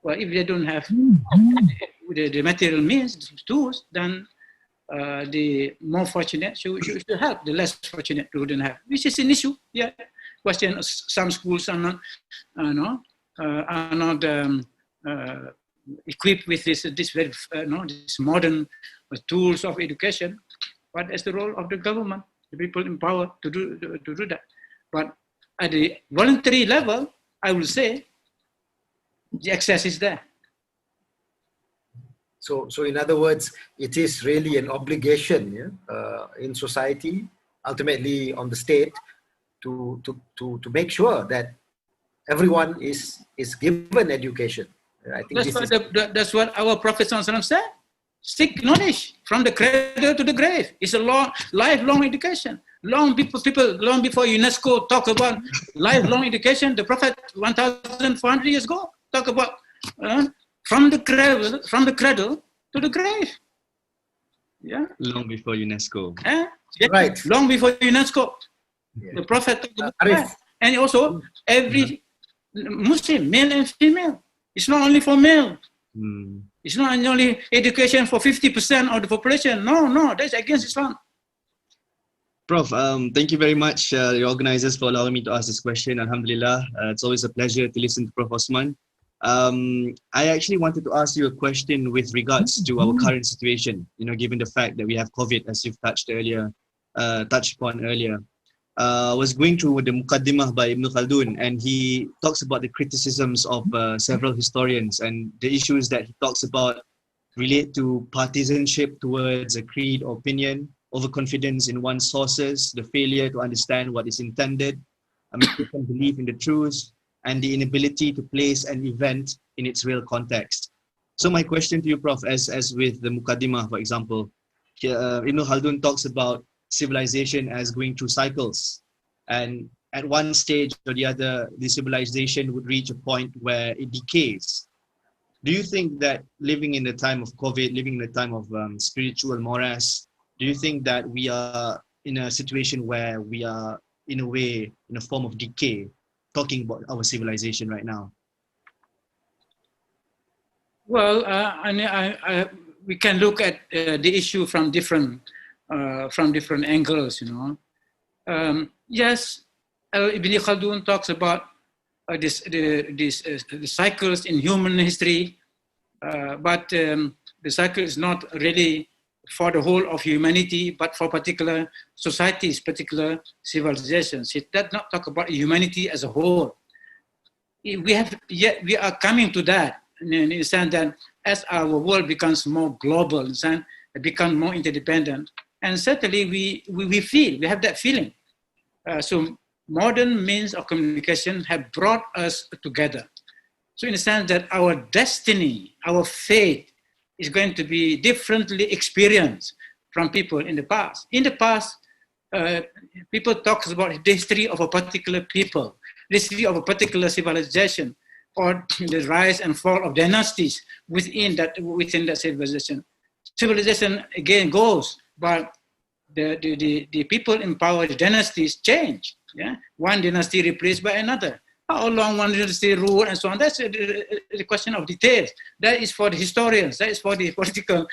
Well, if they don't have the material means, the tools, then the more fortunate should help the less fortunate who don't have, which is an issue. Yeah, question. Some schools are not, equipped with this modern tools of education. But it's the role of the government, the people in power, to do that. But at the voluntary level, I will say the access is there. So in other words, it is really an obligation in society, ultimately on the state, to make sure that everyone is given education. I think that's what our Prophet said. Seek knowledge from the cradle to the grave. It's a lifelong education. Long before UNESCO talk about lifelong education, the Prophet 1,400 years ago talk about from the cradle to the grave. Yeah. Long before UNESCO. Yeah. Right. Long before UNESCO. Yeah. The Prophet talked about that. And also every Muslim, male and female. It's not only for male. It's not only education for 50% of the population. No, that's against Islam. Prof, thank you very much, the organizers, for allowing me to ask this question. Alhamdulillah, it's always a pleasure to listen to Prof. Osman. I actually wanted to ask you a question with regards to our current situation, given the fact that we have COVID, as you've touched upon earlier. I was going through the Muqaddimah by Ibn Khaldun, and he talks about the criticisms of several historians, and the issues that he talks about relate to partisanship towards a creed or opinion, overconfidence in one's sources, the failure to understand what is intended, a mistaken belief in the truth, and the inability to place an event in its real context. So my question to you, Prof, as with the Muqaddimah, for example, Ibn Khaldun talks about civilization as going through cycles, and at one stage or the other, the civilization would reach a point where it decays. Do you think that living in the time of COVID, living in the time of spiritual morass, do you think that we are in a situation where we are, in a way, in a form of decay, talking about our civilization right now? Well, we can look at the issue from different angles. Yes, Ibn Khaldun talks about the cycles in human history, but the cycle is not really for the whole of humanity, but for particular societies, particular civilizations. It does not talk about humanity as a whole. We are coming to that in the sense that as our world becomes more global, and become more interdependent, and certainly we have that feeling. So modern means of communication have brought us together. So in the sense that our destiny, our fate, is going to be differently experienced from people in the past. In the past, people talk about the history of a particular people, the history of a particular civilization, or the rise and fall of dynasties within that civilization. Civilization again goes, but the people in power, the dynasties change. Yeah, one dynasty replaced by another. How long one dynasty rule and so on. That's the question of details. That is for the historians. That is for the political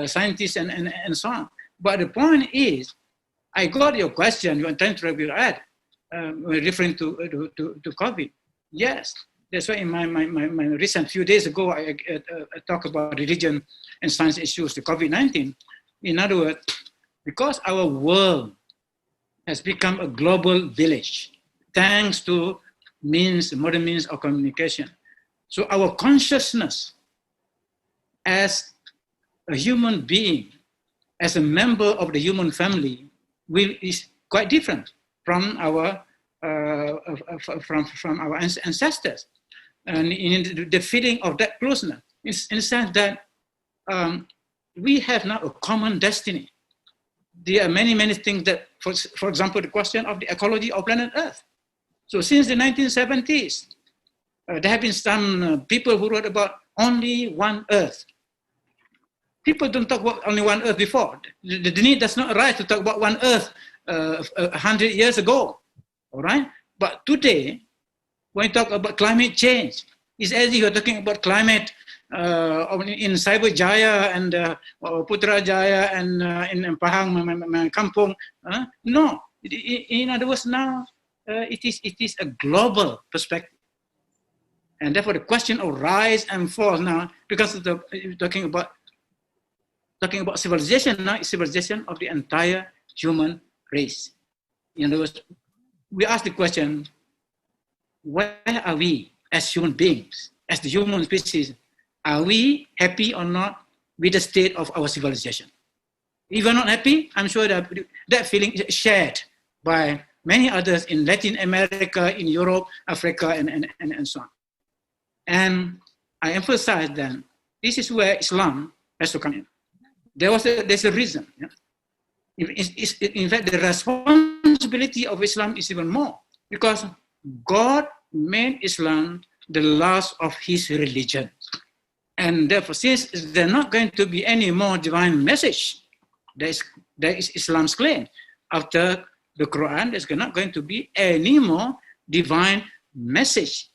scientists and so on. But the point is, I got your question. You are trying to add, referring to COVID. Yes, that's why in my recent few days ago, I talk about religion and science issues to COVID-19. In other words, because our world has become a global village thanks to modern means of communication. So our consciousness as a human being, as a member of the human family, is quite different from our ancestors, and in the feeling of that closeness, in the sense that we have now a common destiny. There are many things that, for example, the question of the ecology of planet Earth. So since the 1970s, there have been some people who wrote about only one Earth. People don't talk about only one Earth before. The need does not arise to talk about one Earth 100 years ago, all right? But today, when you talk about climate change, it's as if you're talking about climate in Cyber Jaya and Putrajaya and in Pahang, Kampung. No, in other words, now it is a global perspective. And therefore the question of rise and fall now, because talking about civilization now, is civilization of the entire human race. In other words, we ask the question, where are we as human beings, as the human species? Are we happy or not with the state of our civilization? If we're not happy, I'm sure that feeling is shared by many others in Latin America, in Europe, Africa, and so on. And I emphasize that this is where Islam has to come in. There's a reason. Yeah? In fact, the responsibility of Islam is even more, because God made Islam the last of his religion. And therefore, since there's not going to be any more divine message, that is Islam's claim. After the Quran, there's not going to be any more divine message.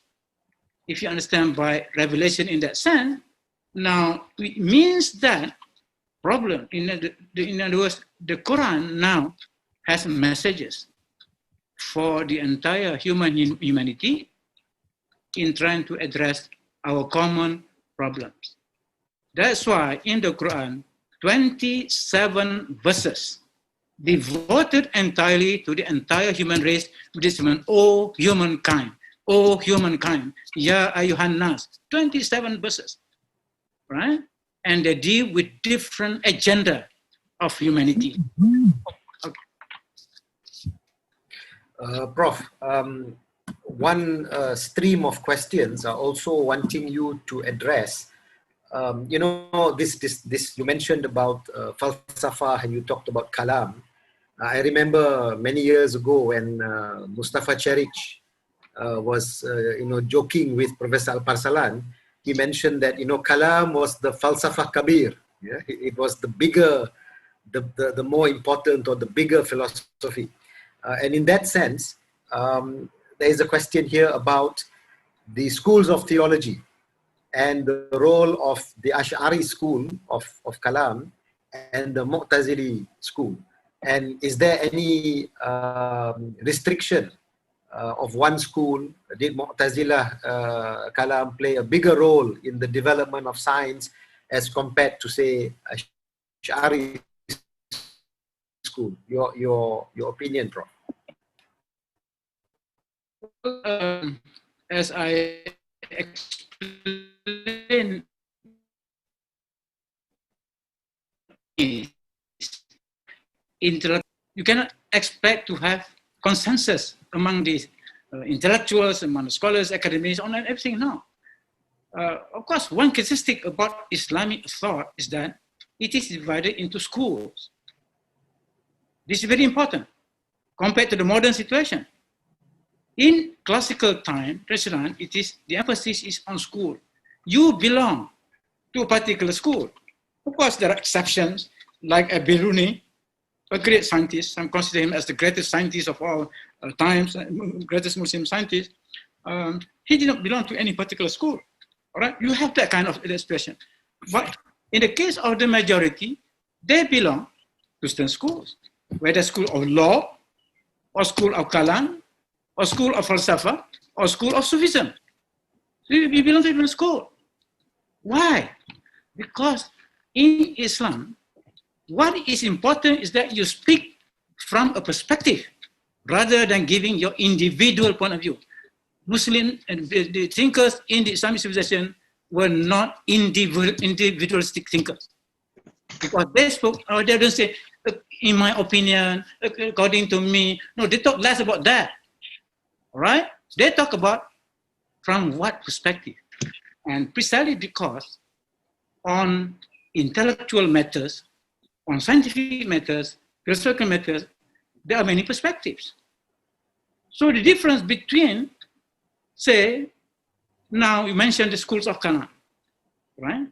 If you understand by revelation in that sense, now it means that problem, in other words, the Quran now has messages for the entire humanity in trying to address our common problems. That's why in the Quran, 27 verses devoted entirely to the entire human race, which is O humankind, O humankind, Ya Ayyuhan Nas, 27 verses, right? And they deal with different agenda of humanity. Okay. Prof, one stream of questions are also wanting you to address. You know, this you mentioned about falsafah and you talked about kalam. I remember many years ago when Mustafa Cherich was, joking with Professor Al-Parsalan. He mentioned that, kalam was the falsafah kabir. Yeah? It was the bigger, the more important or the bigger philosophy. And in that sense, there is a question here about the schools of theology and the role of the Ash'ari school of Kalam and the Mu'tazili school. And is there any restriction of one school? Did Mu'tazilah Kalam play a bigger role in the development of science as compared to, say, Ash'ari school? Your opinion, Prof. As I explained, you cannot expect to have consensus among the intellectuals, among the scholars, academics, on everything now. Of course, one characteristic about Islamic thought is that it is divided into schools. This is very important compared to the modern situation. In classical time, traditional, the emphasis is on school. You belong to a particular school. Of course, there are exceptions, like Biruni, a great scientist. I'm considering him as the greatest scientist of all times, greatest Muslim scientist. He did not belong to any particular school. All right, you have that kind of expression. But in the case of the majority, they belong to Christian schools, whether school of law, or school of Kalam, or school of falsafa, or school of Sufism. So you belong to a different school. Why? Because in Islam, what is important is that you speak from a perspective rather than giving your individual point of view. Muslim and the thinkers in the Islamic civilization were not individualistic thinkers. Because they spoke, or they don't say, in my opinion, according to me. No, they talk less about that. All right? They talk about from what perspective. And precisely because on intellectual matters, on scientific matters, philosophical matters, there are many perspectives. So the difference between, say, now you mentioned the schools of Kalam, right?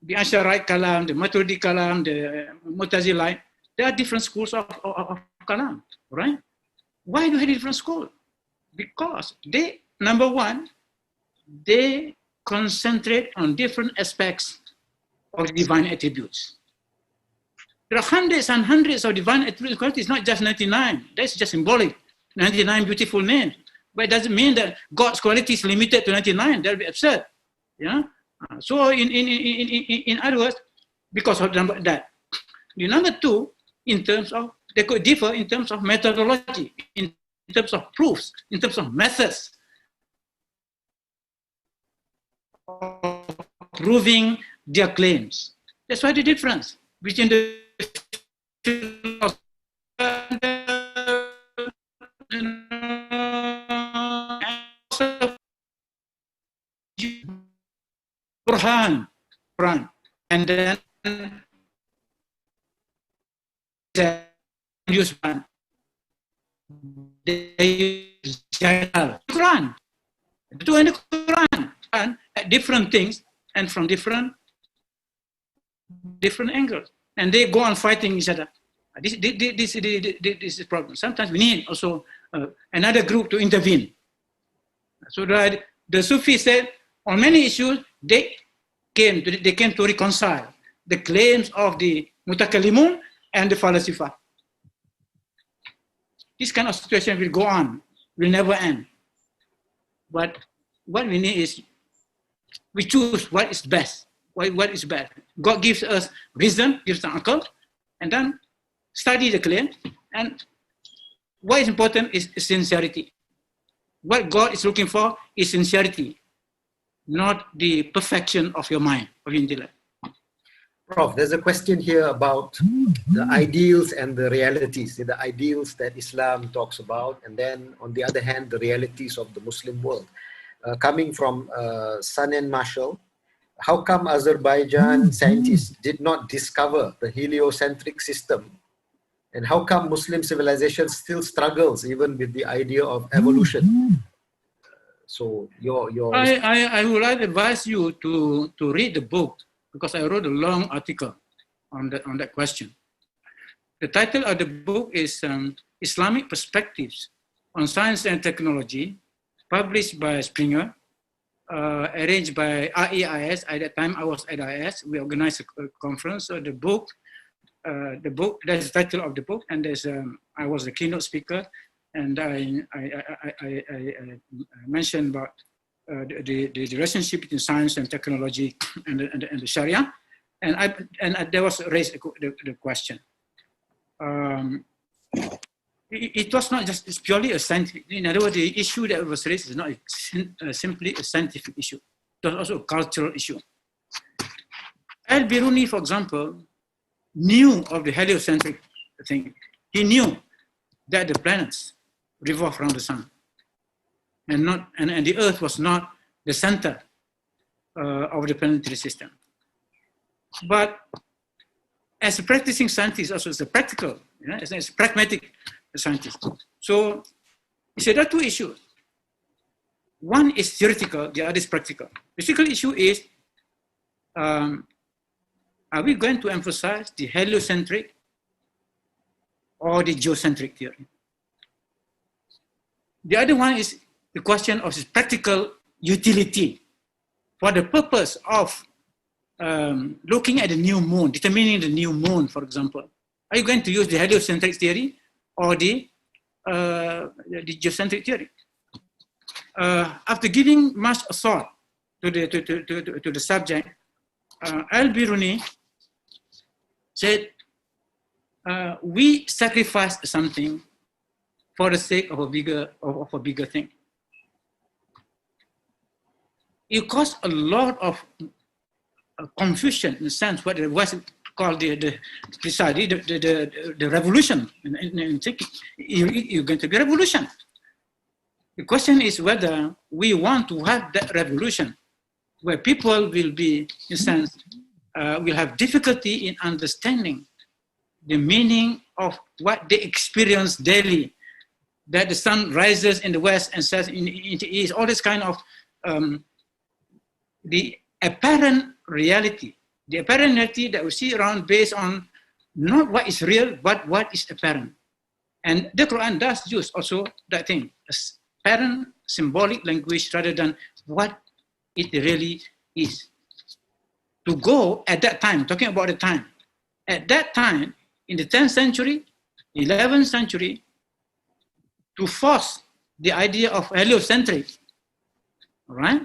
The Asharite Kalam, the Maturidi Kalam, the Mu'tazilite, there are different schools of Kalam, right? Why do you have different schools? Because they, number one, they concentrate on different aspects of divine attributes. There are hundreds and hundreds of divine attributes qualities, not just 99. That's just symbolic. 99 beautiful names. But it doesn't mean that God's quality is limited to 99. That would be absurd. Yeah? So in other words, because of that. The number two, in terms of, they could differ in terms of methodology, in terms of proofs, in terms of methods of proving their claims. That's why the difference between the Quran, and then use one. They use Quran. The two in the Quran at different things and from different angles, and they go on fighting each other. This is the problem. Sometimes we need also another group to intervene. So that the Sufis said on many issues they came to reconcile the claims of the Mutakallimun and the Falasifa. This kind of situation will go on, will never end. But what we need is we choose what is best. What is best? God gives us wisdom, gives us akal, and then study the claim. And what is important is sincerity. What God is looking for is sincerity, not the perfection of your mind, of your intellect. Prof, there's a question here about the ideals and the realities, the ideals that Islam talks about, and then on the other hand, the realities of the Muslim world. Coming from Sanen Marshall, how come Azerbaijan scientists did not discover the heliocentric system? And how come Muslim civilization still struggles even with the idea of evolution? So I would like to advise you to read the book, because I wrote a long article on that question. The title of the book is Islamic Perspectives on Science and Technology, published by Springer, arranged by IIIT. At that time, I was at IIIT. We organized a conference. So the book, that's the title of the book, and there's I was the keynote speaker, and I mentioned about the relationship between science and technology and the Sharia, and there was raised the question. It was not just, it's purely a scientific, in other words, the issue that was raised is not simply a scientific issue. It was also a cultural issue. Al-Biruni, for example, knew of the heliocentric thing. He knew that the planets revolve around the sun, and the Earth was not the center of the planetary system. But as a practicing scientist, also as a practical, as a pragmatic scientist. So he said there are two issues. One is theoretical, the other is practical. The theoretical issue is, are we going to emphasize the heliocentric or the geocentric theory? The other one is the question of its practical utility for the purpose of looking at the new moon, determining the new moon, for example. Are you going to use the heliocentric theory or the geocentric theory? After giving much thought to the subject, Al-Biruni said we sacrifice something for the sake of a bigger thing. It caused a lot of confusion in the sense what it was called the revolution. In thinking, you're going to be a revolution. The question is whether we want to have that revolution where people will be, in a sense, will have difficulty in understanding the meaning of what they experience daily, that the sun rises in the west and sets in the east, all this kind of the apparent reality that we see around based on not what is real, but what is apparent. And the Quran does use also that thing, apparent symbolic language rather than what it really is. To go at that time, talking about the time, at that time, in the 10th century, 11th century, to force the idea of heliocentric, all right,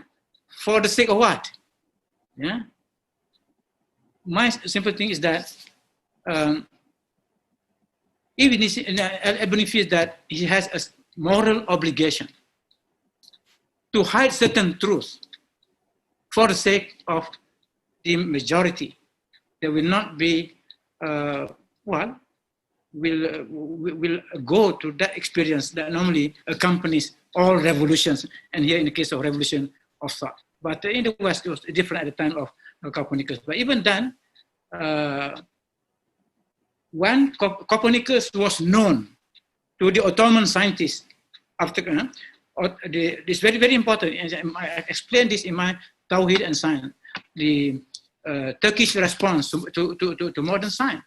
for the sake of what? Yeah. My simple thing is that Ibrahim feels that he has a moral obligation to hide certain truths for the sake of the majority. There will not be, will go to that experience that normally accompanies all revolutions, and here in the case of revolution of thought. But in the West, it was different at the time of Copernicus. But even then, when Copernicus was known to the Ottoman scientists, after this very, very important, and I explained this in my Tawhid and Science, the Turkish response to modern science.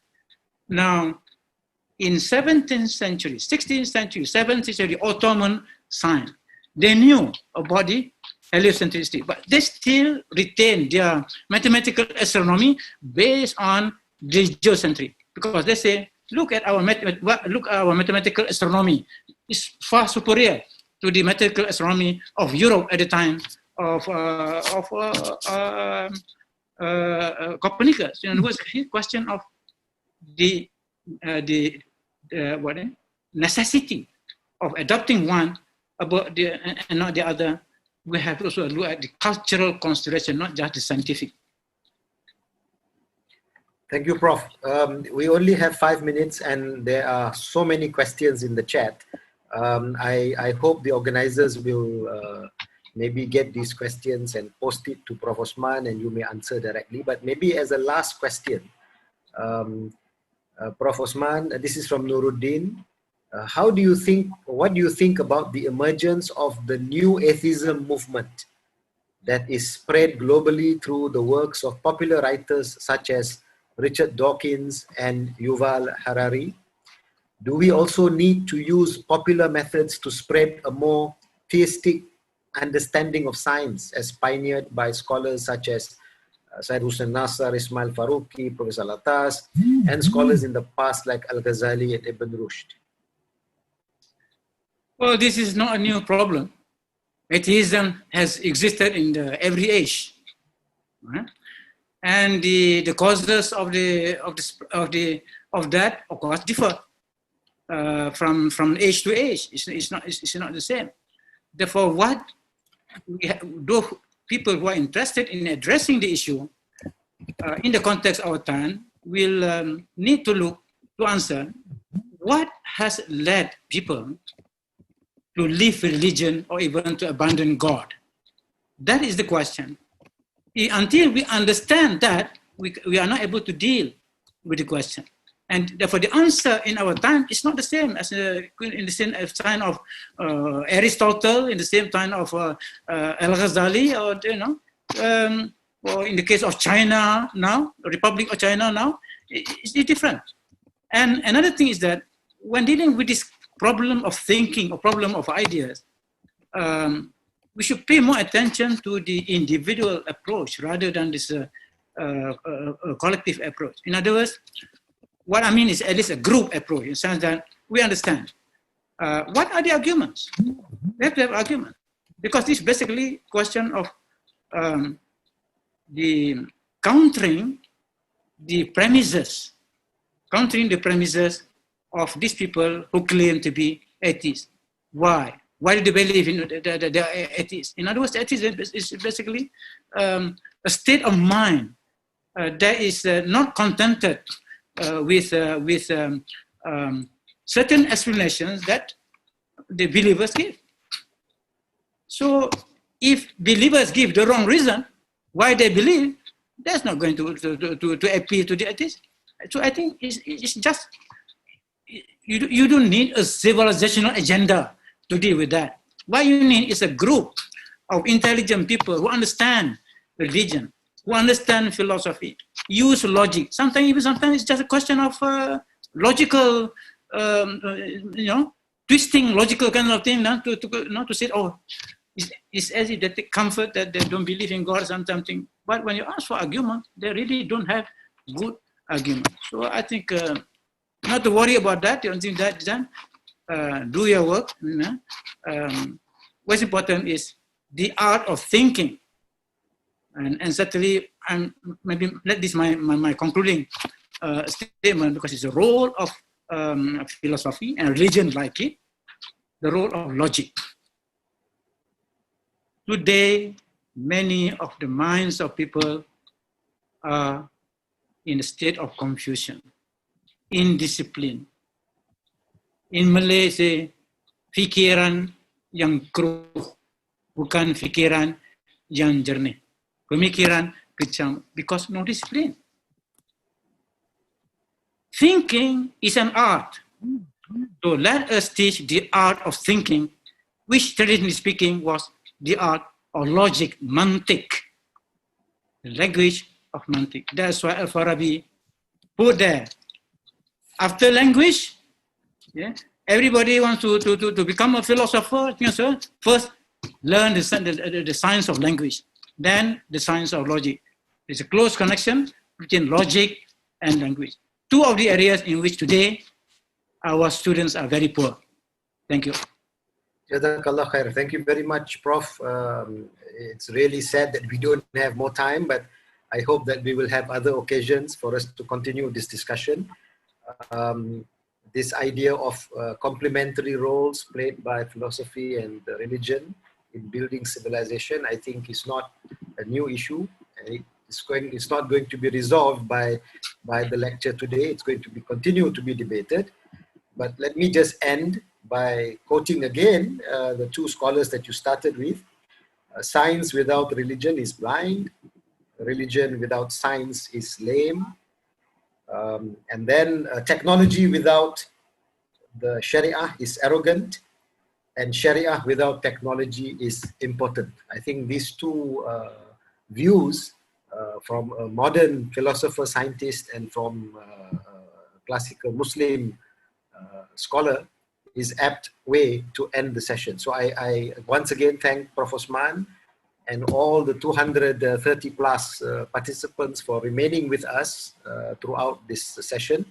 Now, in 17th century, 16th century, 17th century Ottoman science, they knew about the heliocentricity, but they still retain their mathematical astronomy based on the geocentric, because they say, look at our mathematical astronomy. It's far superior to the mathematical astronomy of Europe at the time of Copernicus. In other words, a question of the necessity of adopting one about the and not the other. We have to also look at the cultural consideration, not just the scientific. Thank you, Prof. We only have 5 minutes and there are so many questions in the chat. I hope the organizers will maybe get these questions and post it to Prof. Osman and you may answer directly. But maybe as a last question, Prof. Osman, this is from Nuruddin. What do you think about the emergence of the new atheism movement that is spread globally through the works of popular writers such as Richard Dawkins and Yuval Harari? Do we also need to use popular methods to spread a more theistic understanding of science as pioneered by scholars such as Syed Hussein Nasr, Ismail Faruqi, Professor Latas, and scholars in the past like Al-Ghazali and Ibn Rushd? Well, this is not a new problem. Atheism has existed in every age, right? And the causes of that, of course, differ from age to age. It's not the same. Therefore, those people who are interested in addressing the issue in the context of our time will need to answer what has led people to leave religion or even to abandon God. That is the question. Until we understand that, we are not able to deal with the question. And therefore the answer in our time is not the same as in the same time of Aristotle, in the same time of Al-Ghazali, or or in the case of China now, the Republic of China now, it's different. And another thing is that when dealing with this problem of thinking or problem of ideas, we should pay more attention to the individual approach rather than this collective approach. In other words, what I mean is at least a group approach, in the sense that we understand what are the arguments. We have to have arguments, because this is basically a question of the countering the premises, countering the premises of these people who claim to be atheists. Why? Why do they believe in the atheists? In other words, atheism is basically a state of mind that is not contented with certain explanations that the believers give. So if believers give the wrong reason why they believe, that's not going to appeal to the atheists. So I think it's just, you don't need a civilizational agenda to deal with that. What you need is a group of intelligent people who understand religion, who understand philosophy, use logic. Sometimes it's just a question of logical, twisting logical kind of thing, to say, oh, it's as if they take comfort that they don't believe in God or something. But when you ask for argument, they really don't have good argument. So I think not to worry about that. The only thing that is done, do your work. What's important is the art of thinking. And certainly, maybe let this my concluding statement, because it's the role of philosophy and religion like it, the role of logic. Today, many of the minds of people are in a state of confusion, indiscipline. In Malay, say, fikiran yang keruh, bukan fikiran yang jernih. Pemikiran kejam, because no discipline. Thinking is an art. So let us teach the art of thinking, which traditionally speaking was the art of logic, mantik, the language of mantik. That's why Al-Farabi put there. After language, everybody wants to become a philosopher. First, learn the science of language, then the science of logic. There's a close connection between logic and language. Two of the areas in which today our students are very poor. Thank you. Jazakallah khair. Thank you very much, Prof. It's really sad that we don't have more time, but I hope that we will have other occasions for us to continue this discussion. This idea of complementary roles played by philosophy and religion in building civilization, I think is not a new issue. It's not going to be resolved by the lecture today. It's going to be continue to be debated. But let me just end by quoting again the two scholars that you started with. Science without religion is blind. Religion without science is lame. And then technology without the Sharia is arrogant. And Sharia without technology is impotent. I think these two views from a modern philosopher, scientist, and from a classical Muslim scholar is apt way to end the session. So I once again thank Prof. Osman and all the 230 plus participants for remaining with us throughout this session.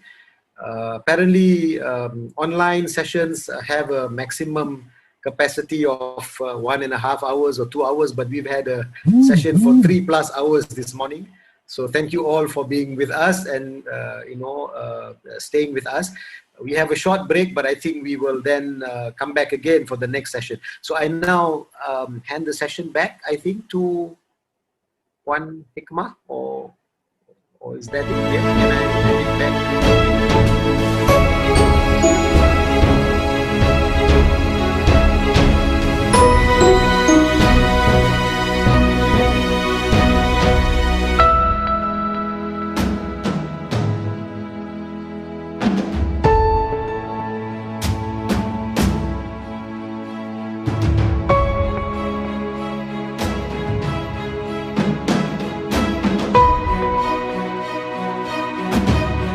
Apparently, online sessions have a maximum capacity of 1.5 hours or 2 hours, but we've had a session for 3+ hours this morning. So thank you all for being with us and staying with us. We have a short break, but I think we will then come back again for the next session. So I now hand the session back, I think, to Wan Hikmah, or is that it? Yeah, can I hand it back?